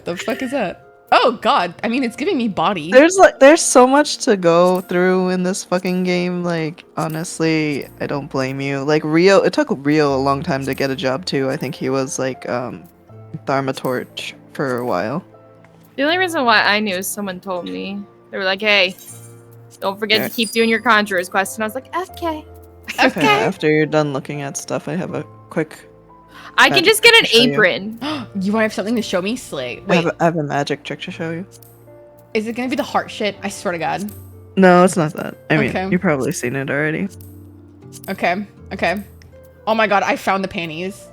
the fuck is that? Oh god, I mean it's giving me body. There's so much to go through in this fucking game, like honestly, I don't blame you. Like Rio, it took Rio a long time to get a job too. I think he was like Dharma Torch for a while. The only reason why I knew is someone told me. They were like, hey, don't forget to keep doing your Conjurer's quest. And I was like, okay. Okay. After you're done looking at stuff, I have a quick... I can just get an apron. You want to have something to show me? Slay. Wait. I have a magic trick to show you. Is it going to be the heart shit? I swear to god. No, it's not that. I mean, you've probably seen it already. Okay. Okay. Oh my god, I found the panties.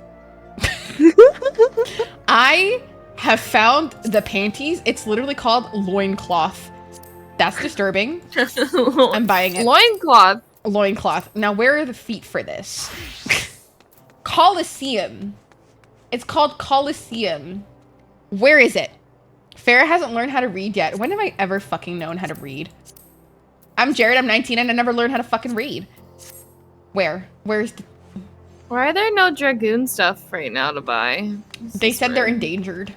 I have found the panties. It's literally called loincloth. That's disturbing. I'm buying it. Loincloth? Loincloth. Now, where are the feet for this? Coliseum. It's called Coliseum. Where is it? Farah hasn't learned how to read yet. When have I ever fucking known how to read? I'm Jared, I'm 19, and I never learned how to fucking read. Where? Where's the... Why are there no Dragoon stuff right now to buy? They said they're endangered.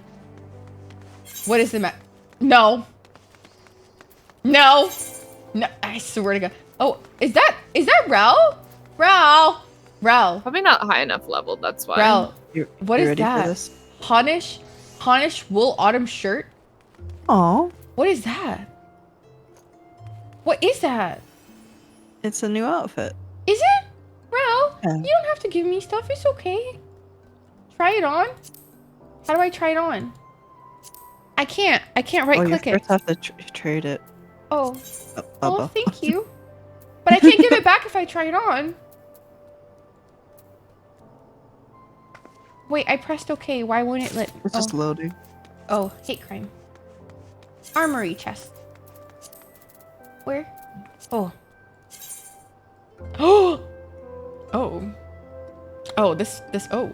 What is the No. No. No. I swear to God. Oh, is that Rel? Rel. Probably not high enough leveled, that's why. Rel. What is ready that? for this? Honish wool autumn shirt? Oh. What is that? What is that? It's a new outfit. Is it? Rel, Yeah. you don't have to give me stuff. It's okay. try it on? How do I try it on? I can't right click you it. first have to trade it. Oh. Oh, thank you. But I can't give it back if I try it on. Wait, I pressed OK. Why won't it let... It's just loading. Oh, hate crime. Armory chest. Where? Oh. Oh. Oh. Oh, this. Oh.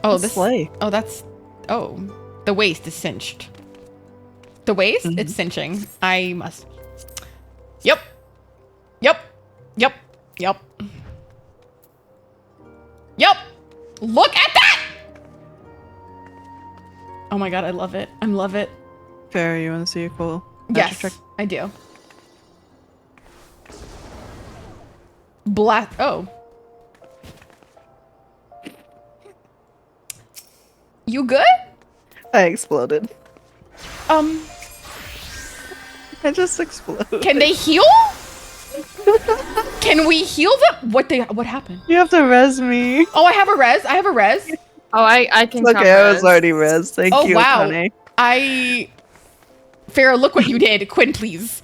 Oh, this. Slay. Oh, that's. Oh. The waist is cinched. The waist? It's cinching. I must. Yep. Yep. Yep. Yep. Yep. Look at that! Oh my god, I love it. I love it. Fair, you want to see a cool? Yes, I do. Black. Oh. You good? I exploded. I just exploded. Can they heal? Can we heal them? What happened? You have to res me. Oh, I have a res. I have a res. Oh, I can. Okay, I was already res. Thank you. Oh wow. Honey. Faroh, look what you did. Quinn, please.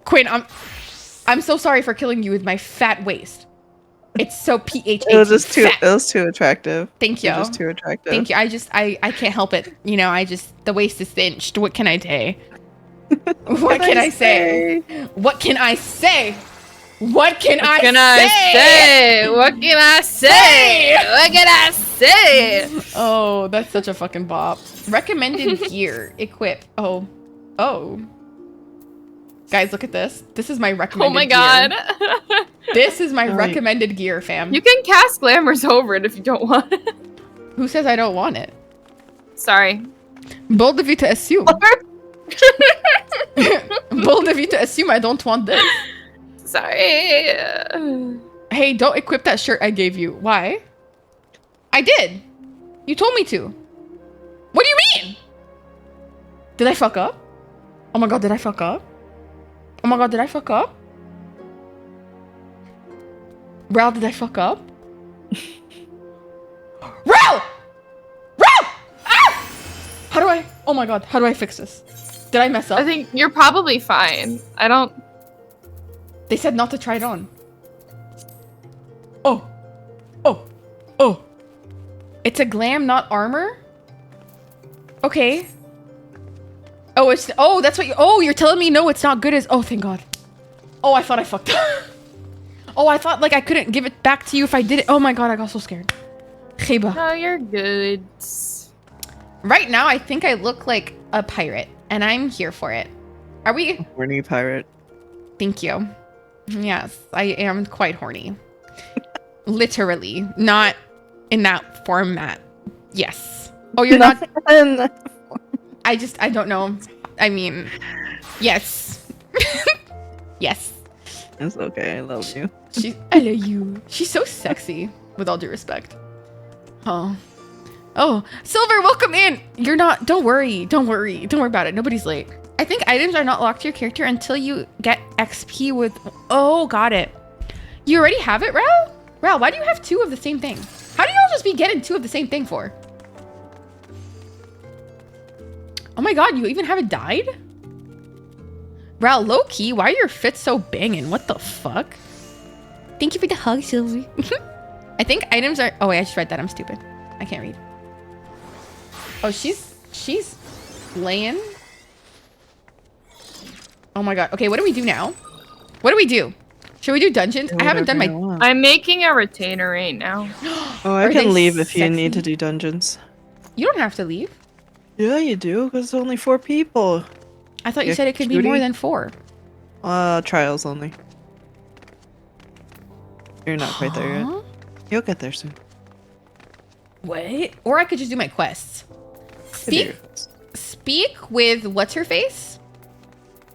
Quinn, I'm so sorry for killing you with my fat waist. It's so PH. It was just too. Fat. It was too attractive. Thank you. It was just too attractive. Thank you. I can't help it. You know, the waist is cinched. What can I say? What can I say? What can I say? What can I say? What can I say? What can I say? Oh, that's such a fucking bop. Recommended gear. Equip. Oh. Guys, look at this. This is my recommended gear. Oh my god. This is my recommended gear, fam. You can cast glamours over it if you don't want it. Who says I don't want it? Sorry. Bold of you to assume. Bold of you to assume I don't want this. Sorry. Hey, don't equip that shirt I gave you. Why? I did. You told me to. What do you mean? Did I fuck up? Oh my god, did I fuck up? Oh my god, did I fuck up? Ral, did I fuck up? Ral! Ral! Ah! How do I... Oh my god, how do I fix this? Did I mess up? I think you're probably fine. I don't... They said not to try it on. Oh. It's a glam, not armor? Okay. Oh, that's what you... Oh, you're telling me no, it's not good as... Oh, thank god. Oh, I thought I fucked up. Oh, I thought like I couldn't give it back to you if I did it. Oh my god, I got so scared. Khiba. No, you're good. Right now, I think I look like a pirate, and I'm here for it. Are we... Horny pirate. Thank you. Yes, I am quite horny. Literally, not in that format. Yes. Oh, you're not... I don't know. I mean, yes. Yes. It's okay, I love you. I love you. She's so sexy, with all due respect. Oh. Oh, Silver, welcome in. You're not... Don't worry. Don't worry about it. Nobody's late. I think items are not locked to your character until you get XP with... Oh, got it. You already have it, Ral? Ral, why do you have 2 of the same thing? How do y'all just be getting 2 of the same thing for? Oh my god, you even haven't died? Ral, low-key, why are your fits so banging? What the fuck? Thank you for the hug, Silver. I think items are... Oh, wait, I just read that. I'm stupid. I can't read. Oh, she's laying... Oh my god. Okay, what do we do now? What do we do? Should we do dungeons? I haven't done my... I'm making a retainer right now. Oh, I can leave if you need to do dungeons. You don't have to leave. Yeah, you do, because it's only 4 people. I thought you said it could be more than 4. Trials only. You're not quite there yet. You'll get there soon. What? Or I could just do my quests. Speak with what's-her-face?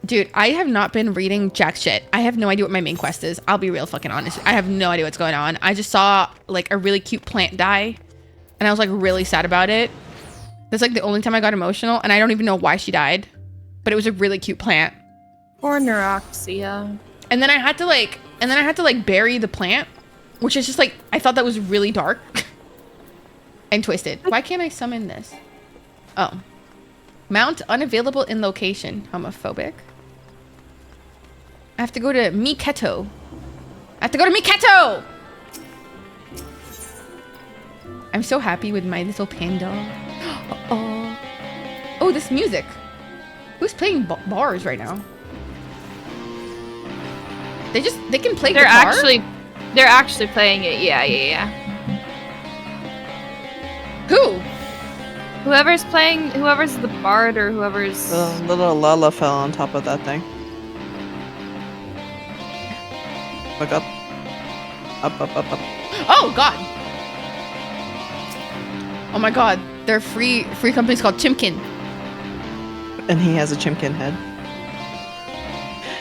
Dude, I have not been reading jack shit. I have no idea what my main quest is. I'll be real fucking honest. I have no idea what's going on. I just saw like a really cute plant die and I was like really sad about it. That's like the only time I got emotional and I don't even know why she died, but it was a really cute plant. Poor Neuroxia. And then I had to like bury the plant, which is just like, I thought that was really dark. And twisted. Why can't I summon this? Oh. Mount unavailable in location. Homophobic. I have to go to Miketo. I'm so happy with my little panda. Oh, this music. Who's playing bars right now? They can play guitar? They're actually playing it. Yeah. Who? Whoever's the bard or whoever's... The little Lala fell on top of that thing. Look up. Up. Oh, God. Oh, my God. Their free company's called Chimkin. And he has a chimkin head.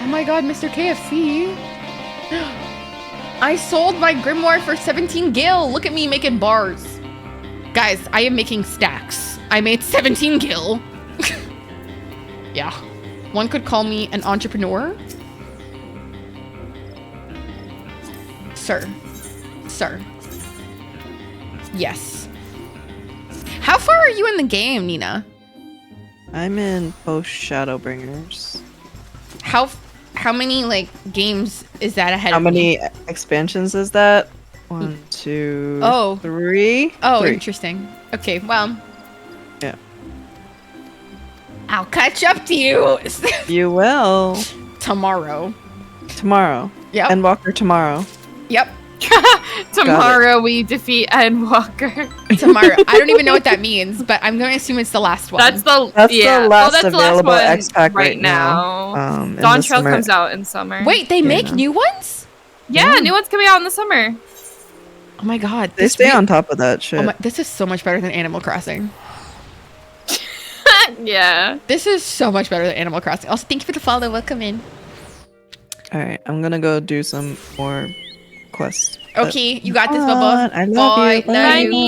Oh, my God, Mr. KFC. I sold my grimoire for 17 gil. Look at me making bars. Guys, I am making stacks. I made 17 gil. Yeah. One could call me an entrepreneur. Sir. Yes. How far are you in the game, Nina? I'm in post Shadowbringers. How many like games is that ahead How of me? many expansions is that? 1, 2, 3. Oh, 3. Interesting. Okay, well. Yeah. I'll catch up to you. You will. Tomorrow. Yep. Endwalker tomorrow. Yep. Tomorrow we defeat Endwalker. Tomorrow. I don't even know what that means, but I'm going to assume it's the last one. That's the last available X-Pack right now. Dawn Trail comes out in summer. Wait, they make new ones? Yeah, new ones coming out in the summer. Oh my God. They stay on top of that shit. This is so much better than Animal Crossing. Yeah. This is so much better than Animal Crossing. Also, thank you for the follow. Welcome in. Alright, I'm gonna go do some more quests. Okay, you got this, Bubba. I love you.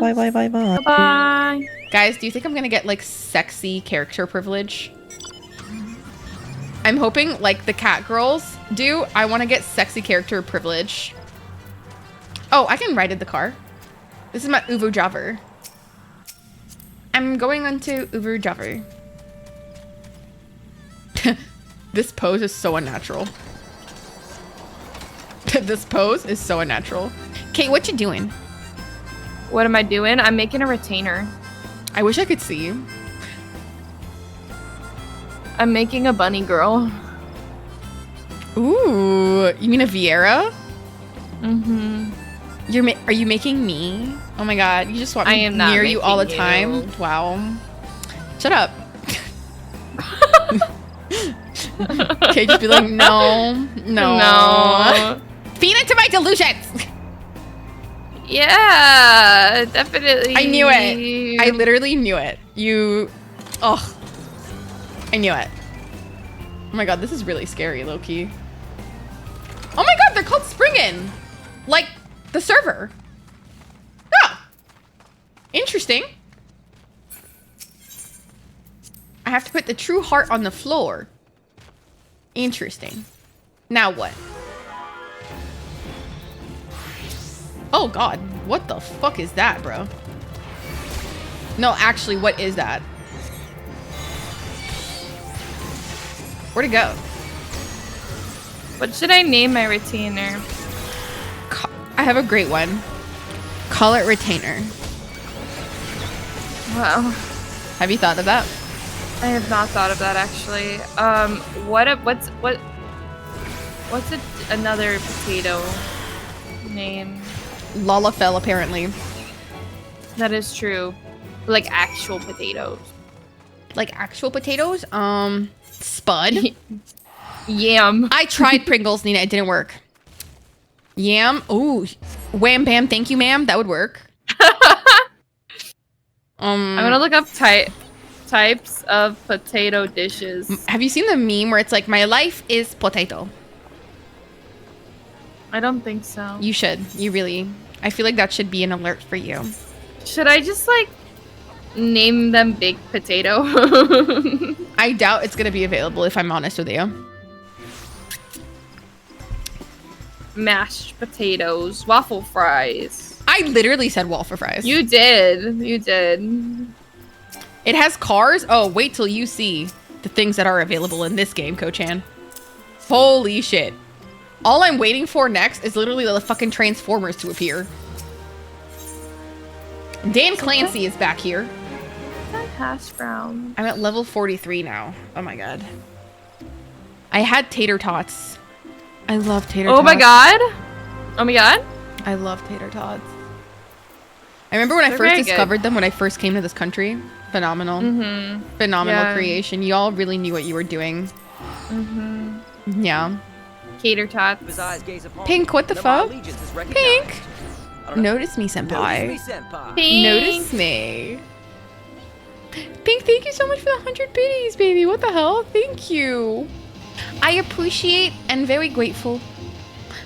Bye, Bye. Bye. Guys, do you think I'm gonna get like sexy character privilege? I'm hoping like the cat girls do. I want to get sexy character privilege. Oh, I can ride in the car. This is my Uvu Driver. I'm going onto Uvu Driver. This pose is so unnatural. This pose is so unnatural. Kate, what you doing? What am I doing? I'm making a retainer. I wish I could see you. I'm making a bunny girl. Ooh, you mean a Vieira? Mm-hmm. Are you making me? Oh my God, you just want me near you all the time? Wow. Shut up. Okay, just be like, no. Feed into my delusions. Yeah, definitely. I knew it. I literally knew it. I knew it. Oh my God, this is really scary, low-key. Oh my God, they're called Springin. Like the server. Ah, interesting. I have to put the true heart on the floor. Interesting. Now what? Oh God, what the fuck is that, bro? No, actually, what is that? Where'd it go? What should I name my retainer? I have a great one. Call it Retainer. Wow. Have you thought of that? I have not thought of that actually. What's another potato name? Lalafell, apparently. That is true. Like actual potatoes. Like actual potatoes? Spud? Yam. I tried Pringles, Nina. It didn't work. Yam? Ooh. Wham bam, thank you, ma'am. That would work. I'm gonna look up types of potato dishes. Have you seen the meme where it's like, my life is potato? I don't think so. You should. You really. I feel like that should be an alert for you. Should I just like name them Big Potato? I doubt it's gonna be available if I'm honest with you. Mashed potatoes, waffle fries. I literally said waffle fries. You did. You did. It has cars. Oh, wait till you see the things that are available in this game, Ko-chan. Holy shit. All I'm waiting for next is literally the fucking Transformers to appear. Dan Clancy is back here. That hash brown. I'm at level 43 now. Oh my god. I had tater tots. I love tater tots. Oh my god. Oh my god. I love tater tots. I remember when I They're first very discovered good. them when I first came to this country. Phenomenal. Phenomenal Yeah. creation. Y'all really knew what you were doing. Yeah. Cater tots. Pink, what the fuck? Pink! Notice me, senpai. Pink. Notice me. Pink, thank you so much for the 100 biddies, baby. What the hell? Thank you. I appreciate and very grateful.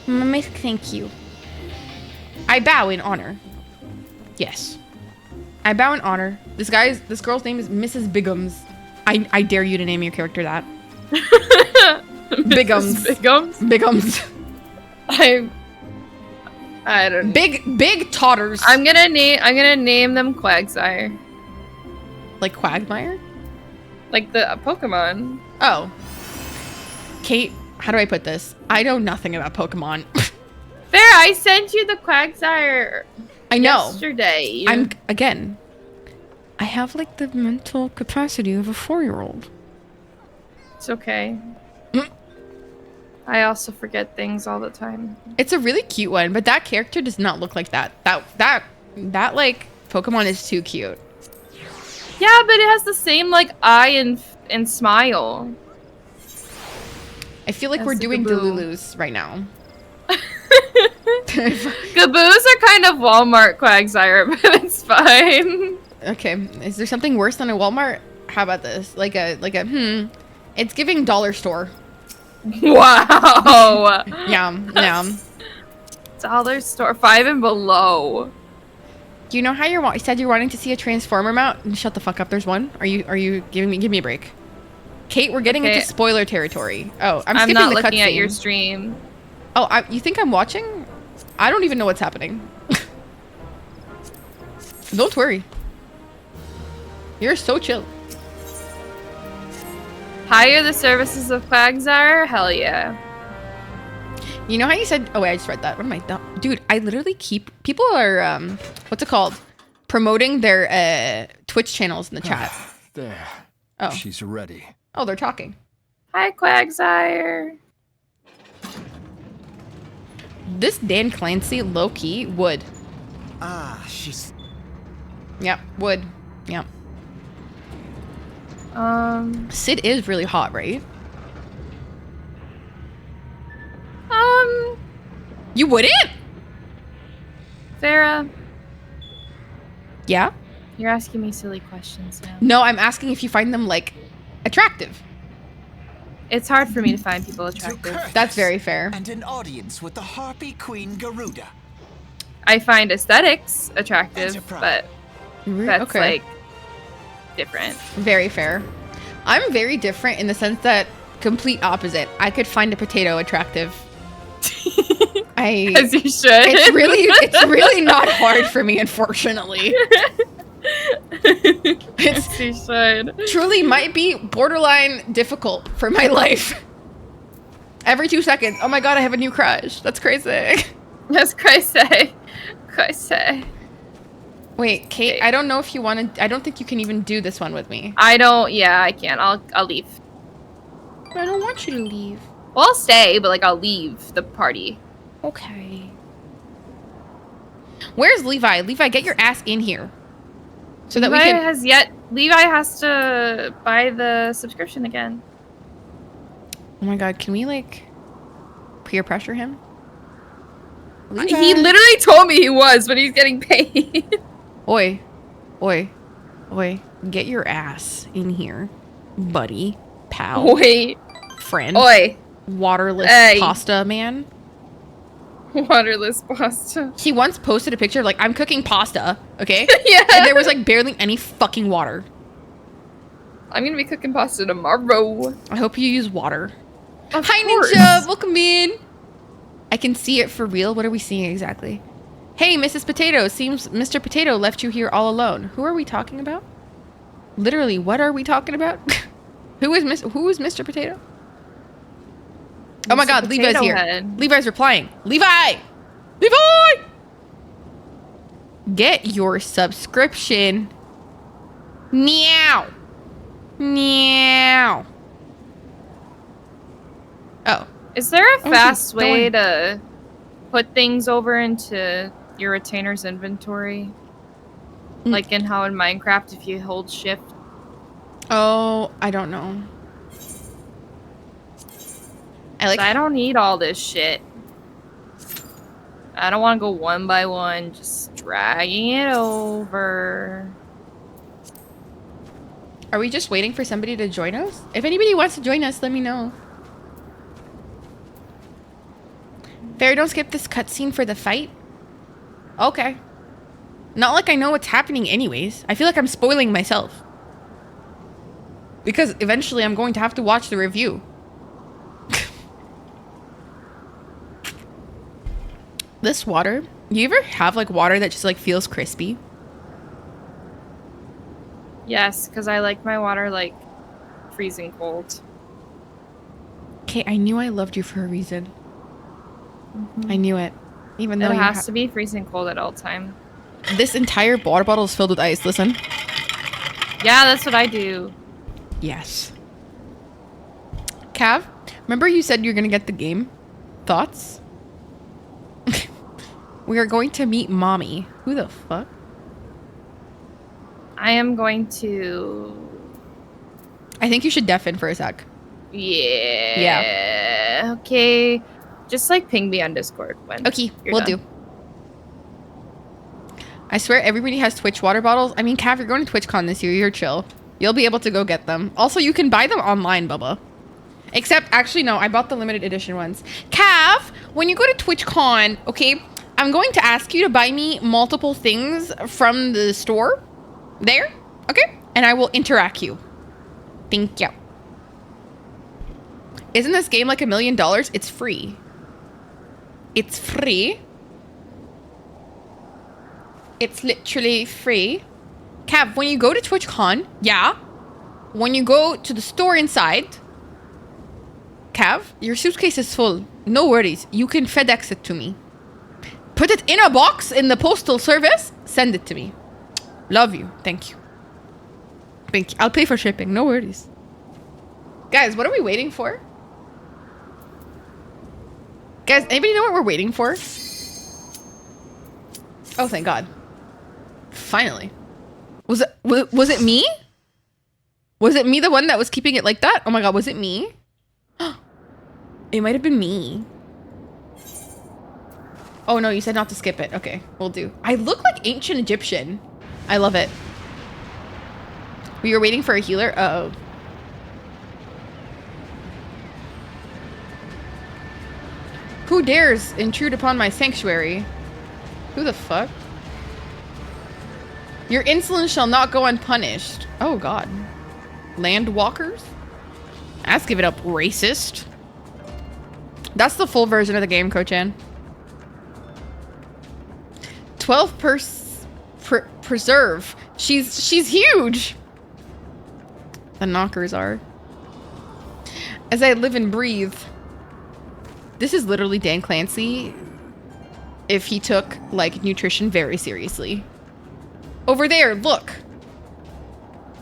Thank you. I bow in honor. Yes. I bow in honor. This girl's name is Mrs. Biggums. I dare you to name your character that. Biggums. Biggums. I don't know. Big totters. I'm gonna name them Quagsire. Like Quagmire? Like the Pokemon. Oh. Kate, how do I put this? I know nothing about Pokemon. There, I sent you the Quagsire. I know. Yesterday. I have like the mental capacity of a 4-year-old. It's okay. I also forget things all the time. It's a really cute one, but that character does not look like that. That like Pokemon is too cute. Yeah, but it has the same like eye and smile. I feel like As we're the doing Gaboo. Delulus right now. Gaboos are kind of Walmart Quagsire, but it's fine. Okay, is there something worse than a Walmart? How about this? It's giving dollar store. Wow. Yeah. Dollar store 5 and below. Do you know how you said you're wanting to see a Transformer mount? Shut the fuck up. There's one. Are you give me a break? Kate, we're getting into spoiler territory. Oh, I'm skipping not the looking at cutscene. your stream. Oh, you think I'm watching? I don't even know what's happening. Don't worry. You're so chill. Hire the services of Quagsire? Hell yeah. You know how you said... Oh, wait, I just read that. What am I... Dude, I literally keep... People are, what's it called? Promoting their Twitch channels in the chat. There. Oh. She's ready. Oh, they're talking. Hi, Quagsire. This Dan Clancy, low-key, would. She's... Yep, would. Yep. Sid is really hot, right? You wouldn't? Sarah. Yeah? You're asking me silly questions now. No, I'm asking if you find them, like, attractive. It's hard for me to find people attractive. That's very fair. And an audience with the Harpy Queen Garuda. I find aesthetics attractive, but that's Okay. like different. Very fair. I'm very different in the sense that complete opposite. I could find a potato attractive. As you should. It's really not hard for me, unfortunately. As you should. Truly might be borderline difficult for my life. Every 2 seconds. Oh my god, I have a new crush. That's crazy. That's crazy. Crazy. Wait, Kate, I don't know if you want to... I don't think you can even do this one with me. Yeah, I can. I'll leave. I don't want you to leave. Well, I'll stay, but like I'll leave the party. Okay. Where's Levi? Levi, get your ass in here. So that Levi we can... Levi has to buy the subscription again. Oh my god, can we like peer pressure him? Levi. He literally told me he was, but he's getting paid. Oi. Get your ass in here, buddy, pal. Oi. Friend. Oi. Waterless pasta man. Waterless pasta. He once posted a picture of like, I'm cooking pasta, okay? Yeah. And there was like barely any fucking water. I'm gonna be cooking pasta tomorrow. I hope you use water. Of Hi course. Ninja, welcome in. I can see it for real. What are we seeing exactly? Hey, Mrs. Potato, seems Mr. Potato left you here all alone. Who are we talking about? Literally, what are we talking about? Who is Mr. Potato? Oh my god, Levi's here. Head. Levi's replying. Levi! Levi! Get your subscription. Meow. Meow. Oh. Is there a fast don't way worry. to put things over into your retainer's inventory? Like in how in Minecraft if you hold shift? Oh, I don't know. I don't need all this shit. I don't want to go one by one, just dragging it over. Are we just waiting for somebody to join us? If anybody wants to join us, let me know. Fair, don't skip this cutscene for the fight. Okay. Not like I know what's happening anyways. I feel like I'm spoiling myself. Because eventually I'm going to have to watch the review. This water, you ever have like water that just like feels crispy? Yes, because I like my water like freezing cold. Okay, I knew I loved you for a reason. I knew it. Even though It you has to be freezing cold at all time. This entire water bottle is filled with ice. Listen. Yeah, that's what I do. Yes. Cav, remember you said you're gonna get the game? Thoughts? We are going to meet Mommy. Who the fuck? I am going to... I think you should deafen for a sec. Yeah. Okay. Just like ping me on Discord when Okay, you're we'll done. do. I swear everybody has Twitch water bottles. I mean, Cav, you're going to TwitchCon this year. You're chill. You'll be able to go get them. Also, you can buy them online, Bubba. Except, actually, no. I bought the limited edition ones. Cav, when you go to TwitchCon, okay, I'm going to ask you to buy me multiple things from the store. There. Okay? And I will interact you. Thank you. Isn't this game like $1 million? It's free. It's free. It's literally free. Cav, when you go to TwitchCon, yeah. When you go to the store inside, Cav, your suitcase is full. No worries. You can FedEx it to me. Put it in a box in the postal service. Send it to me. Love you. Thank you. Thank you. I'll pay for shipping. No worries. Guys, what are we waiting for? Guys, anybody know what we're waiting for? Oh, thank God. Finally. Was it me? Was it me the one that was keeping it like that? Oh my God, was it me? It might have been me. Oh no, you said not to skip it. Okay, we'll do. I look like ancient Egyptian. I love it. We were waiting for a healer. Uh-oh. Who dares intrude upon my sanctuary? Who the fuck? Your insolence shall not go unpunished. Oh God. Landwalkers? Let's give it up, racist. That's the full version of the game, Kochan. 12 preserve. She's huge. The knockers are. As I live and breathe. This is literally Dan Clancy if he took like nutrition very seriously. Over there, look.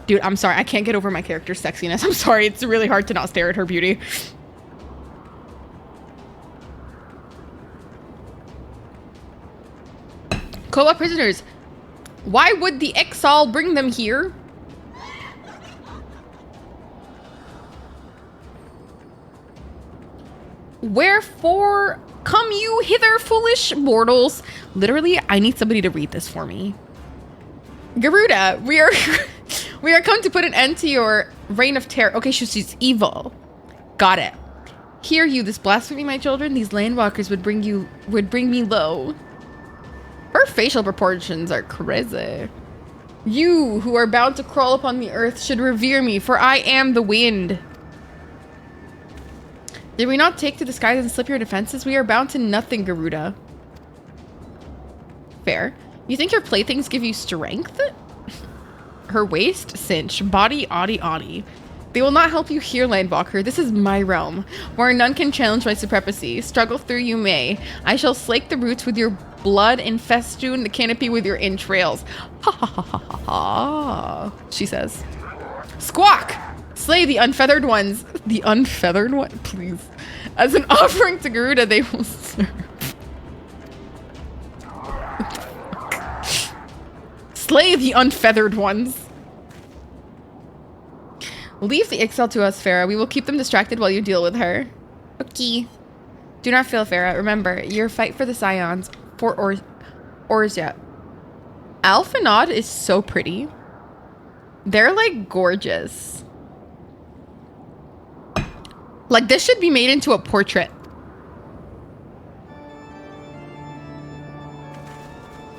Dude, I'm sorry. I can't get over my character's sexiness. I'm sorry. It's really hard to not stare at her beauty. Koa prisoners. Why would the Exal bring them here? Wherefore come you hither, foolish mortals? Literally, I need somebody to read this for me. Garuda, we are come to put an end to your reign of terror. Okay, she's evil. Got it. Hear you, this blasphemy, my children. These landwalkers would bring me low. Her facial proportions are crazy. You, who are bound to crawl upon the earth, should revere me, for I am the wind. Did we not take to the skies and slip your defenses? We are bound to nothing, Garuda. Fair. You think your playthings give you strength? Her waist, cinch, body, oddy. They will not help you here, Landwalker. This is my realm, where none can challenge my supremacy. Struggle through you may. I shall slake the roots with your blood and festoon the canopy with your entrails. Ha ha ha ha ha ha, she says. Squawk! Slay the unfeathered ones. The unfeathered one? Please. As an offering to Garuda, they will serve. Slay the unfeathered ones. Leave the Ixel to us, Farah. We will keep them distracted while you deal with her. Okay. Do not fail, Farah. Remember, your fight for the Scions. For Orzia. Alphanod is so pretty. They're like gorgeous. Like this should be made into a portrait.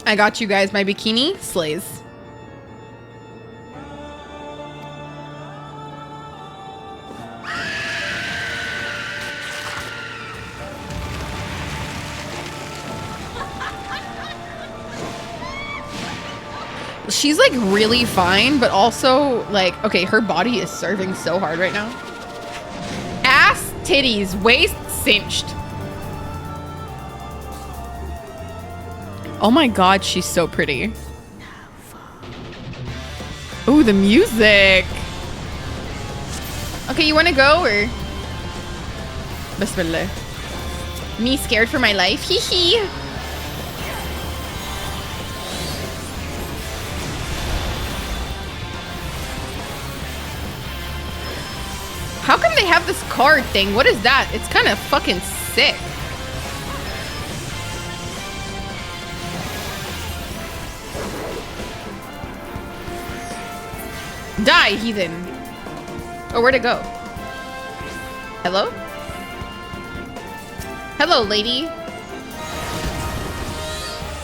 I got you guys. My bikini slays. She's like really fine, but also like, okay, her body is serving so hard right now. Ass, titties, waist cinched. Oh my God, she's so pretty. Ooh, the music. Okay, you want to go or? Bismillah. Me scared for my life? Hee hee. How come they have this card thing? What is that? It's kind of fucking sick. Die, heathen. Oh, where'd it go? Hello? Hello, lady.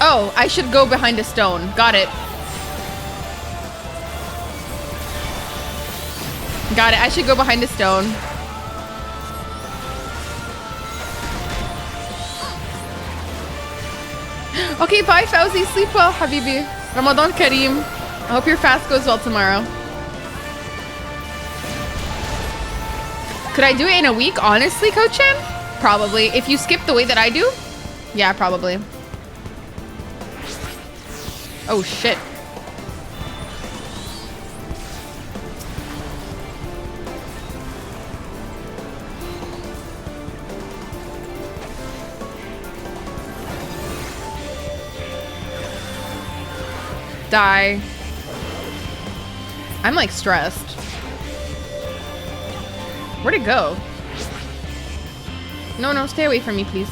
Oh, I should go behind a stone. Got it. Got it. I should go behind a stone. Okay, bye, Fauzi. Sleep well, Habibi. Ramadan Kareem. I hope your fast goes well tomorrow. Could I do it in a week? Honestly, Coach Chen? Probably. If you skip the way that I do? Yeah, probably. Oh, shit. Die. I'm like stressed. Where'd it go? No, stay away from me, please.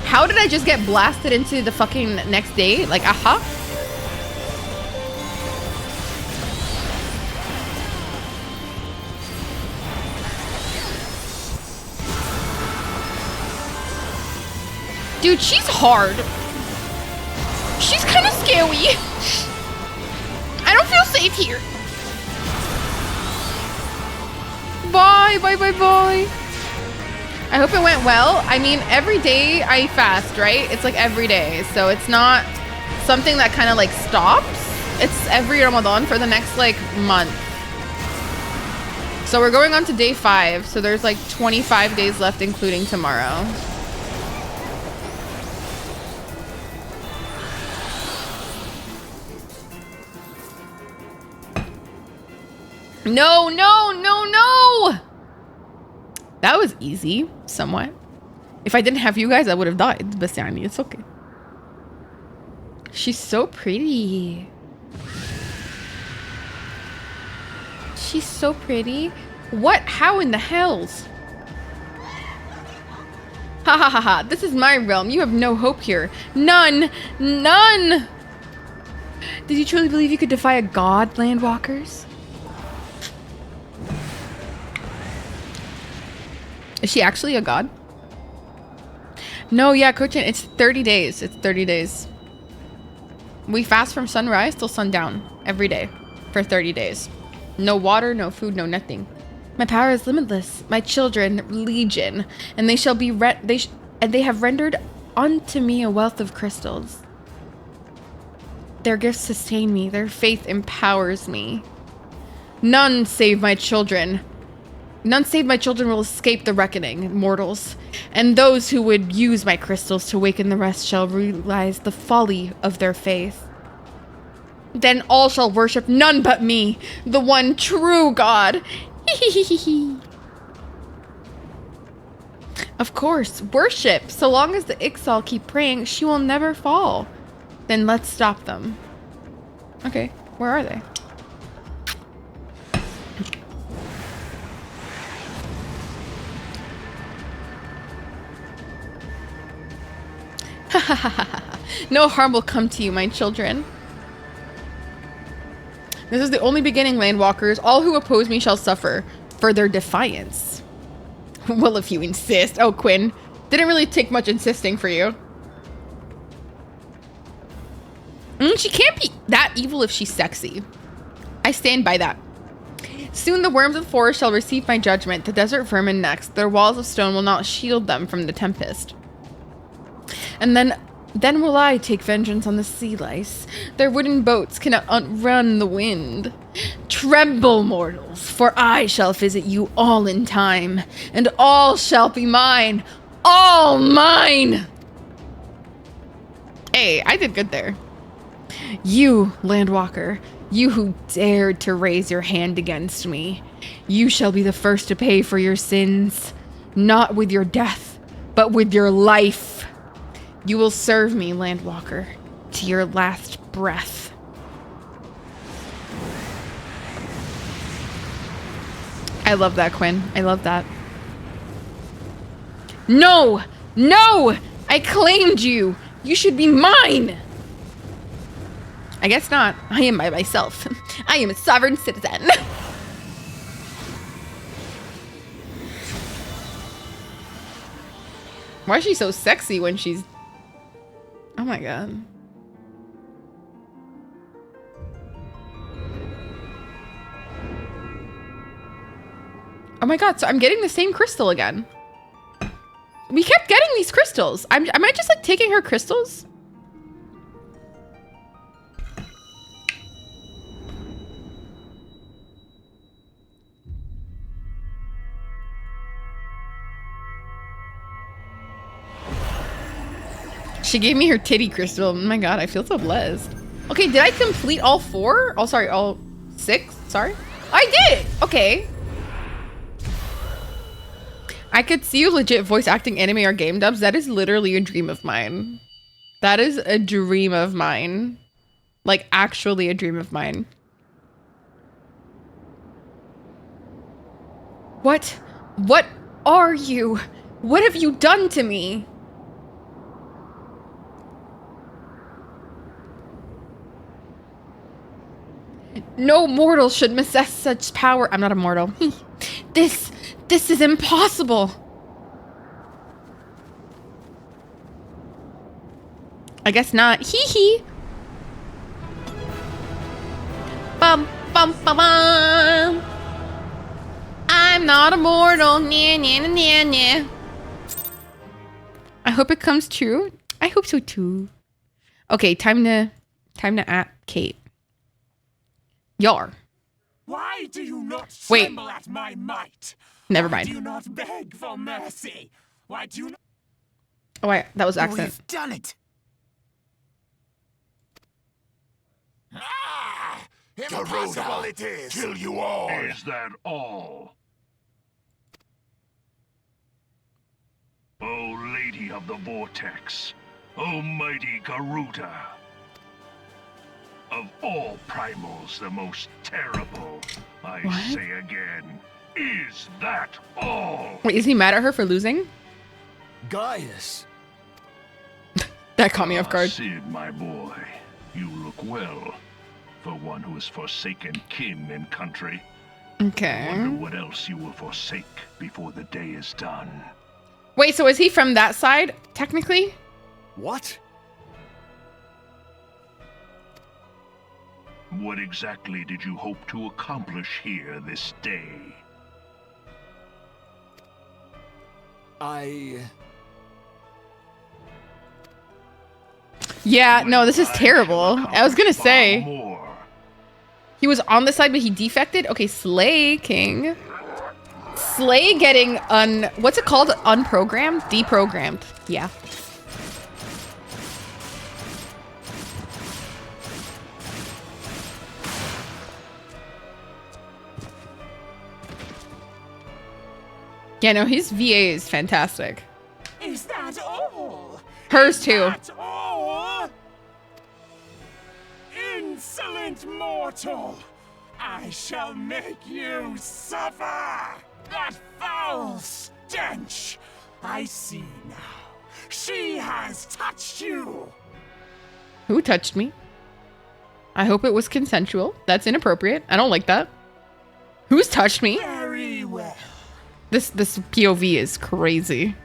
How did I just get blasted into the fucking next day? Like, aha. Dude, she's hard. She's kind of scary. I don't feel safe here. Bye. I hope it went well. I mean, every day I fast, right? It's like every day. So it's not something that kind of like stops. It's every Ramadan for the next like month. So we're going on to day 5. So there's like 25 days left, including tomorrow. No. That was easy, somewhat. If I didn't have you guys, I would have died. But it's okay. She's so pretty. She's so pretty. What? How in the hells? Ha ha ha ha. This is my realm. You have no hope here. None. Did you truly believe you could defy a god, Landwalkers? Is she actually a god? No, yeah, Cochin, it's 30 days. It's 30 days. We fast from sunrise till sundown every day for 30 days. No water, no food, no nothing. My power is limitless. My children, legion, and they shall be and they have rendered unto me a wealth of crystals. Their gifts sustain me, their faith empowers me. None save my children. None save my children will escape the reckoning, mortals. And those who would use my crystals to waken the rest shall realize the folly of their faith. Then all shall worship none but me, the one true God. Of course, worship. So long as the Ixal keep praying, she will never fall. Then let's stop them. Okay, where are they? No harm will come to you, my children. This is the only beginning, landwalkers. All who oppose me shall suffer for their defiance. Well, if you insist. Oh, Quinn. Didn't really take much insisting for you. She can't be that evil if she's sexy. I stand by that. Soon the worms of the forest shall receive my judgment. The desert vermin next. Their walls of stone will not shield them from the tempest. And then will I take vengeance on the sea lice. Their wooden boats cannot outrun the wind. Tremble, mortals, for I shall visit you all in time, and all shall be mine. All mine! Hey, I did good there. You, landwalker, you who dared to raise your hand against me, you shall be the first to pay for your sins, not with your death, but with your life. You will serve me, landwalker, to your last breath. I love that, Quinn. I love that. No! No! I claimed you! You should be mine! I guess not. I am by myself. I am a sovereign citizen. Why is she so sexy when she's... Oh my god. Oh my god, so I'm getting the same crystal again. We kept getting these crystals. Am I just like taking her crystals? She gave me her titty crystal. Oh my god, I feel so blessed. Okay, did I complete all 4? Oh, sorry, all 6? Sorry. I did! Okay. I could see you legit voice acting anime or game dubs. That is literally a dream of mine. That is a dream of mine. Like, actually a dream of mine. What? What are you? What have you done to me? No mortal should possess such power. I'm not a mortal. This is impossible. I guess not. Hee hee. Bum bum bum bum. I'm not a mortal. Nya, nya, nya, nya. I hope it comes true. I hope so too. Okay, time to at Kate. Yar. Why do you not Wait. tremble at my might? Never Why mind. do you not beg for mercy? Why do you not... Oh wait, that was accent. We've done it. Ah! Impossible it is. Kill you all. Is that all? O Lady of the Vortex, O mighty Garuda. Of all primals, the most terrible, I say again, is that all? Wait, is he mad at her for losing? Gaius. That caught me off guard. Sid, my boy, you look well for one who has forsaken kin and country. Okay. I wonder what else you will forsake before the day is done. Wait, so is he from that side, technically? What? What exactly did you hope to accomplish here this day? Yeah, no, this is terrible. I was gonna say. He was on the side, but he defected? Okay, Slay King. Slay getting what's it called? Unprogrammed? Deprogrammed. Yeah. Yeah, no, his VA is fantastic. Is that all? Hers too. That all? Insolent mortal! I shall make you suffer! That foul stench! I see now. She has touched you! Who touched me? I hope it was consensual. That's inappropriate. I don't like that. Who's touched me? Very well. This POV is crazy.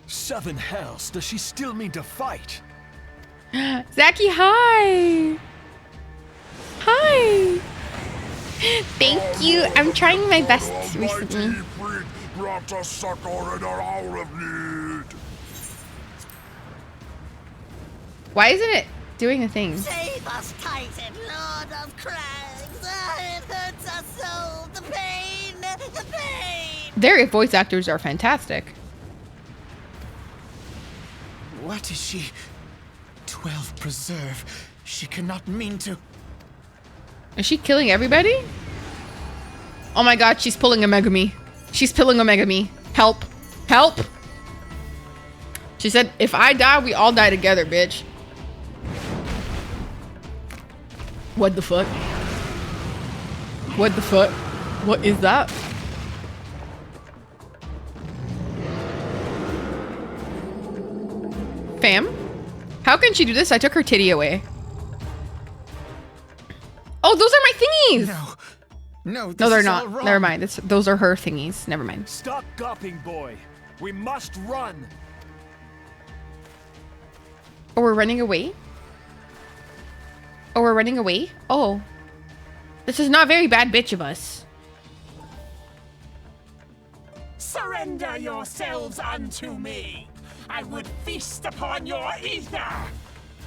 Seven hells, does she still mean to fight? Zaki, hi! Hi! Thank you. I'm trying my best recently. Why isn't it doing a thing? Save us, Titan, Lord of Crags! It hurts us so! The pain! The pain! Their voice actors are fantastic. What is she? 12 preserve. She cannot mean to. Is she killing everybody? Oh my god, she's pulling a Megami. She's pulling a Megami. Help. Help! She said, if I die, we all die together, bitch. What the fuck? What the fuck? What is that? Fam? How can she do this? I took her titty away. Oh, those are my thingies! No, No, they're not. Never mind. Those are her thingies. Never mind. Stop gawping, boy. We must run. Oh, we're running away? Oh, we're running away? Oh. This is not very bad bitch of us. Surrender yourselves unto me. I would feast upon your ether.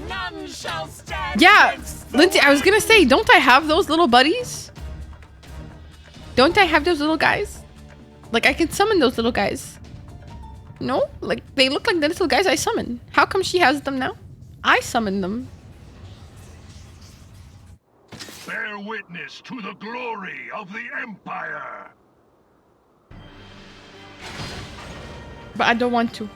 None shall stand. Yeah, Lindsay, I was gonna say, don't I have those little buddies? Don't I have those little guys? Like, I can summon those little guys. No? Like, they look like the little guys I summon. How come she has them now? I summoned them. Bear witness to the glory of the Empire. But I don't want to.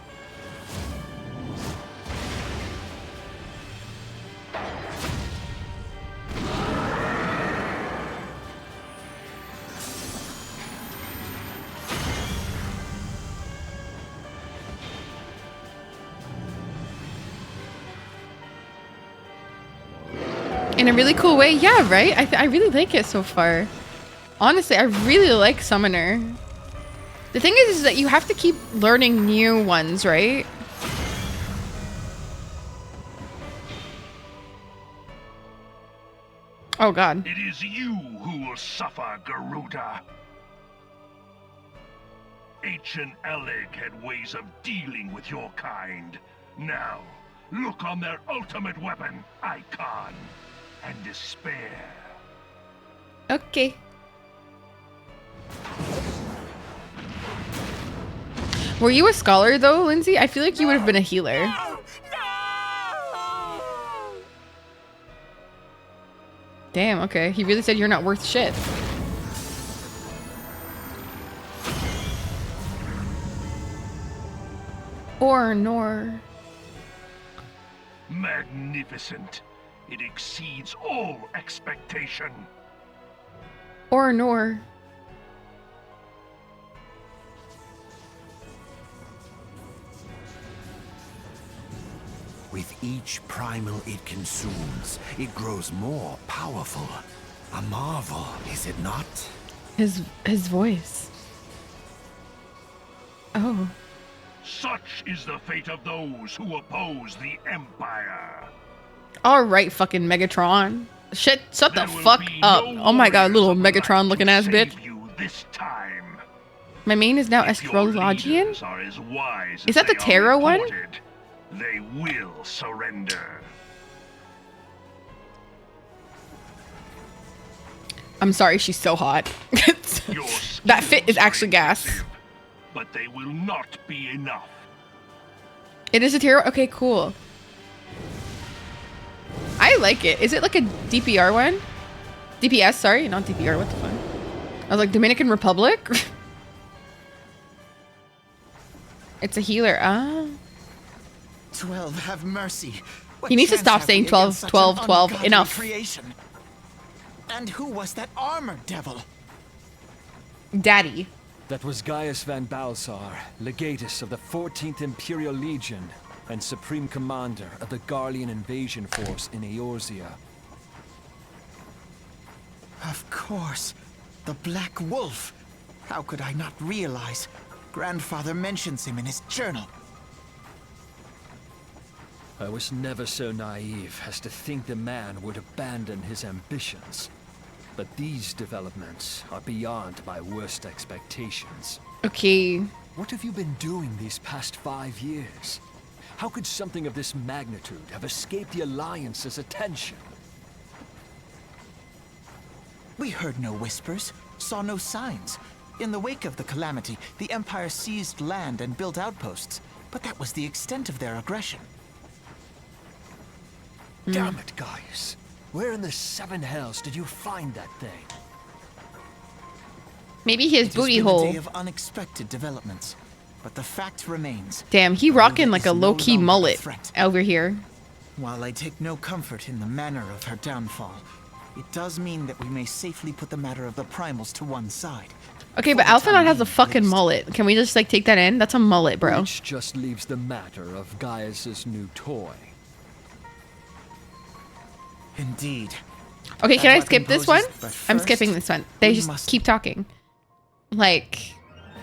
In a really cool way. Yeah, right? I really like it so far. Honestly, I really like Summoner. The thing is that you have to keep learning new ones, right? Oh god. It is you who will suffer, Garuda. Ancient Alec had ways of dealing with your kind. Now, look on their ultimate weapon, Icon, and despair. Okay. Were you a scholar though, Lindsay? I feel like you would have been a healer. Damn, okay. He really said you're not worth shit. Or nor. Magnificent. It exceeds all expectation. Or nor. With each primal it consumes, it grows more powerful. A marvel, is it not? His voice. Oh. Such is the fate of those who oppose the Empire. Alright, fucking Megatron. Shit, shut the fuck up. Oh my god, little Megatron looking ass bitch. You this time. My main is now If your Astrologian. leaders are as wise Is as that the they are tarot one? reported, they will surrender. I'm sorry, she's so hot. That fit is actually gas. But they will not be enough. It is a tarot? Okay, cool. I like it. Is it like a DPR one? DPS, sorry, not DPR, what the fuck? I was like, Dominican Republic? It's a healer. Ah. 12, have mercy. What He needs to chance stop have saying we 12, against such 12, an 12. ungodly Enough. Creation? And who was that armored devil? Daddy. That was Gaius van Balsar, legatus of the 14th Imperial Legion and supreme commander of the Garlean invasion force in Eorzea. Of course. The Black Wolf. How could I not realize? Grandfather mentions him in his journal. I was never so naive as to think the man would abandon his ambitions. But these developments are beyond my worst expectations. Okay. What have you been doing these past 5 years? How could something of this magnitude have escaped the Alliance's attention? We heard no whispers, saw no signs. In the wake of the calamity, the Empire seized land and built outposts, but that was the extent of their aggression. Damn it, Gaius. Where in the 7 hells did you find that thing? Maybe his It has booty been hole. a day of unexpected developments, but the fact remains. Damn, he rocking like a low-key mullet over here. While I take no comfort in the manner of her downfall, it does mean that we may safely put the matter of the primals to one side. Okay, but Alphanot has a fucking mullet. Can we just like take that in? That's a mullet, bro. Which just leaves the matter of Gaius's new toy. Indeed. Okay, can That I skip weapon this one? poses, but I'm first, skipping this one. They we just must- keep talking. Like,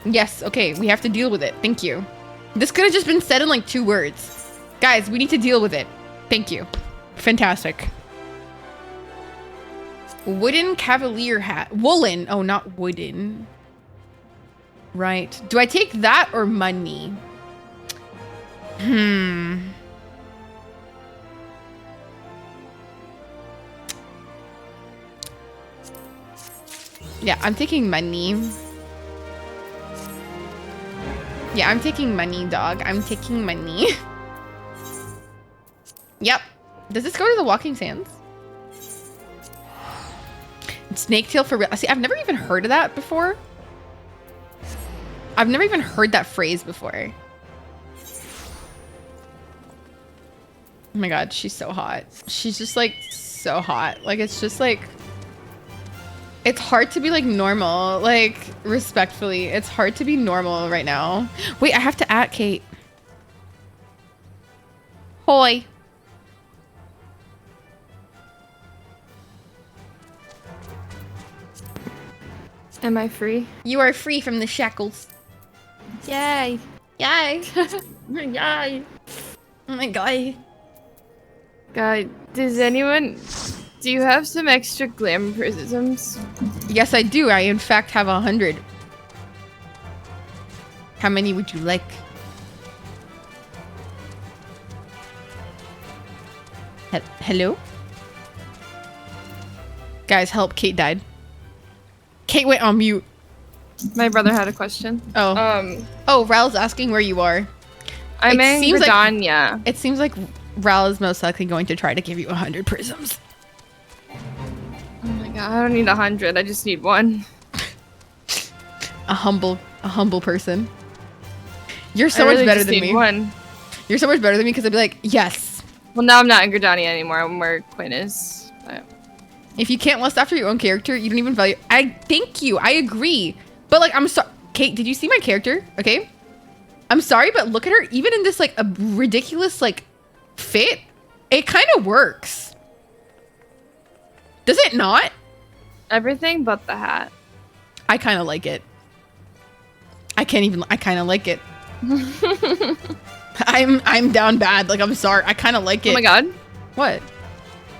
yes, okay, we have to deal with it. Thank you. This could have just been said in like 2 words. Guys, we need to deal with it. Thank you. Fantastic. Wooden cavalier hat. Woolen. Oh, not wooden. Right. Do I take that or money? Yeah, I'm taking money. Yeah, I'm taking money, dog. I'm taking money. Yep. Does this go to the Walking Sands? Snaketail for real. See, I've never even heard of that before. I've never even heard that phrase before. Oh my god, she's so hot. She's just like so hot. Like it's just like it's hard to be like normal, like respectfully. It's hard to be normal right now. Wait, I have to add Kate. Hoi. Am I free? You are free from the shackles. Yay. Yay. Yay. Oh my god. God, does anyone... Do you have some extra glamour prisms? Yes, I do. I, in fact, have 100. How many would you like? Hello? Guys, help. Kate died. Kate went on mute. My brother had a question. Oh. Oh, Ral's asking where you are. I'm in Gridania. Like, it seems like Ral is most likely going to try to give you 100 prisms. Oh my god, I don't need 100. I just need 1. A humble person. You're so much better than me. 1. You're so much better than me because I'd be like, yes. Well, now I'm not in Gridania anymore. I'm where Quinn is. But... If you can't lust after your own character, you don't even value. Thank you. I agree. But like, I'm sorry. Kate, did you see my character? Okay. I'm sorry, but look at her. Even in this like a ridiculous like fit, it kind of works. Does it not? Everything but the hat. I kind of like it. I kind of like it. I'm down bad. Like, I'm sorry. I kind of like it. Oh my god. What?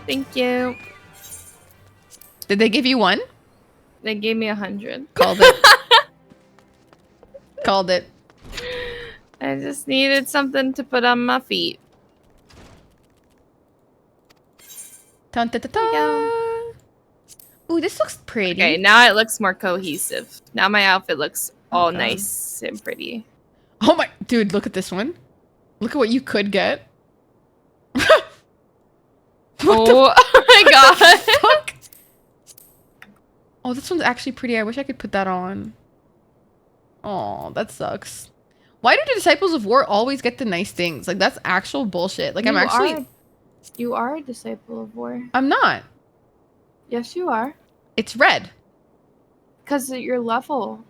Thank you. Did they give you 1? They gave me 100. Called it. Called it. I just needed something to put on my feet. Dun, dun, dun, dun. Ooh, this looks pretty. Okay, now it looks more cohesive. Now my outfit looks all Okay. nice and pretty. Oh my, dude, look at this one. Look at what you could get. Oh my god. Fuck? Oh, this one's actually pretty. I wish I could put that on. Oh, that sucks. Why do the Disciples of War always get the nice things? Like, that's actual bullshit. Like, You are a disciple of war. I'm not. Yes, you are. It's red. Because of your level.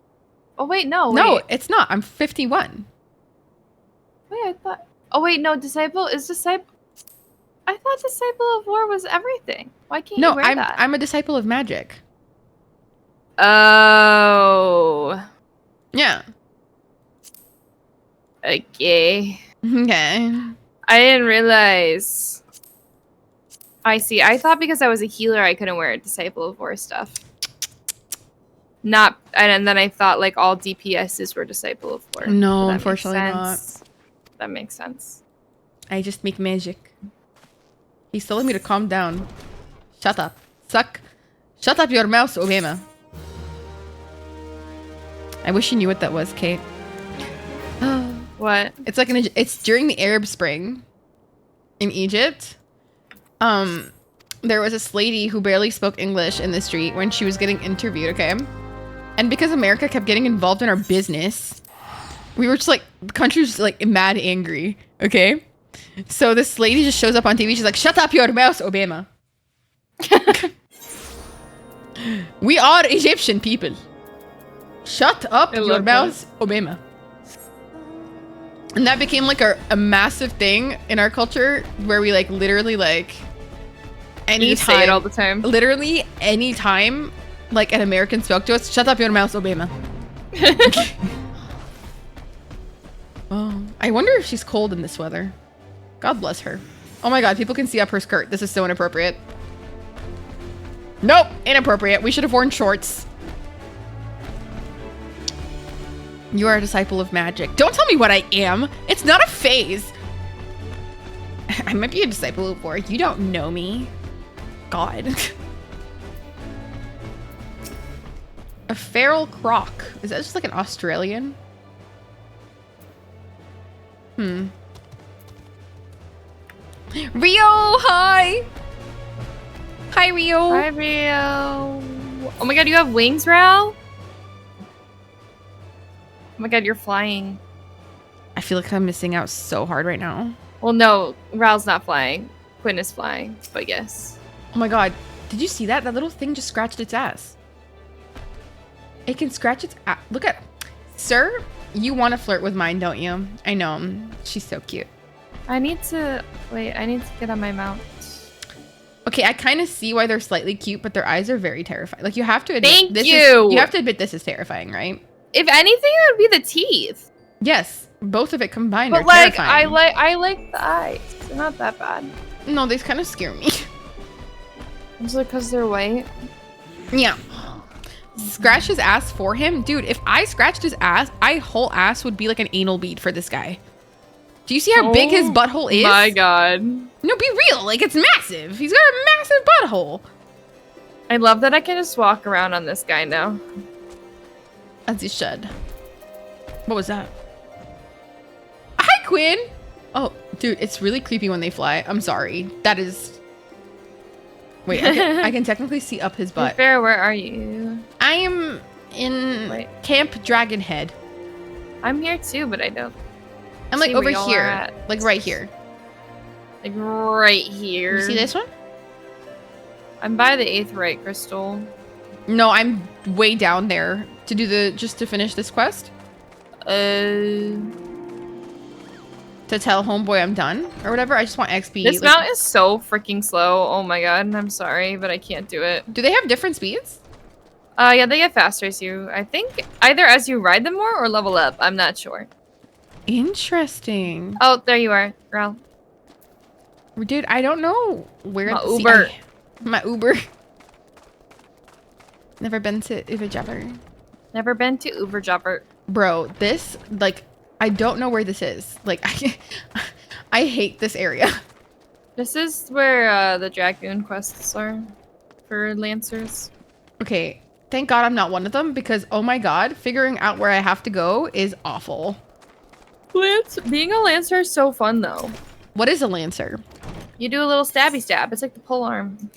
Oh, wait, no. No, Wait. it's not. I'm 51. Wait, I thought... Oh, wait, no. Disciple is disciple... I thought Disciple of War was everything. Why can't you wear that? I'm a disciple of magic. Oh. Yeah. Okay. Okay. I didn't realize. I see. I thought because I was a healer, I couldn't wear Disciple of War stuff. Not, and then I thought like all DPSs were Disciple of War. No, That unfortunately makes not. sense. That makes sense. I just make magic. He's telling me to calm down. Shut up. Shut up your mouth, Obama. I wish you knew what that was, Kate. What? It's like it's during the Arab Spring in Egypt. There was this lady who barely spoke English in the street when she was getting interviewed, okay? And because America kept getting involved in our business, we were just like, the country was like mad angry, okay? So this lady just shows up on TV. She's like, shut up your mouth, Obama. We are Egyptian people. Shut up your mouth, Obama. And that became like a massive thing in our culture where we like literally like anytime, say it all the time. Literally anytime like an American spoke to us, shut up your mouth, Obama. Oh, I wonder if she's cold in this weather. God bless her. Oh my god, people can see up her skirt. This is so inappropriate. Nope, inappropriate. We should have worn shorts. You are a disciple of magic. Don't tell me what I am. It's not a phase. I might be a disciple of war. You don't know me. God. A feral croc. Is that just like an Australian? Rio, hi! Hi, Rio. Hi, Rio. Oh my god, you have wings, Ral? Oh my god, you're flying. I feel like I'm missing out so hard right now. Well, no, Ral's not flying. Quinn is flying, but yes. Oh my god. Did you see that? That little thing just scratched its ass. It can scratch its ass. Look at... Sir, you want to flirt with mine, don't you? I know. She's so cute. I need to... Wait, I need to get on my mount. Okay, I kind of see why they're slightly cute, but their eyes are very terrifying. Like, you have to admit... Thank this you! You have to admit this is terrifying, right? If anything, it would be the teeth. Yes. Both of it combined But are like, terrifying. I like the eyes. They're not that bad. No, they kind of scare me. Is it because they're white? Yeah. Scratch his ass for him? Dude, if I scratched his ass, my whole ass would be like an anal bead for this guy. Do you see how big his butthole is? My god. No, be real. Like, it's massive. He's got a massive butthole. I love that I can just walk around on this guy now. As you should. What was that? Hi, Quinn. Oh, dude, it's really creepy when they fly. I'm sorry. That is... Wait, I can technically see up his butt. Fair, where are you? I am in Camp Dragon Head. I'm here too, but I don't. I'm like see over where y'all here. are at. Like right here. Like right here. You see this one? I'm by the Aetheryte crystal. No, I'm way down there to do just to finish this quest. To tell homeboy I'm done or whatever. I just want XP. This mount is so freaking slow. Oh my god, I'm sorry, but I can't do it. Do they have different speeds? Yeah, they get faster as you. I think either as you ride them more or level up. I'm not sure. Interesting. Oh, there you are, Ral. Dude, I don't know where. My Uber. My Uber. Never been to Uber Jabber. Never been to Uber Jobber. Bro, this, like, I don't know where this is. Like, I hate this area. This is where the Dragoon quests are for Lancers. Okay, thank God I'm not one of them because, oh my God, figuring out where I have to go is awful. Being a Lancer is so fun, though. What is a Lancer? You do a little stabby stab. It's like the pole arm.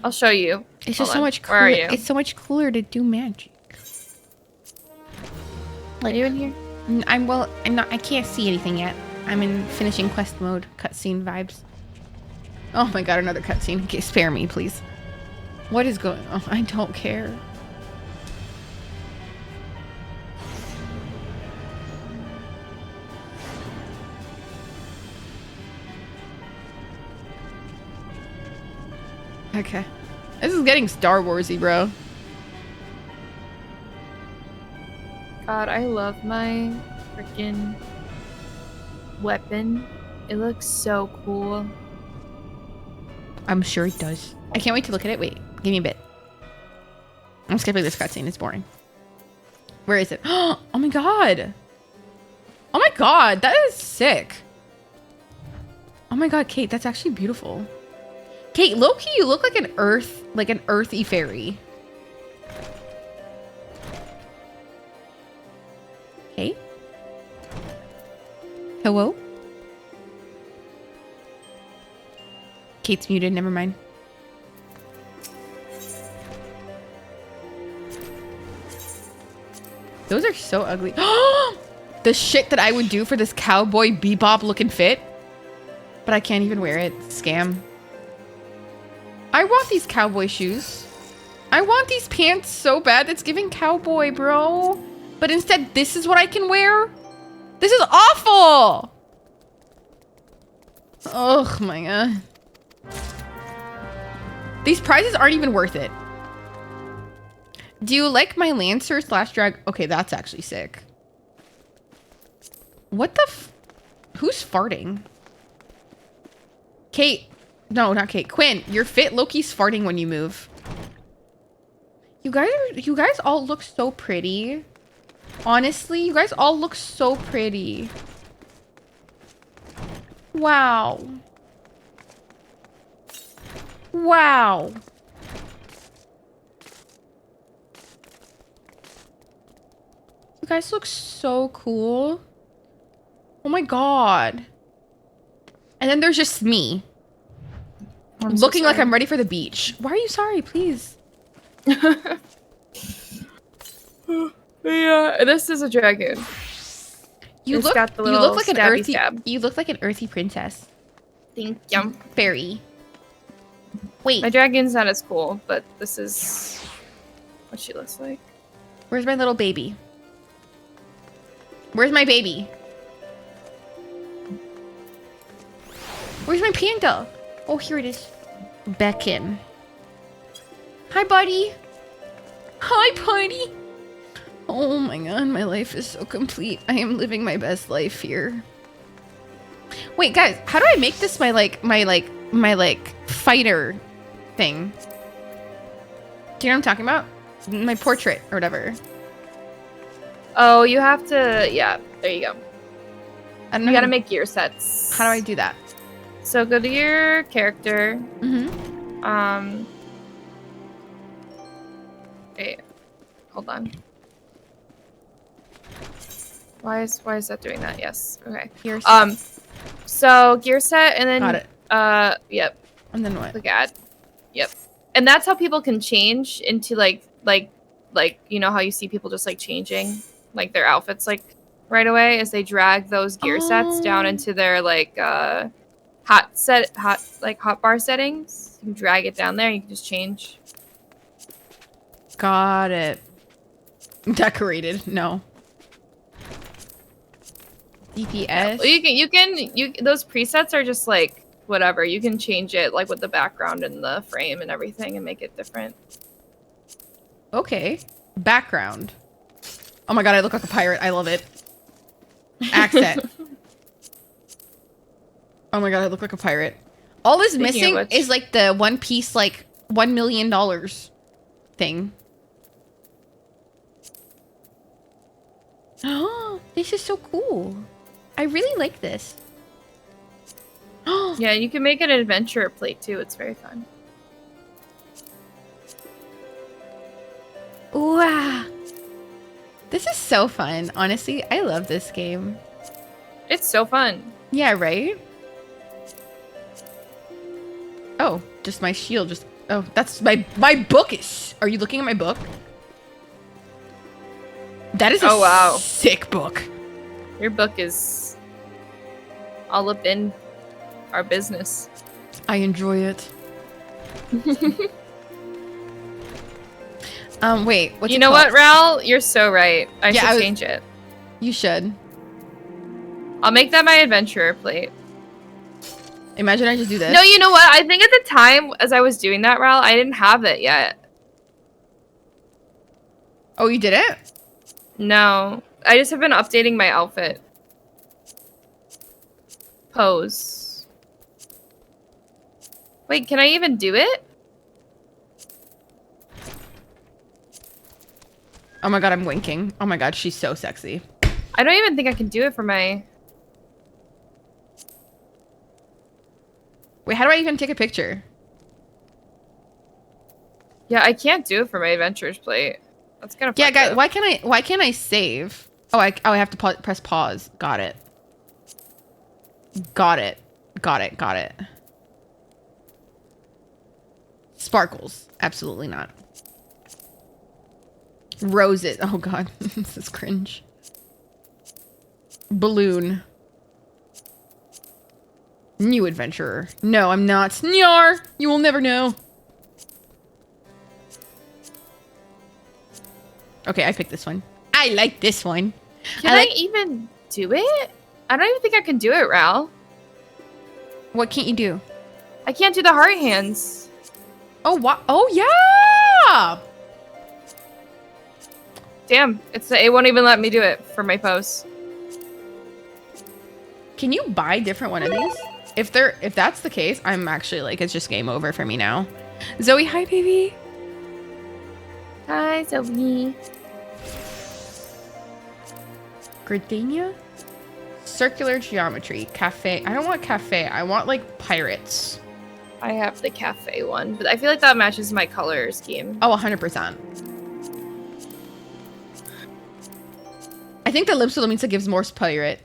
I'll show you. It's just so much cooler. Where are you? It's so much cooler to do magic. Like, are you in here? I'm not. I can't see anything yet. I'm in finishing quest mode. Cutscene vibes. Oh my God, another cutscene. Okay, spare me, please. What is going on? I don't care. Okay. This is getting Star Warsy, bro. God, I love my freaking weapon. It looks so cool. I'm sure it does. I can't wait to look at it. Wait, give me a bit. I'm skipping this cutscene. It's boring. Where is it? Oh my God. Oh my God. That is sick. Oh my God, Kate, that's actually beautiful. Kate, low-key, you look like an earthy fairy. Kate? Hello? Kate's muted, never mind. Those are so ugly. The shit that I would do for this cowboy bebop looking fit. But I can't even wear it. Scam. I want these cowboy shoes. I want these pants so bad. That's giving cowboy, bro. But instead, this is what I can wear? This is awful! Oh my God. These prizes aren't even worth it. Do you like my Lancer / drag? Okay, that's actually sick. What the who's farting? Kate. No, not Kate. Quinn, your fit Loki's farting when you move. You guys all look so pretty. Honestly, you guys all look so pretty. Wow. Wow. You guys look so cool. Oh my God. And then there's just me. I'm so looking like sorry. I'm ready for the beach. Why are you sorry, please? Yeah, this is a dragoon. You It's look got the you little look like an stabby earthy stab. you look like an earthy princess. Thank you. Fairy. Wait. My dragon's not as cool, but this is what she looks like. Where's my little baby? Where's my baby? Where's my panda? Oh, here it is. Beckon. Hi, buddy. Hi, buddy. Oh my God, my life is so complete. I am living my best life here. Wait, guys, how do I make this my fighter thing? Do you know what I'm talking about? My portrait or whatever. Oh, you have to. Yeah, there you go. I don't know. You gotta make gear sets. How do I do that? So go to your character. Wait, hold on. Why is that doing that? Yes. Okay. Gear set. So gear set and then Got it. Yep. And then what? Click add. Yep. And that's how people can change into like you know how you see people just like changing like their outfits like right away as they drag those gear sets down into their like hot bar settings. You can drag it down there and you can just change. Got it. Decorated. No. DPS. Well, you can those presets are just like whatever. You can change it like with the background and the frame and everything and make it different. Okay. Background. Oh my God, I look like a pirate. I love it. Accent. Oh my God, I look like a pirate. All is Speaking of missing which- is like the One Piece like $1 million thing. Oh, this is so cool. I really like this. Yeah, you can make an adventure plate too. It's very fun. Wow. This is so fun. Honestly, I love this game. It's so fun. Yeah, right? Oh, just my shield. Just oh, that's my book is. Are you looking at my book? That is a sick book. Your book is all up in our business. I enjoy it. Wait, what's you it know called? what, Ral? You're so right. I should change it. You should. I'll make that my adventurer plate. Imagine I just do this. No, you know what? I think at the time, as I was doing that, Ral, I didn't have it yet. Oh, you did it? No. I just have been updating my outfit. Pose. Wait, can I even do it? Oh my god, I'm winking. Oh my god, she's so sexy. I don't even think I can do it for my... Wait, how do I even take a picture? Yeah, I can't do it for my adventures plate. That's kind of yeah, guys. Why can't I save? Oh, I have to press pause. Got it. Got it. Got it. Got it. Sparkles. Absolutely not. Roses. Oh god, this is cringe. Balloon. New adventurer. No, I'm not. Nyar! You will never know. Okay, I picked this one. I like this one. Can I even do it? I don't even think I can do it, Ral. What can't you do? I can't do the heart hands. Oh, what? Oh, yeah! Damn, it won't even let me do it for my pose. Can you buy different one of these? If that's the case, I'm actually like, it's just game over for me now. Zoe, hi, baby. Hi, Zoe. Gardenia? Circular geometry. Cafe. I don't want cafe. I want like pirates. I have the cafe one, but I feel like that matches my color scheme. Oh, 100%. I think the Limsa gives more pirate.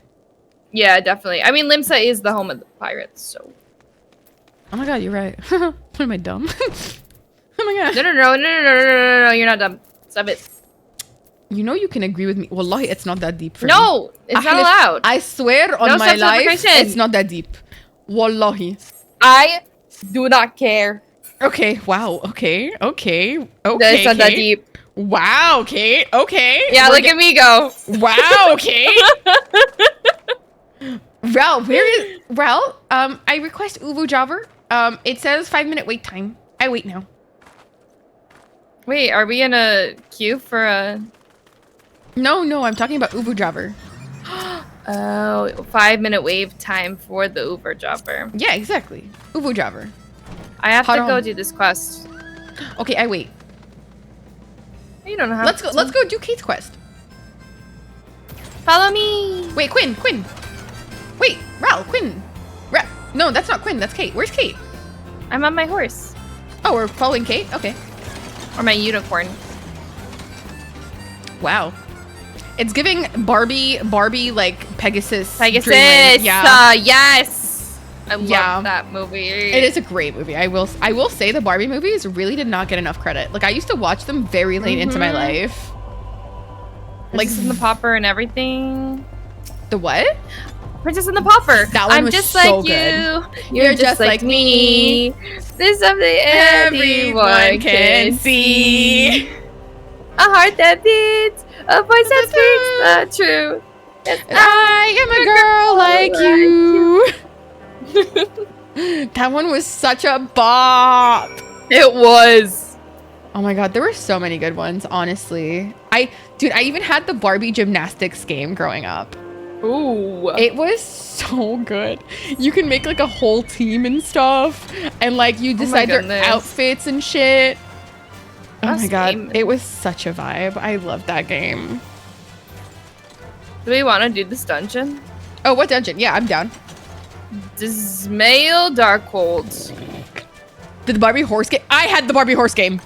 Yeah, definitely. I mean, Limsa is the home of the pirates, so. Oh my god, you're right. What am I, dumb? Oh my god. No, you're not dumb. Stop it. You know you can agree with me. Wallahi, it's not that deep for me. No, it's not allowed. I swear on my life, it's not that deep. Wallahi. I do not care. Okay, wow, okay. That's not that deep. Wow, okay. Yeah, look at me go. Wow, okay. Ral, I request Uvu Jobber. It says 5-minute wait time. I wait now. Wait, are we in a queue for a... No, I'm talking about Uvu Jobber. Oh, 5-minute wave time for the Uber Jobber. Yeah, exactly. Uvu Jobber. I have to go do this quest. Okay, I wait. You don't have Let's go do Kate's quest. Follow me. Wait, Quinn. Wait, Ral, Quinn. No, that's not Quinn, that's Kate. Where's Kate? I'm on my horse. Oh, we're following Kate? Okay. Or my unicorn. Wow. It's giving Barbie like Pegasus. Dreamland. Yeah. Yes. I love that movie. It is a great movie. I will say the Barbie movies really did not get enough credit. Like I used to watch them very late into my life. Princess and the Pauper and everything. The what? Princess and the Pauper. That one I'm was just so like good. you. You're just like me. There's something everyone can see. A heart that beats. A voice that speaks the truth. I am a girl like you. That one was such a bop. It was. Oh my god, there were so many good ones, honestly. Dude, I even had the Barbie gymnastics game growing up. Ooh. It was so good. You can make like a whole team and stuff. And like you decide their outfits and shit. Oh my god, it was such a vibe. I loved that game. Do we want to do this dungeon? Oh, what dungeon? Yeah, I'm down. Dismail Darkhold. Did the Barbie horse game? I had the Barbie horse game.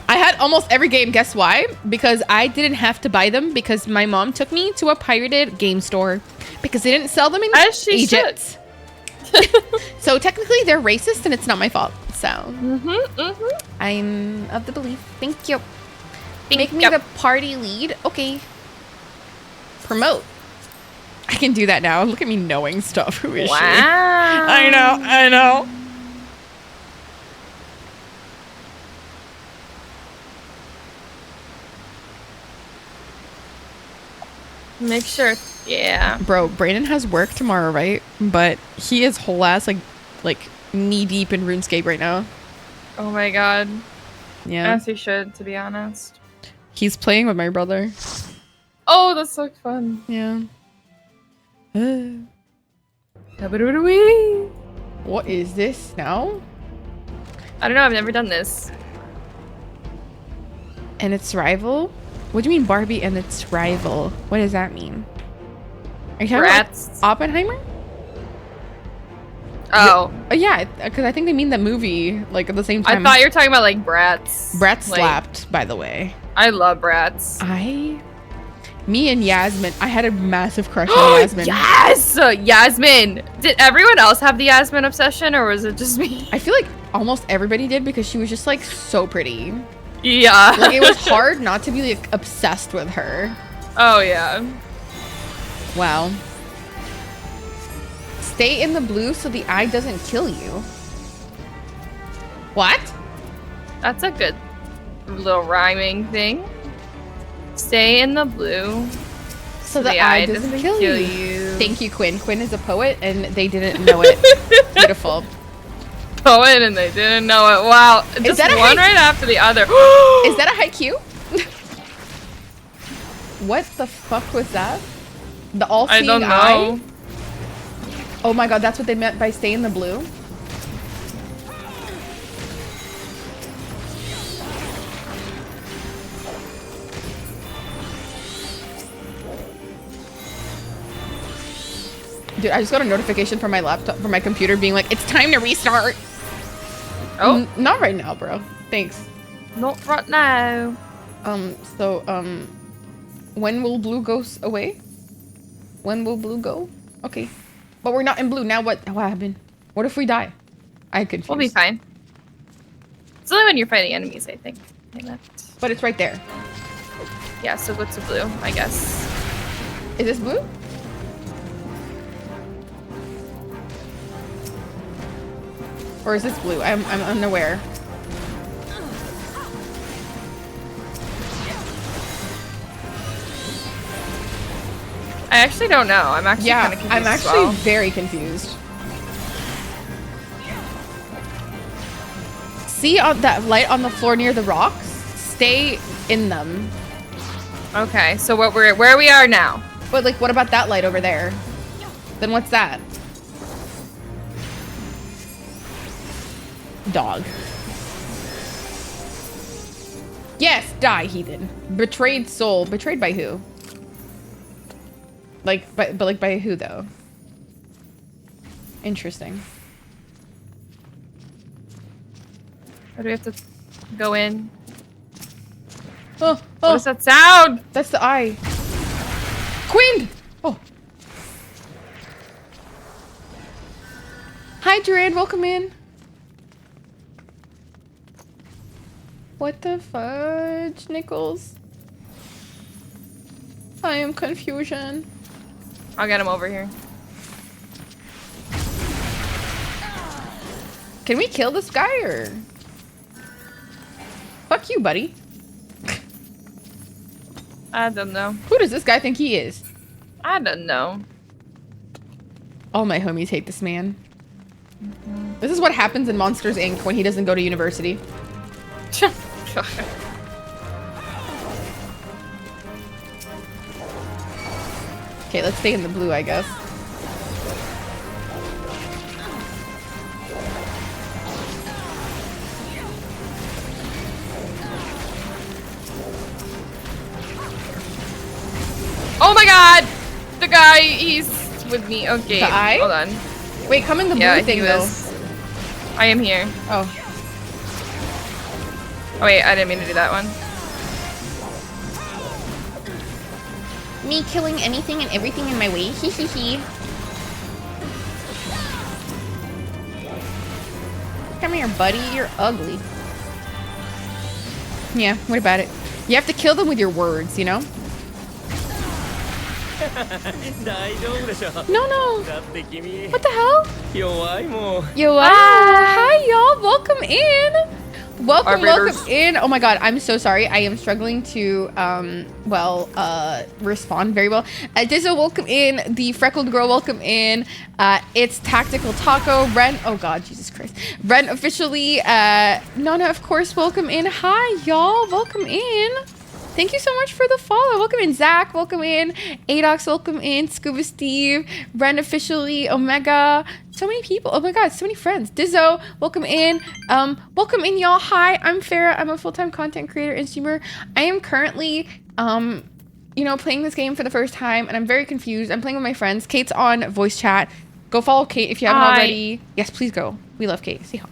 I had almost every game. Guess why? Because I didn't have to buy them because my mom took me to a pirated game store because they didn't sell them in Egypt. So technically they're racist and it's not my fault. So I'm of the belief. Thank you. Make me the party lead. Okay. Promote. I can do that now. Look at me knowing stuff. Who is she? I know. I know. Make sure. Yeah. Bro, Brandon has work tomorrow, right? But he is whole ass like knee deep in RuneScape right now. Oh my god. Yeah. As he should, to be honest. He's playing with my brother. Oh, that's so fun. Yeah. What is this now? I don't know. I've never done this. And its rival? What do you mean Barbie and its rival? What does that mean? Are you talking about Oppenheimer? Oh. Yeah, because I think they mean the movie like at the same time. I thought you were talking about like Bratz. Bratz like, slapped, by the way. I love Bratz. Me and Yasmin. I had a massive crush on Yasmin. Yes! Yasmin! Did everyone else have the Yasmin obsession or was it just me? I feel like almost everybody did because she was just like so pretty. Yeah. Like it was hard not to be like obsessed with her. Oh yeah. Wow. Stay in the blue so the eye doesn't kill you. What? That's a good little rhyming thing. Stay in the blue so the eye doesn't kill you. Thank you, Quinn. Quinn is a poet and they didn't know it. Beautiful. Poet and they didn't know it. Wow. Just one right after the other. Is that a haiku? What the fuck was that? The all-seeing eye? I don't know. Oh my god, that's what they meant by stay in the blue? Dude, I just got a notification from my laptop, from my computer being like, it's time to restart. Oh. Not right now, bro. Thanks. Not right now. When will blue go away? When will blue go? Okay. But we're not in blue. Now what happened? What if we die? I confused. We'll be fine. It's only when you're fighting enemies, I think. But it's right there. Yeah, so go to blue, I guess. Is this blue? Or is this blue? I'm unaware. I actually don't know. I'm actually kind of confused. I'm actually very confused. See that light on the floor near the rocks? Stay in them. Okay, so where we are now. But like, what about that light over there? Then what's that? Dog. Yes, die, heathen. Betrayed soul. Betrayed by who? Like, but by who though? Interesting. Or do we have to go in? Oh, what is that sound? That's the eye. Quinn! Oh. Hi, Duran. Welcome in. What the fudge, Nichols? I am confusion. I'll get him over here. Can we kill this guy or? Fuck you, buddy. I don't know. Who does this guy think he is? I don't know. All my homies hate this man. This is what happens in Monsters, Inc. when he doesn't go to university. Okay, let's stay in the blue, I guess. Oh my god! the guy. He's with me. Okay. The eye? Hold on. Wait, come in the blue thing though. I am here. Oh. Oh wait, I didn't mean to do that one. Me killing anything and everything in my way. Hee hee hee. Come here, buddy. You're ugly. Yeah, what about it? You have to kill them with your words, you know? No, no. What the hell? Yo, hi, y'all. Welcome in. Welcome in. Oh my god, I'm so sorry. I am struggling to, respond very well. Dizzo, welcome in. The Freckled Girl, welcome in. It's Tactical Taco. Ren, oh god, Jesus Christ. Ren officially, Nona, of course, welcome in. Hi, y'all. Welcome in. Thank you so much for the follow. Welcome in, Zach. Welcome in. Adox, welcome in. Scuba Steve. Ren officially. Omega. So many people. Oh my god, so many friends. Dizzo, welcome in. Welcome in, y'all. Hi, I'm Farah. I'm a full-time content creator and streamer. I am currently, playing this game for the first time, and I'm very confused. I'm playing with my friends. Kate's on voice chat. Go follow Kate if you haven't already. Yes, please go. We love Kate. Say hi.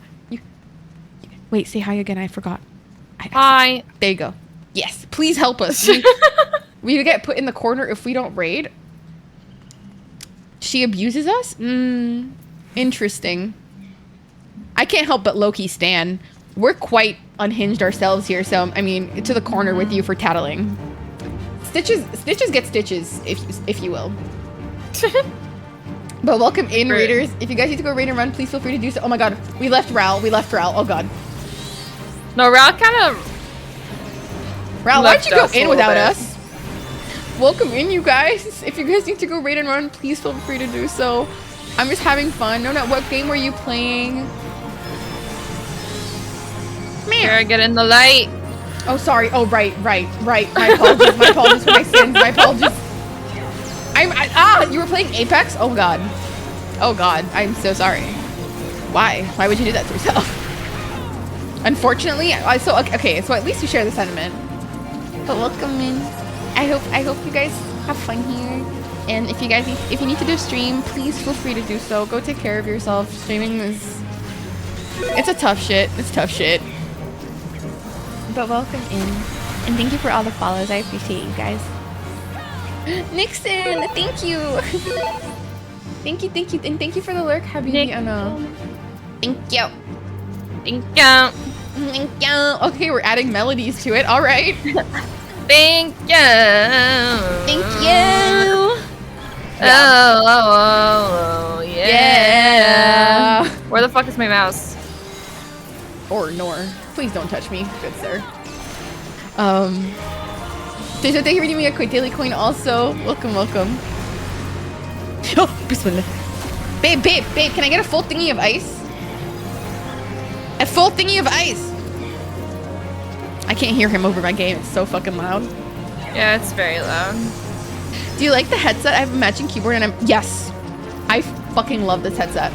Wait, say hi again. I forgot. Hi. There you go. Yes, please help us. We get put in the corner if we don't raid. She abuses us? Interesting. I can't help but low-key stan. We're quite unhinged ourselves here, so, I mean, to the corner with you for tattling. Stitches get stitches, if you will. But welcome in, raiders. If you guys need to go raid and run, please feel free to do so. Oh my god, we left Ral. Oh god. No, Ral kind of... Ral, why'd you go in without us? Welcome in, you guys. If you guys need to go raid and run, please feel free to do so. I'm just having fun. No, what game were you playing? Here, get in the light. Oh, sorry. Oh, right. My apologies. My apologies for my sins. My apologies. You were playing Apex? Oh god. I'm so sorry. Why would you do that to yourself? Unfortunately, so at least you share the sentiment. But welcome in. I hope you guys have fun here. And if you need to do a stream, please feel free to do so. Go take care of yourself. Streaming it's a tough shit. But welcome in. And thank you for all the follows. I appreciate you guys. Nixon, thank you. Thank you. And thank you for the lurk, Habibi Anna. Thank you. Okay, we're adding melodies to it. All right. Thank you. Oh, yeah. Where the fuck is my mouse? Or Nor. Please don't touch me, good sir. Thank you for giving me a quick daily coin also. Welcome. Oh, bismillah. Babe, can I get a full thingy of ice? A full thingy of ice. I can't hear him over my game. It's so fucking loud. Yeah, it's very loud. Do you like the headset? I have a matching keyboard and yes. I fucking love this headset.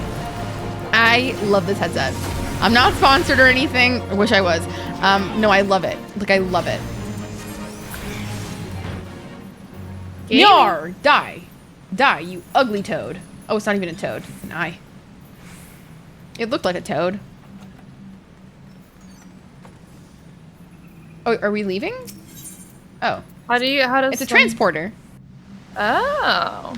I love this headset. I'm not sponsored or anything. I wish I was. No, I love it. Like, I love it. Yar! Die, you ugly toad. Oh, it's not even a toad. It's an eye. It looked like a toad. Oh, are we leaving? Oh. How does it's a transporter. Oh.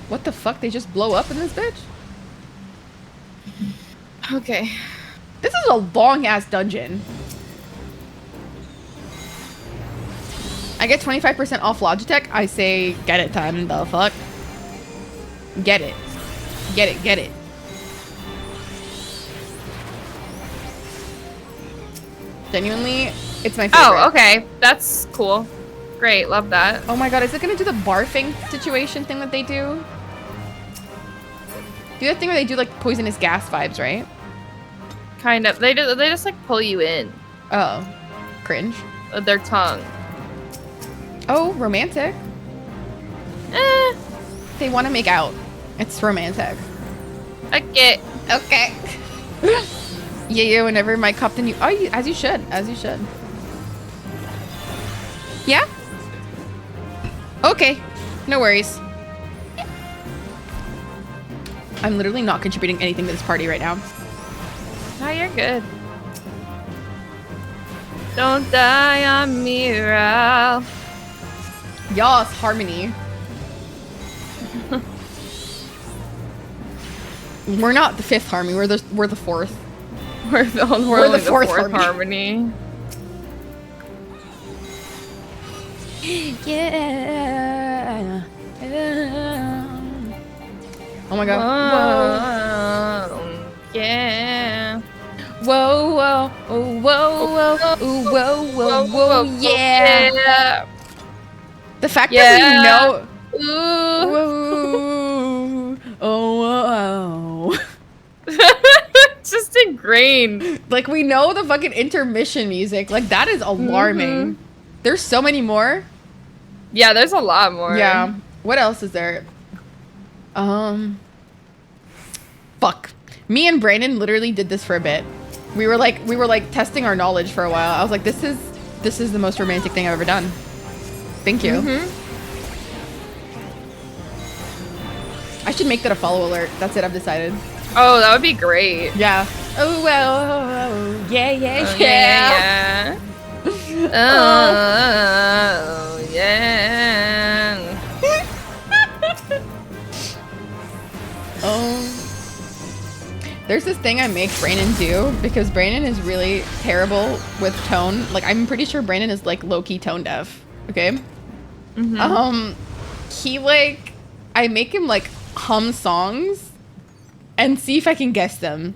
What the fuck? They just blow up in this bitch? Okay. This is a long-ass dungeon. I get 25% off Logitech. I say, get it, ton the fuck. Get it. Genuinely, it's my favorite. Oh, okay. That's cool. Great, love that. Oh my god, is it gonna do the barfing situation thing that they do? Do that thing where they do like poisonous gas vibes, right? Kind of. They just like pull you in. Oh. Cringe. With their tongue. Oh, romantic. They want to make out. It's romantic. Okay. Yeah, whenever my captain, as you should. Yeah? Okay. No worries. I'm literally not contributing anything to this party right now. No, you're good. Don't die on me, Ralph. Yas, harmony. We're not the fifth harmony. We're the fourth. We're only the fourth harmony. Yeah. Oh my god. Whoa. Yeah. Whoa, whoa, oh, whoa, whoa, ooh, whoa, whoa, whoa, yeah. The fact that we know. Ooh. Whoa. Oh, whoa. It's just ingrained. Like, we know the fucking intermission music. Like, that is alarming. There's so many more. Yeah, there's a lot more. Yeah. What else is there? Fuck. Me and Brandon literally did this for a bit. We were like testing our knowledge for a while. I was like, this is the most romantic thing I've ever done. Thank you. I should make that a follow alert. That's it, I've decided. Oh, that would be great. Yeah. Oh, well, yeah, yeah, Oh, yeah. Oh, yeah. There's this thing I make Brandon do because Brandon is really terrible with tone. Like, I'm pretty sure Brandon is like low-key tone deaf. Okay. He like, I make him like hum songs and see if I can guess them.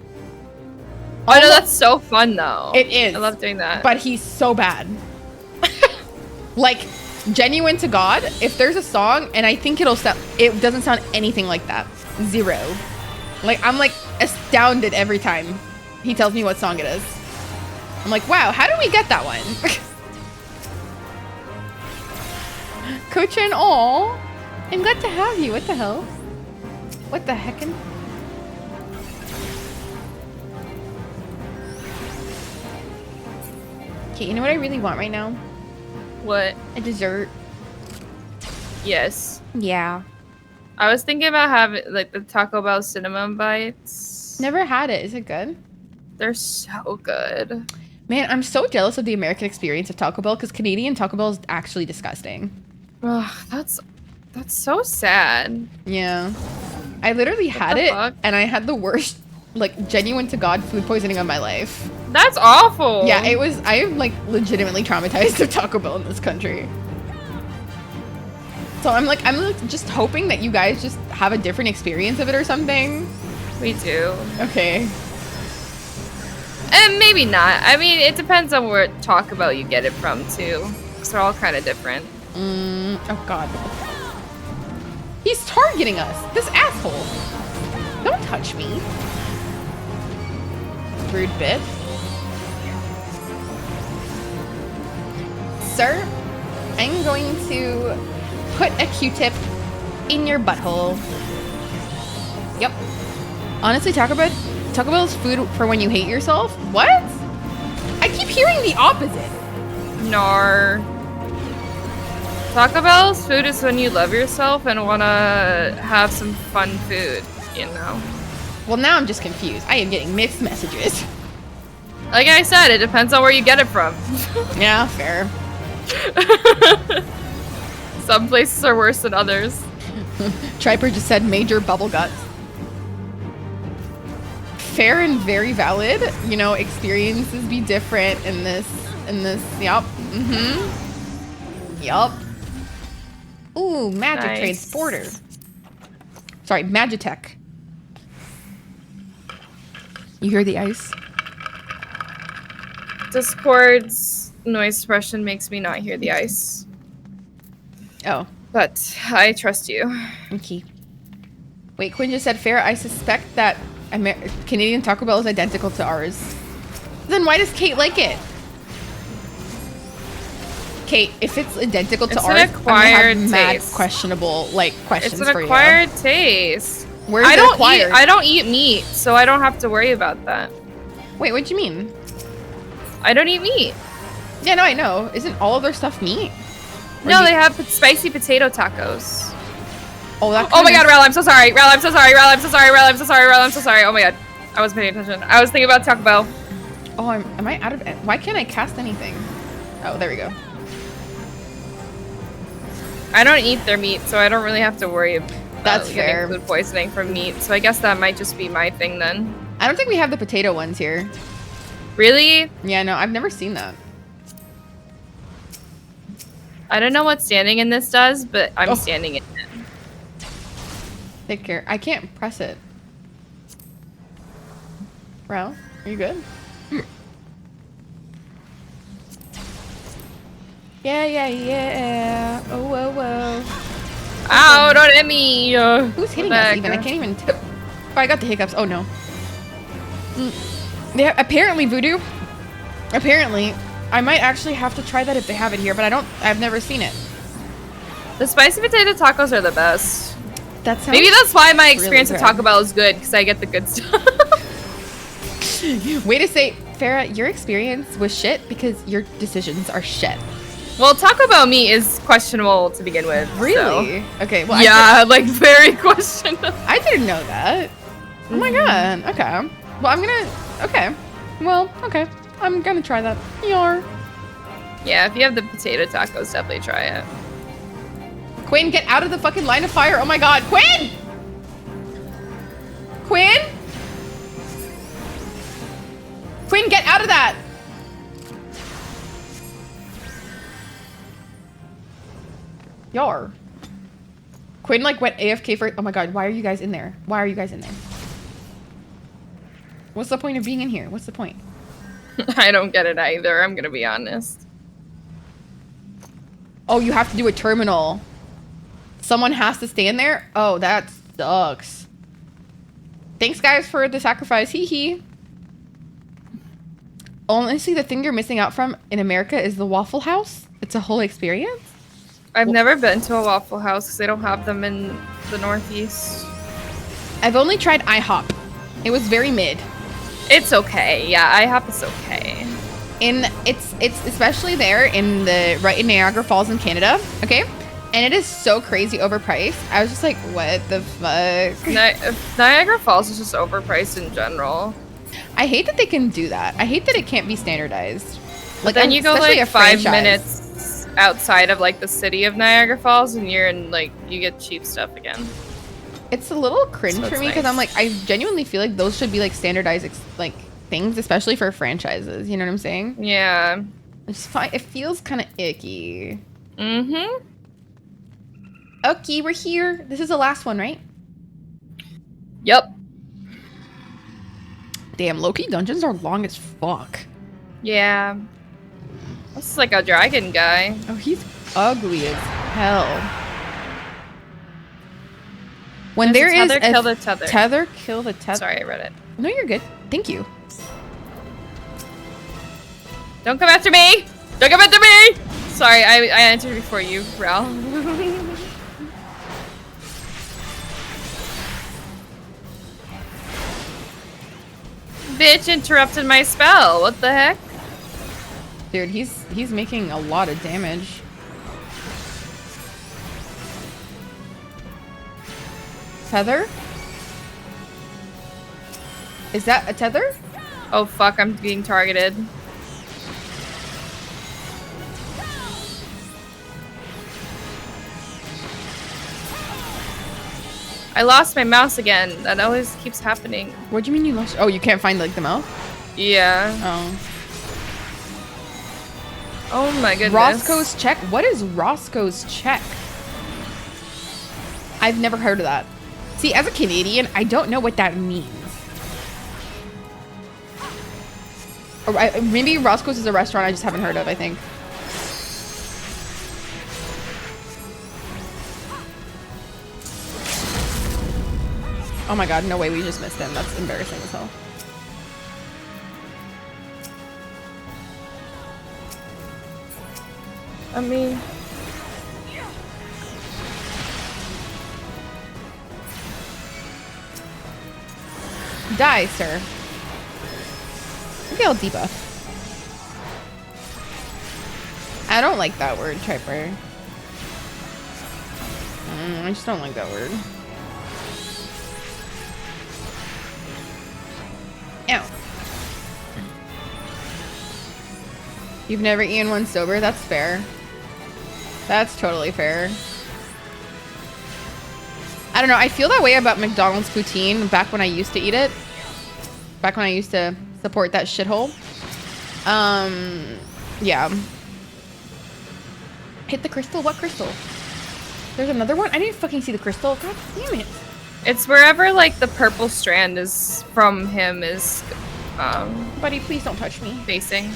Oh, I know, that's so fun though. It is. I love doing that. But he's so bad. Like, genuine to God, if there's a song and I think it doesn't sound anything like that. Zero. Like, I'm like astounded every time he tells me what song it is. I'm like, wow, how did we get that one? Cochin, aw. I'm glad to have you. What the hell? What the heckin'? Okay, you know what I really want right now? What? A dessert. Yes. Yeah. I was thinking about having like the Taco Bell cinnamon bites. Never had it. Is it good? They're so good. Man, I'm so jealous of the American experience of Taco Bell because Canadian Taco Bell is actually disgusting. Ugh, that's so sad. Yeah. I literally had it and I had the worst, like, genuine to God food poisoning of my life. That's awful. Yeah, it was, I am like legitimately traumatized of Taco Bell in this country. So I'm like just hoping that you guys just have a different experience of it or something. We do. Okay. And maybe not. I mean, it depends on where Taco Bell you get it from too. Because they're all kind of different. Oh God. He's targeting us. This asshole. Don't touch me. Rude bitch. Sir, I'm going to put a Q-tip in your butthole. Yep. Honestly, Taco Bell's food for when you hate yourself? What? I keep hearing the opposite. Nar. Taco Bell's food is when you love yourself and want to have some fun food, you know? Well, now I'm just confused. I am getting mixed messages. Like I said, it depends on where you get it from. Yeah, fair. Some places are worse than others. Triper just said major bubble guts. Fair and very valid. You know, experiences be different in this, yup. Yup. Ooh, Magic Nice. Transporter. Sorry, Magitech. You hear the ice? Discord's noise suppression makes me not hear the ice. Oh. But I trust you. Okay. Wait, Quinn just said fair. I suspect that Canadian Taco Bell is identical to ours. Then why does Kate like it? Kate, if it's identical to It's ours, an acquired I'm gonna have mad taste. questionable questions It's for an you. acquired taste. Where's it acquired? I don't eat meat, so I don't have to worry about that. Wait, what do you mean? I don't eat meat. Yeah, no, I know. Isn't all of their stuff meat? No, they have spicy potato tacos. Oh, that oh my god, Rel, I'm so sorry. Rel, I'm so sorry. Rel, I'm so sorry. Rel, I'm so sorry. Rel, I'm so sorry. Oh my god. I wasn't paying attention. I was thinking about Taco Bell. Oh, am I out of... Why can't I cast anything? Oh, there we go. I don't eat their meat, so I don't really have to worry about That's fair. getting food poisoning from meat. So I guess that might just be my thing then. I don't think we have the potato ones here. Really? Yeah, no, I've never seen that. I don't know what standing in this does, but I'm standing in it. Take care. I can't press it. Rel, are you good? Yeah. Oh, whoa, whoa. Ow, don't hit me! Who's hitting us even? I can't even... Oh, I got the hiccups. Oh, no. Yeah, apparently, Voodoo. Apparently, I might actually have to try that if they have it here, but I've never seen it. The spicy potato tacos are the best. That sounds Maybe that's why my experience really with Taco Bell is good, because I get the good stuff. Way to say, Farah, your experience was shit because your decisions are shit. Well, Taco Bell meat is questionable to begin with. Really? So. Okay, well, yeah, like very questionable. I didn't know that. Oh my god. Okay. Well, I'm gonna... Okay. Well, okay. I'm gonna try that. Yar. Yeah, if you have the potato tacos, definitely try it. Quinn, get out of the fucking line of fire. Oh my god. Quinn! Quinn? Quinn, get out of that! Yar. Quinn like went AFK for... Oh my god, why are you guys in there? Why are you guys in there? What's the point of being in here? What's the point? I don't get it either, I'm gonna be honest. Oh, you have to do a terminal. Someone has to stand there? Oh, that sucks. Thanks, guys, for the sacrifice. Hee hee. Honestly, the thing you're missing out from in America is the Waffle House. It's a whole experience. I've never been to a Waffle House because they don't have them in the Northeast. I've only tried IHOP. It was very mid. It's okay. Yeah, IHOP is okay. It's especially there in right in Niagara Falls in Canada. Okay. And it is so crazy overpriced. I was just like, what the fuck? Niagara Falls is just overpriced in general. I hate that they can do that. I hate that it can't be standardized. Like, then you go like 5 minutes outside of like the city of Niagara Falls and you're in like, you get cheap stuff again. It's a little cringe for me because I'm like, I genuinely feel like those should be like standardized like things, especially for franchises. You know what I'm saying? Yeah. It feels kind of icky. Mm-hmm. Okay, we're here. This is the last one, right? Yep. Damn, low-key dungeons are long as fuck. Yeah. This is like a dragon guy. Oh, he's ugly as hell. When there is tether, kill the tether. Tether, kill the tether. Sorry, I read it. No, you're good. Thank you. Don't come after me! Don't come after me! Sorry, I answered before you, Ral. Bitch interrupted my spell. What the heck? Dude, he's making a lot of damage. Tether? Is that a tether? Oh fuck, I'm being targeted. I lost my mouse again. That always keeps happening. What do you mean you lost? Oh, you can't find like the mouse? Yeah. Oh. Oh my goodness. Roscoe's check? What is Roscoe's check? I've never heard of that. See, as a Canadian, I don't know what that means. Or maybe Roscoe's is a restaurant I just haven't heard of, I think. Oh my god, no way we just missed him. That's embarrassing as hell. I mean... Die, sir. Maybe I'll debuff. I don't like that word, Triper. I just don't like that word. Ow. You've never eaten one sober? That's fair. That's totally fair. I don't know. I feel that way about McDonald's poutine back when I used to eat it. Back when I used to support that shithole. Yeah. Hit the crystal? What crystal? There's another one? I didn't fucking see the crystal. God damn it. It's wherever like the purple strand is from him is buddy, please don't touch me. Facing.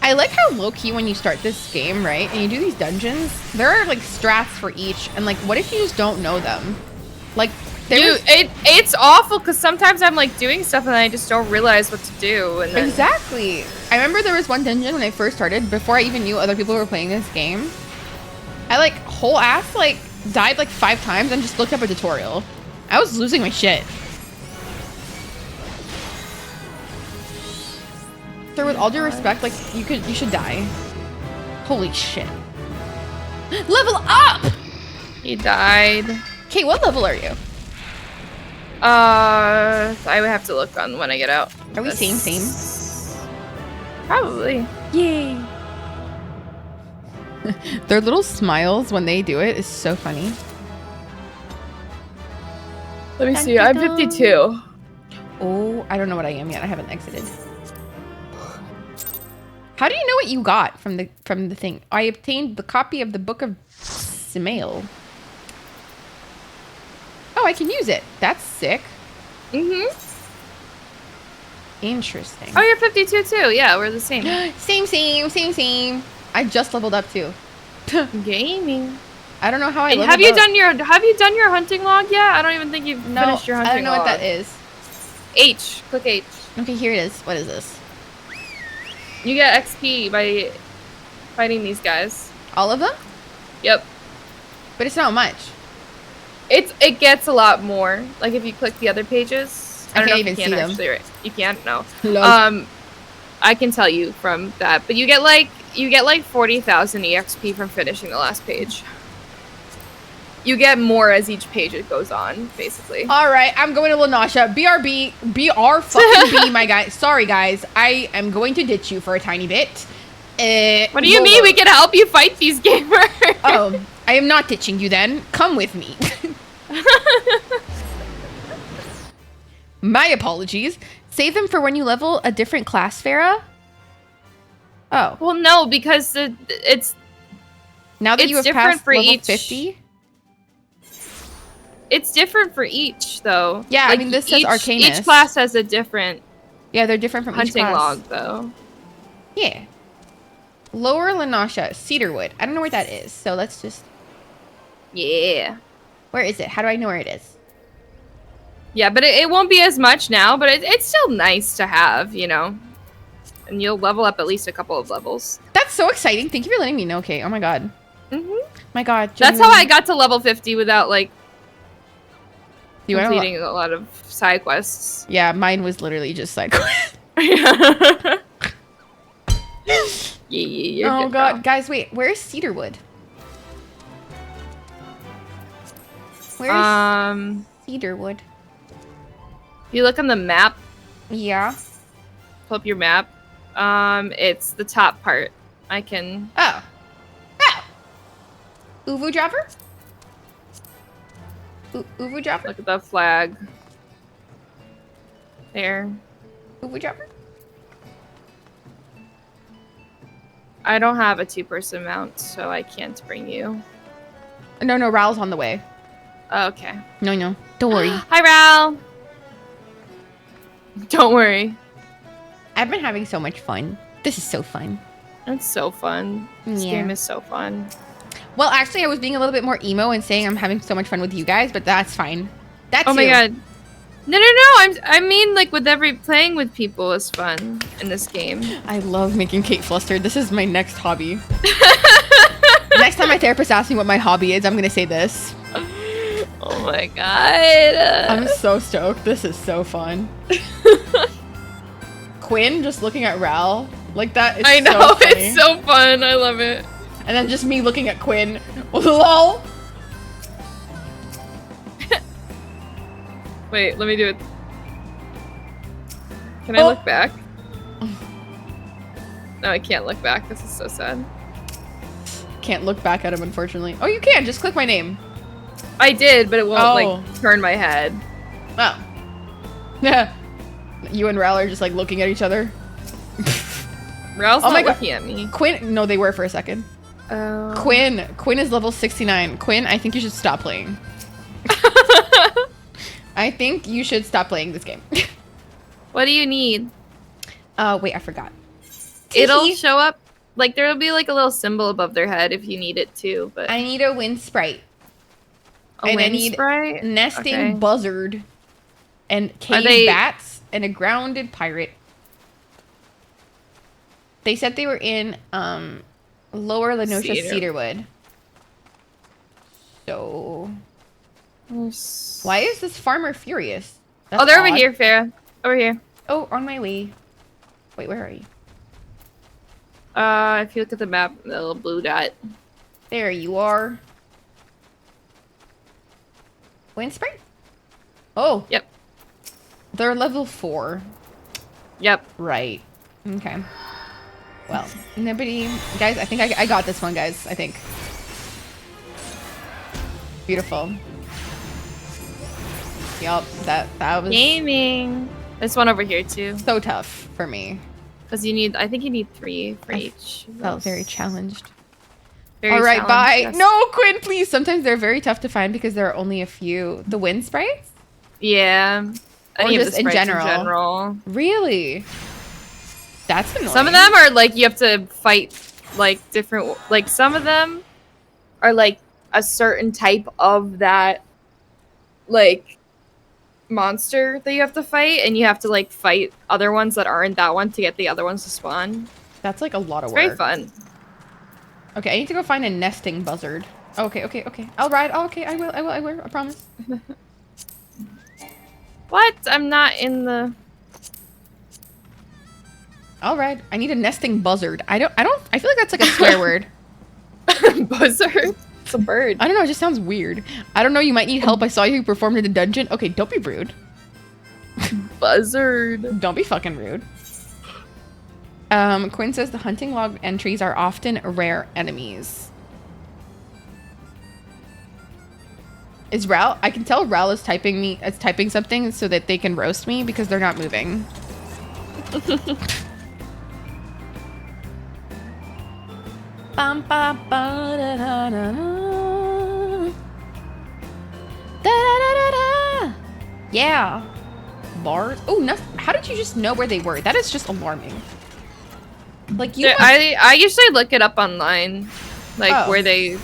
I like how low-key when you start this game, right? And you do these dungeons, there are like strats for each, and like what if you just don't know them? Like it's awful because sometimes I'm like doing stuff and I just don't realize what to do. And then... Exactly. I remember there was one dungeon when I first started, before I even knew other people were playing this game. I like whole ass like died like 5 times and just looked up a tutorial. I was losing my shit. Sir, with all due respect, like you should die. Holy shit. Level up! He died. Okay, what level are you? I would have to look on when I get out. Are we same? Probably. Yay. Their little smiles when they do it is so funny. Let me see. I'm 52. Oh, I don't know what I am yet. I haven't exited. How do you know what you got from the thing? I obtained the copy of the Book of Samael. Oh, I can use it. That's sick. Mm-hmm. Interesting. Oh, you're 52 too. Yeah, we're the same. Same. I just leveled up too. Gaming. I don't know how I leveled have you up. Have you done your hunting log yet? I don't even think you've finished your hunting log. I don't know what that is. H. Click H. Okay, here it is. What is this? You get XP by fighting these guys. All of them? Yep. But it's not much. It gets a lot more. Like if you click the other pages. I don't know if you can actually. Right? You can't. No. I can tell you from that, but you get like 40,000 EXP from finishing the last page. You get more as each page it goes on, basically. All right, I'm going to Lanasha. BR fucking B, my guy. Sorry, guys. I am going to ditch you for a tiny bit. What do you mean? We can help you fight these gamers. Oh, I am not ditching you then. Come with me. My apologies. Save them for when you level a different class, Farah. Oh. Well, no, because it's... Now that you have passed level 50? It's different for each, though. Yeah, like, I mean, this says Arcanist. Each class has a different... Yeah, they're different from each class. Hunting log, though. Yeah. Lower Lanasha, Cedarwood. I don't know where that is, so let's just... Yeah. Where is it? How do I know where it is? Yeah, but it won't be as much now, but it's still nice to have, you know? And you'll level up at least a couple of levels. That's so exciting. Thank you for letting me know, Kate. Oh my god. My god. That's how I got to level 50 without, like, completing a lot of side quests. Yeah, mine was literally just side quests. You're oh good, god. bro. Guys, wait. Where is Cedarwood? Where is Cedarwood? If you look on the map. Yeah. Pull up your map. It's the top part. I can... Oh. Uvu dropper? Uvu dropper? Look at the flag. There. Uvu dropper? I don't have a 2-person mount, so I can't bring you. No, Raul's on the way. Oh, okay. No. Don't worry. Hi, Raul! Don't worry. I've been having so much fun. This is so fun. It's so fun. This game is so fun. Well, actually, I was being a little bit more emo and saying I'm having so much fun with you guys, but that's fine. That's oh my god. No. I mean, like, playing with people is fun in this game. I love making Kate flustered. This is my next hobby. Next time my therapist asks me what my hobby is, I'm gonna say this. Oh my god. I'm so stoked. This is so fun. Quinn just looking at Raul Like that is I know, so funny. it's so fun. I love it. And then just me looking at Quinn. LOL. Wait, let me do it. Can I look back? No, I can't look back. This is so sad. Can't look back at him, unfortunately. Oh, you can. Just click my name. I did, but it won't, like, turn my head. Oh. Yeah. You and Ral are just, like, looking at each other. Ral's not looking at me. Quinn, no, they were for a second. Oh. Quinn is level 69. Quinn, I think you should stop playing. I think you should stop playing this game. What do you need? Wait, I forgot. It'll show up, like, there'll be, like, a little symbol above their head if you need it too, but... I need a wind sprite. A wind sprite? Nesting buzzard. And cave bats. And a grounded pirate. They said they were in, Lower Lenosha Cedarwood. So... Why is this farmer furious? That's they're odd. over here, Farah. Over here. Oh, on my way. Wait, where are you? If you look at the map, the little blue dot. There you are. Wind sprite? Oh. Yep. They're level 4. Yep. Right. Okay. Well, nobody... Guys, I think I got this one, guys. I think. Beautiful. Yup, that was... Gaming. This one over here, too. So tough for me. Because you need... I think you need 3 for each. Felt very challenged. Very All right, bye. yes. No, Quinn, please. Sometimes they're very tough to find because there are only a few. The wind sprites? Yeah. Or Any of the just in sprites general? Really? That's annoying. Some of them are like you have to fight like different. Like some of them are like a certain type of that like monster that you have to fight, and you have to like fight other ones that aren't that one to get the other ones to spawn. That's like a lot of It's work. very fun. Okay, I need to go find a nesting buzzard. Okay. I'll ride. Oh, okay, I will. I promise. What? I'm not in the... All right. I need a nesting buzzard. I feel like that's like a swear word. Buzzard? It's a bird. I don't know. It just sounds weird. I don't know. You might need help. I saw you performed in the dungeon. Okay, don't be rude. Buzzard. Don't be fucking rude. Quinn says the hunting log entries are often rare enemies. Is Ral? I can tell Ral is typing something so that they can roast me because they're not moving. Bum, ba, ba, da, da, da, da. Da, da, da, da, da. Yeah. Bars. Oh, no. How did you just know where they were? That is just alarming. Like you. I usually look it up online, like where they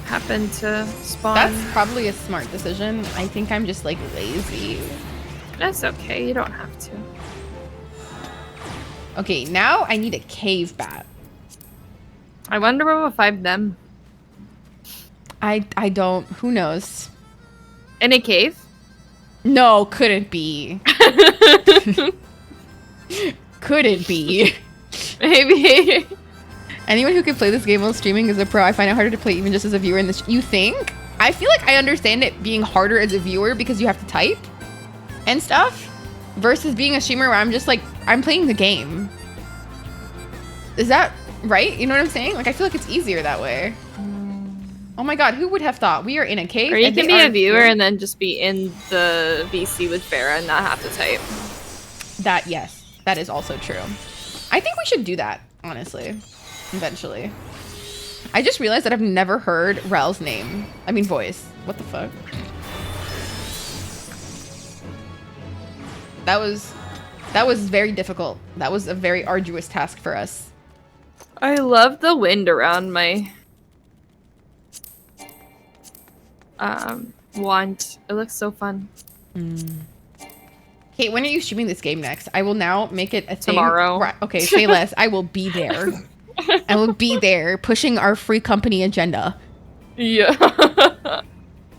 happen to spawn. That's probably a smart decision. I think I'm just like lazy. That's okay. You don't have to. Okay, now I need a cave bat. I wonder what will find them. I don't. Who knows? In a cave? No, couldn't be. Couldn't be. Maybe. Anyone who can play this game while streaming is a pro. I find it harder to play even just as a viewer in this. You think? I feel like I understand it being harder as a viewer because you have to type and stuff versus being a streamer where I'm just like, I'm playing the game. Is that right? You know what I'm saying? Like, I feel like it's easier that way. Oh my god, who would have thought? We are in a cave. Or you and can they be are a viewer here. and then just be in the VC with Farah and not have to type. That, yes. That is also true. I think we should do that, honestly. Eventually. I just realized that I've never heard Ral's name. I mean, voice. What the fuck? That was very difficult. That was a very arduous task for us. I love the wind around my wand. It looks so fun. Kate, when are you streaming this game next? I will now make it a thing. Tomorrow. Right, okay, say less. I will be there. I will be there pushing our free company agenda. Yeah.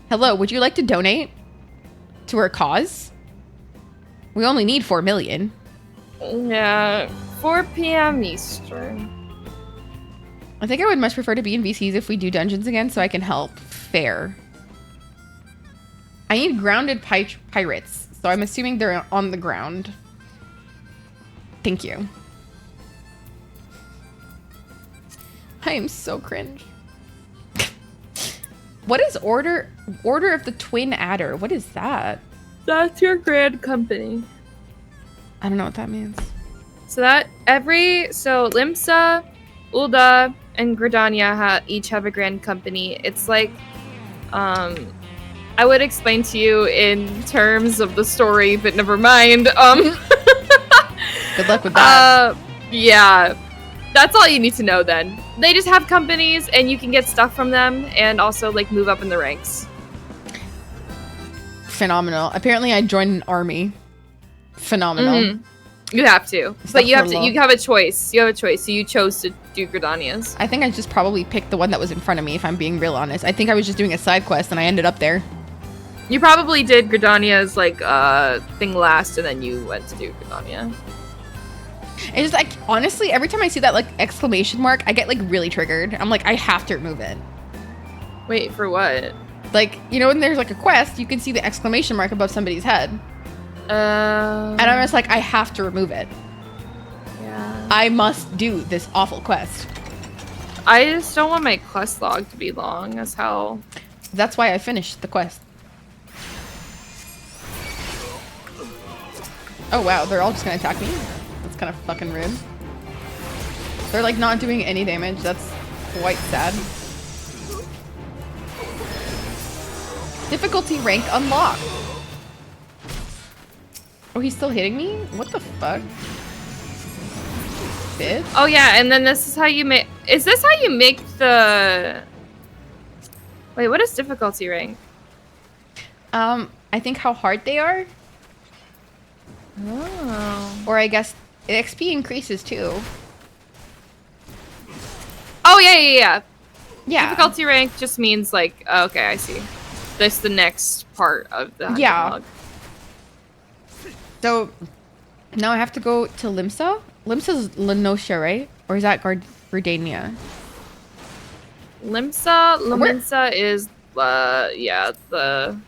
Hello, would you like to donate to our cause? We only need 4 million. Yeah, 4 p.m. Eastern. I think I would much prefer to be in VCs if we do dungeons again so I can help. Fair. I need grounded pirates, so I'm assuming they're on the ground. Thank you. I am so cringe. What is Order of the Twin Adder? What is that? That's your grand company. I don't know what that means. So Limsa, Ulda, and Gridania each have a grand company. It's like, I would explain to you in terms of the story, but never mind. Good luck with that. Yeah, that's all you need to know then. They just have companies, and you can get stuff from them, and also like move up in the ranks. Phenomenal. Apparently, I joined an army. Phenomenal. Mm-hmm. You have to, but you have to. You have a choice. You have a choice. So you chose to do Gridania's. I think I just probably picked the one that was in front of me. If I'm being real honest, I think I was just doing a side quest, and I ended up there. You probably did Gridania's like thing last, and then you went to do Gridania. It's just like, honestly, every time I see that like exclamation mark, I get like really triggered. I'm like, I have to remove it. Wait, for what? Like, you know, when there's like a quest, you can see the exclamation mark above somebody's head. And I'm just like, I have to remove it. Yeah. I must do this awful quest. I just don't want my quest log to be long as hell. That's why I finished the quest. Oh wow, they're all just gonna attack me? That's kind of fucking rude. They're like not doing any damage. That's quite sad. Difficulty rank unlocked. Oh, he's still hitting me? What the fuck? Bitch. Oh yeah, and then this is how you make... Is this how you make the... Wait, what is difficulty rank? I think how hard they are. Oh. Or I guess XP increases too. Oh yeah. Yeah. Difficulty rank just means like, okay, I see. That's the next part of the hunting log. So now I have to go to Limsa. Limsa's Lenosha, right? Or is that Gridania? Limsa is yeah, the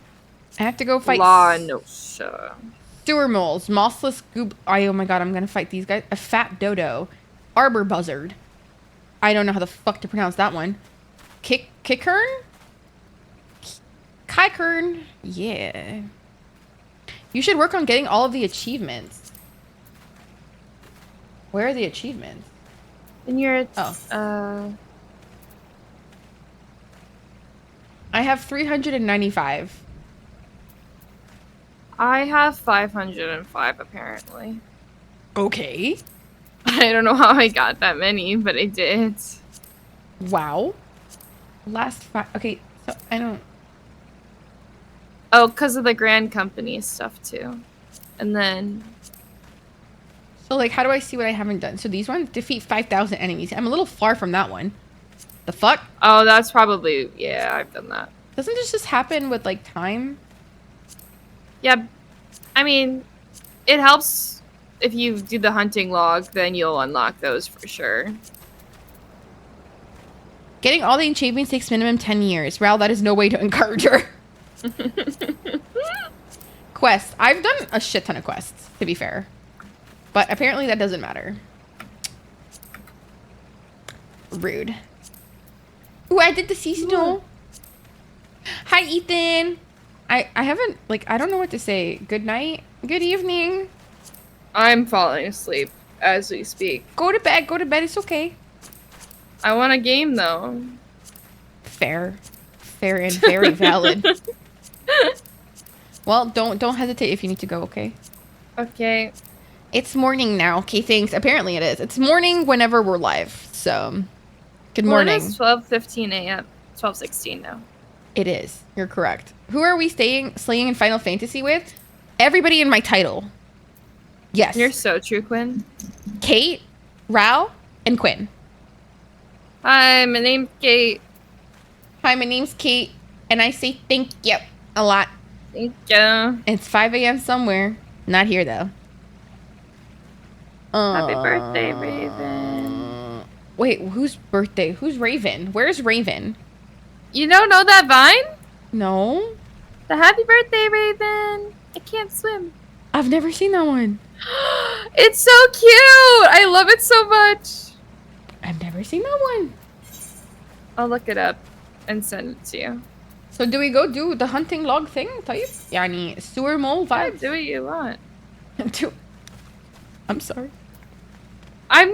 I have to go fight Lenosha. Sewer moles, mossless goob. Oh my god, I'm gonna fight these guys. A fat dodo, arbor buzzard. I don't know how the fuck to pronounce that one. Kickern? Kykern. Yeah. You should work on getting all of the achievements. Where are the achievements? In your I have 395. I have 505 apparently. Okay. I don't know how I got that many, but I did. Wow. Last 5. Okay, so I don't. Oh, because of the Grand Company stuff too. And then. So like, how do I see what I haven't done? So these ones defeat 5,000 enemies. I'm a little far from that one. The fuck? Oh, that's probably, yeah, I've done that. Doesn't this just happen with like time? Yeah, I mean, it helps if you do the hunting log, then you'll unlock those for sure. Getting all the achievements takes minimum 10 years. Ral, that is no way to encourage her. Quests. I've done a shit ton of quests, to be fair. But apparently that doesn't matter. Rude. Ooh, I did the seasonal. Hi, Ethan. I haven't, like, I don't know what to say. Good night. Good evening. I'm falling asleep as we speak. Go to bed. Go to bed. It's okay. I want a game, though. Fair. Fair and very valid. Well, don't hesitate if you need to go, okay? Okay. It's morning now. Okay, thanks. Apparently it is. It's morning whenever we're live. So, good morning. It's 12:15 a.m. 12:16 now. It is. You're correct. Who are we slaying in Final Fantasy with? Everybody in my title. Yes. You're so true, Quinn. Kate, Rao, and Quinn. Hi, my name's Kate. Hi, my name's Kate, and I say thank you a lot. Thank you. It's 5 a.m. somewhere. Not here though. Happy birthday, Raven. Wait, whose birthday? Who's Raven? Where's Raven? You don't know that Vine? No. The happy birthday, Raven. I can't swim. I've never seen that one. It's so cute. I love it so much. I've never seen that one. I'll look it up and send it to you. So do we go do the hunting log thing type? Yani sewer mole vibes? Do what you want. I'm sorry. I'm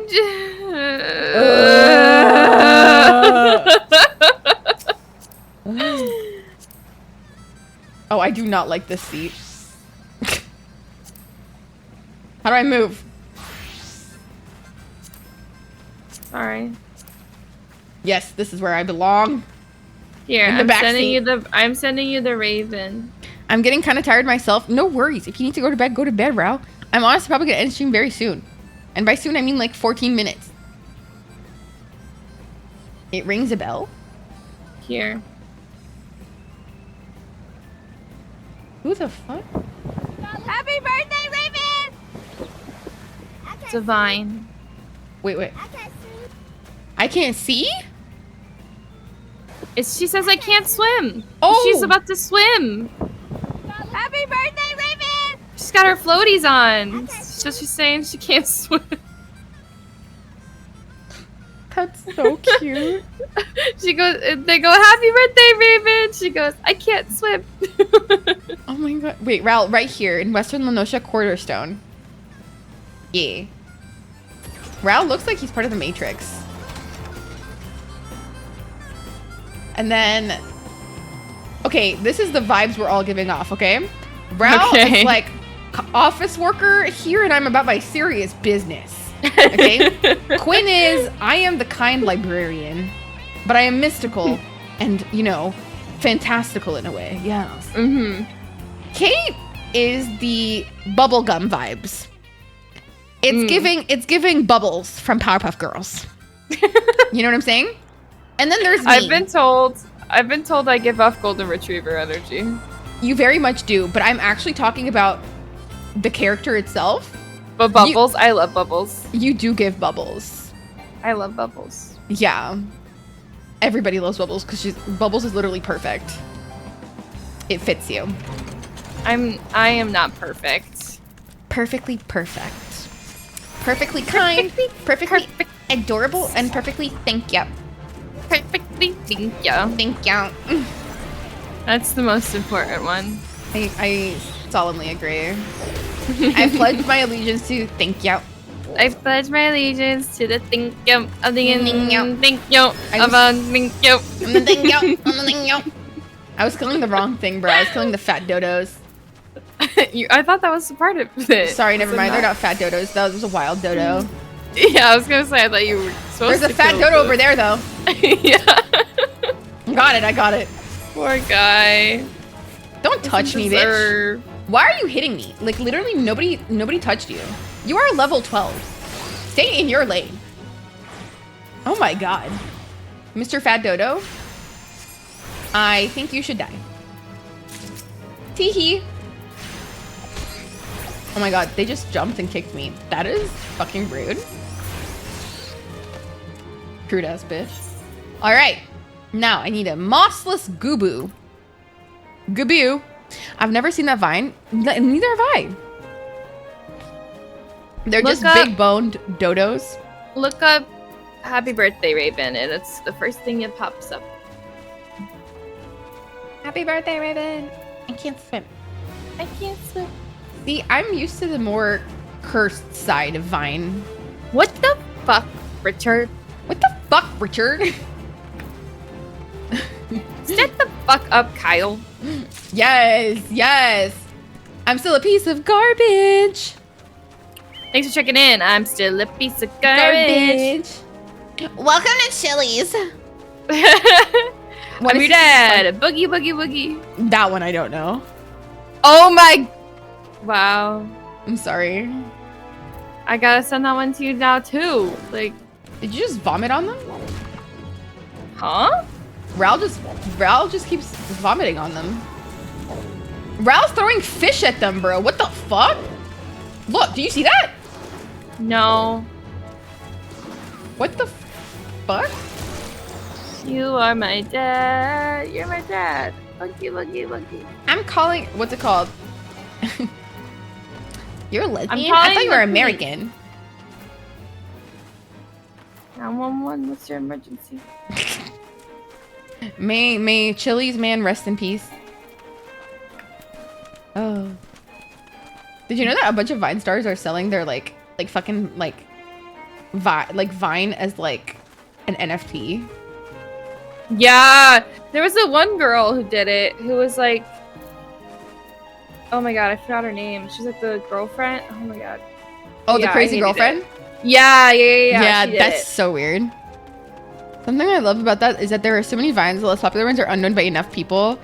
Oh, I do not like this seat. How do I move? Sorry. Yes, this is where I belong. Here, In the back seat. I'm sending you the Raven. I'm getting kind of tired myself. No worries. If you need to go to bed, Rao. I'm honestly probably gonna end stream very soon. And by soon I mean like 14 minutes. It rings a bell. Here. Who the fuck? Happy birthday, Raven! Divine. Wait. I can't see? She says I can't swim. Oh! She's about to swim. Happy birthday, Raven! She's got her floaties on. So she's saying she can't swim. That's so cute. They go, happy birthday, Raven. She goes, I can't swim. Oh my god. Wait, Ral, right here in Western Lenosha Quarterstone. Yeah. Ral looks like he's part of the Matrix. And then... Okay, this is the vibes we're all giving off, okay? Ral is like office worker here and I'm about my serious business. Okay? Quinn is, I am the kind librarian, but I am mystical and, you know, fantastical in a way. Yes. Mm-hmm. Kate is the bubblegum vibes. It's giving Bubbles from Powerpuff Girls. You know what I'm saying? And then there's me. I've been told I give off golden retriever energy. You very much do, but I'm actually talking about the character itself. But Bubbles, I love Bubbles. You do give Bubbles. I love Bubbles. Yeah. Everybody loves Bubbles because Bubbles is literally perfect. It fits you. I am not perfect. Perfectly perfect. Perfectly kind. Perfectly adorable and perfectly thank you. Perfectly thank you. Thank you. That's the most important one. I solemnly agree. I pledge my allegiance to thank you. I pledge my allegiance to the thank you of the thank you of thank you. Thank you. I was killing the wrong thing, bro. I was killing the fat dodos. I thought that was a part of it. Sorry, never mind. They're not fat dodos. That was a wild dodo. Yeah, I was gonna say I thought you were supposed to. There's a fat dodo over there, though. Yeah. I got it. Poor guy. Don't touch me, bitch. Why are you hitting me? Like, literally nobody touched you. You are level 12. Stay in your lane. Oh my god. Mr. Fat Dodo, I think you should die. Teehee. Oh my god, they just jumped and kicked me. That is fucking rude. Crude ass bitch. Alright. Now I need a mossless Goobboo. Gooboo. I've never seen that vine. Neither have I. They're just big boned dodos. Look up Happy Birthday Raven and it's the first thing that pops up. Happy birthday, Raven. I can't swim. I can't swim. See, I'm used to the more cursed side of Vine. What the fuck, Richard? What the fuck, Richard? Shut the fuck up, Kyle. Yes. I'm still a piece of garbage. Thanks for checking in. I'm still a piece of garbage. Welcome to Chili's. I'm your dad. Boogie, boogie, boogie. That one I don't know. Oh my... Wow. I'm sorry. I gotta send that one to you now too. Like... Did you just vomit on them? Huh? Ral just keeps vomiting on them. Ral's throwing fish at them, bro. What the fuck? Look, do you see that? No. What the fuck? You are my dad. You're my dad. Lucky, lucky, lucky. I'm calling. What's it called? You're a lesbian? calling I thought you were the American. 911, what's your emergency? May Chili's man rest in peace. Oh. Did you know that a bunch of Vine stars are selling their like fucking like Vine as like an NFT? Yeah, there was a one girl who did it who was like, oh my god, I forgot her name. She's like the girlfriend. Oh my god. Oh, Yeah, the I crazy hated girlfriend? it. Yeah. Yeah, she did that's it. so weird. Something I love about that is that there are so many Vines. The less popular ones are unknown by enough people.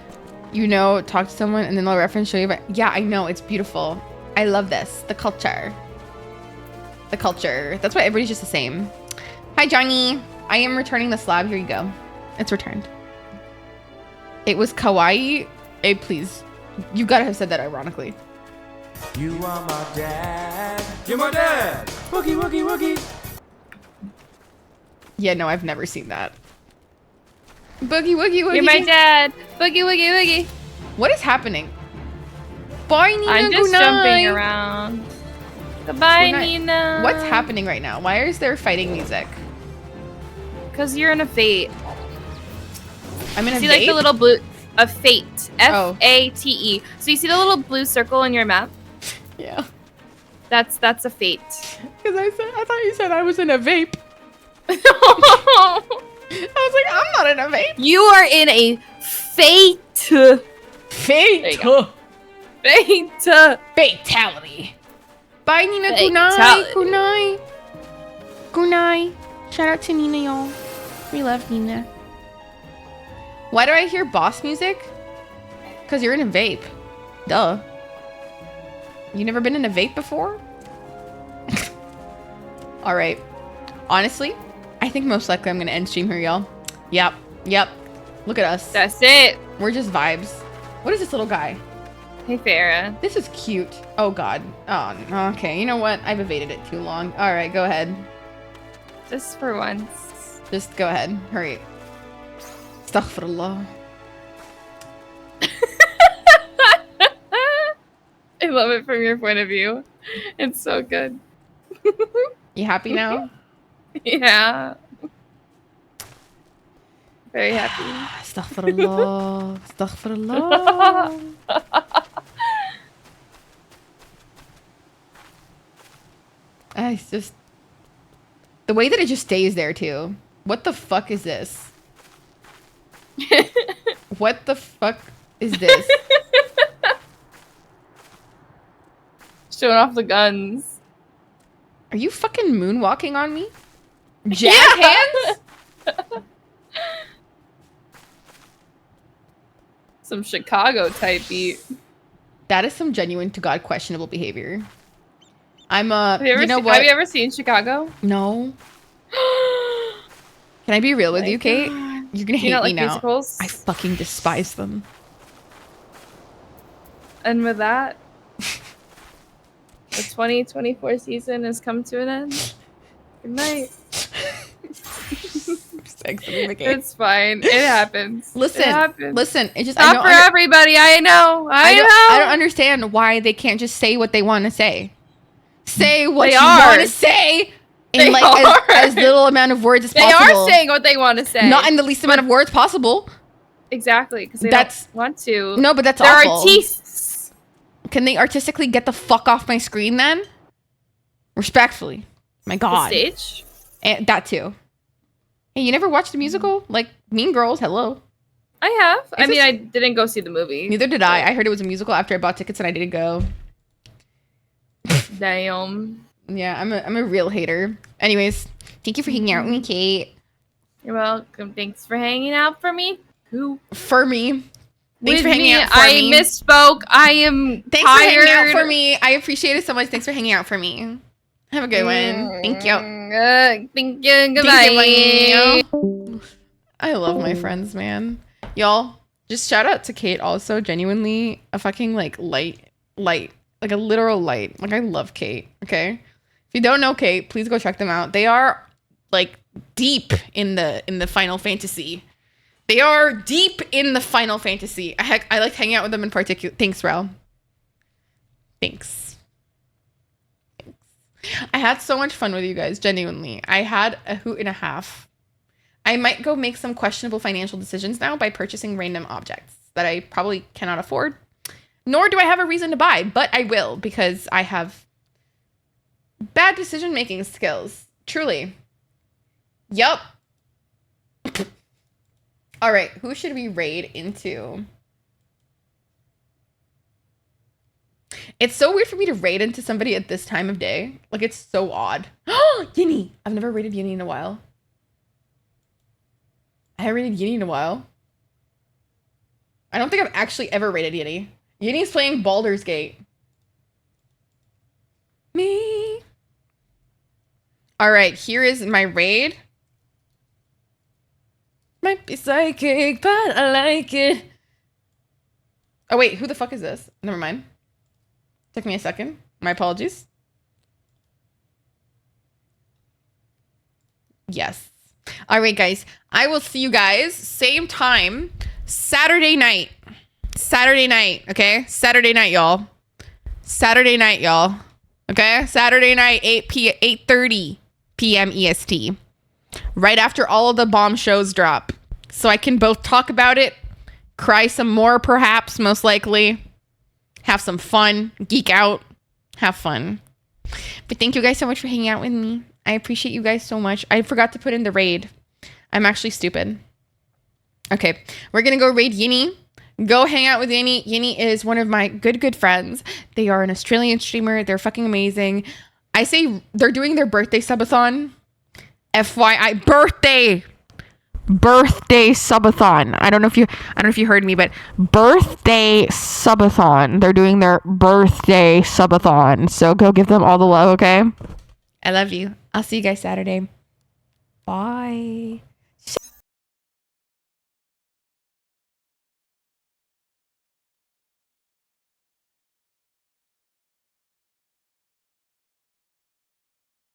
You know, talk to someone and then they'll reference show you. But yeah, I know, it's beautiful. I love this. The culture. The culture. That's why everybody's just the same. Hi, Johnny. I am returning the slab. Here you go. It's returned. It was kawaii. Hey, please. You gotta have said that ironically. You are my dad. You're my dad. Woogie, woogie, woogie. Yeah, no, I've never seen that. Boogie, woogie, woogie. You're my dad. Boogie, woogie, woogie. What is happening? Bye, Nina. I'm just good night. jumping around. Goodbye, Good night. Nina. What's happening right now? Why is there fighting music? Because you're in a fate. I'm in a See, like the vape? little blue, a fate. Oh. F-A-T-E. So you see the little blue circle in your map? Yeah. That's a fate. Because I thought you said I was in a vape. I was like, I'm not in a vape. You are in a fate. Fate. Fate. Fatality. Bye, Nina. Good night. Fatality. Good night. Good night. Shout out to Nina, y'all. We love Nina. Why do I hear boss music? Because you're in a vape. Duh. You never been in a vape before? Alright. Honestly, I think most likely I'm going to end stream here, y'all. Yep. Look at us. That's it. We're just vibes. What is this little guy? Hey, Farah. This is cute. Oh, God. Oh, okay. You know what? I've evaded it too long. Alright, go ahead. Just for once. Just go ahead. Hurry. Astaghfirullah. I love it from your point of view. It's so good. You happy now? Yeah. Very happy. Astaghfirullah. Astaghfirullah. It's just... The way that it just stays there, too. What the fuck is this? What the fuck is this? Showing off the guns. Are you fucking moonwalking on me? Jazz hands? Some Chicago type beat. That is some genuine to God questionable behavior. I'm Have you ever seen Chicago? No. Can I be real with you, Kate? You're gonna hate me now. Musicals? I fucking despise them. And with that, the 2024 season has come to an end. Good night. It's fine. It happens. Listen, it happens. listen. It just Not for everybody. I know. I know. I don't understand why they can't just say what they want to say. Say what They you are. want to say in They like are. as little amount of words as They possible. are saying what they want to say. Not in the least amount of words possible. Exactly, because they That's- don't want to. No, but that's They're awful. artistes. Can they artistically get the fuck off my screen then? Respectfully. My God. The stage? And that too. Hey, you never watched a musical? Like Mean Girls, hello. I have. I Is mean, this- I didn't go see the movie. Neither did I. I heard it was a musical after I bought tickets and I didn't go. Damn. Yeah, I'm a real hater. Anyways, thank you for hanging out with me, Kate. You're welcome. Thanks for hanging out for me. Who? For me. Thanks With for hanging me. out for I me. misspoke. I am Thanks tired. for hanging out for me. I appreciate it so much. Thanks for hanging out for me. Have a good one. Thank you. Thank you. Goodbye. I love my friends, man. Y'all, just shout out to Kate also. Genuinely a fucking like light Like a literal light. Like I love Kate. Okay. If you don't know Kate, please go check them out. They are like deep in the Final Fantasy. They are deep in the Final Fantasy. I like hanging out with them in particular. Thanks, Rel. Thanks. I had so much fun with you guys, genuinely. I had a hoot and a half. I might go make some questionable financial decisions now by purchasing random objects that I probably cannot afford. Nor do I have a reason to buy, but I will because I have bad decision-making skills. Truly. Yup. All right, who should we raid into? It's so weird for me to raid into somebody at this time of day. Like, it's so odd. Yinny! I've never raided Yinny in a while. I haven't raided Yinny in a while. I don't think I've actually ever raided Yinny. Yinny's playing Baldur's Gate. Me. All right, here is my raid. Might be psychic, but I like it. Oh, wait, who the fuck is this? Never mind. Took me a second. My apologies. Yes. All right, guys. I will see you guys same time Saturday night. Saturday night, okay? Saturday night, y'all. Saturday night, y'all. Okay? Saturday night, 8:30 p.m. EST. Right after all of the bomb shows drop. So I can both talk about it, cry some more perhaps, most likely. Have some fun, geek out, have fun. But thank you guys so much for hanging out with me. I appreciate you guys so much. I forgot to put in the raid. I'm actually stupid. Okay, we're gonna go raid Yinny. Go hang out with Yinny. Yinny is one of my good friends. They are an Australian streamer. They're fucking amazing. I say they're doing their birthday subathon. FYI, birthday subathon. I don't know if you heard me, but birthday subathon. They're doing their birthday subathon. So go give them all the love, okay? I love you. I'll see you guys Saturday. Bye.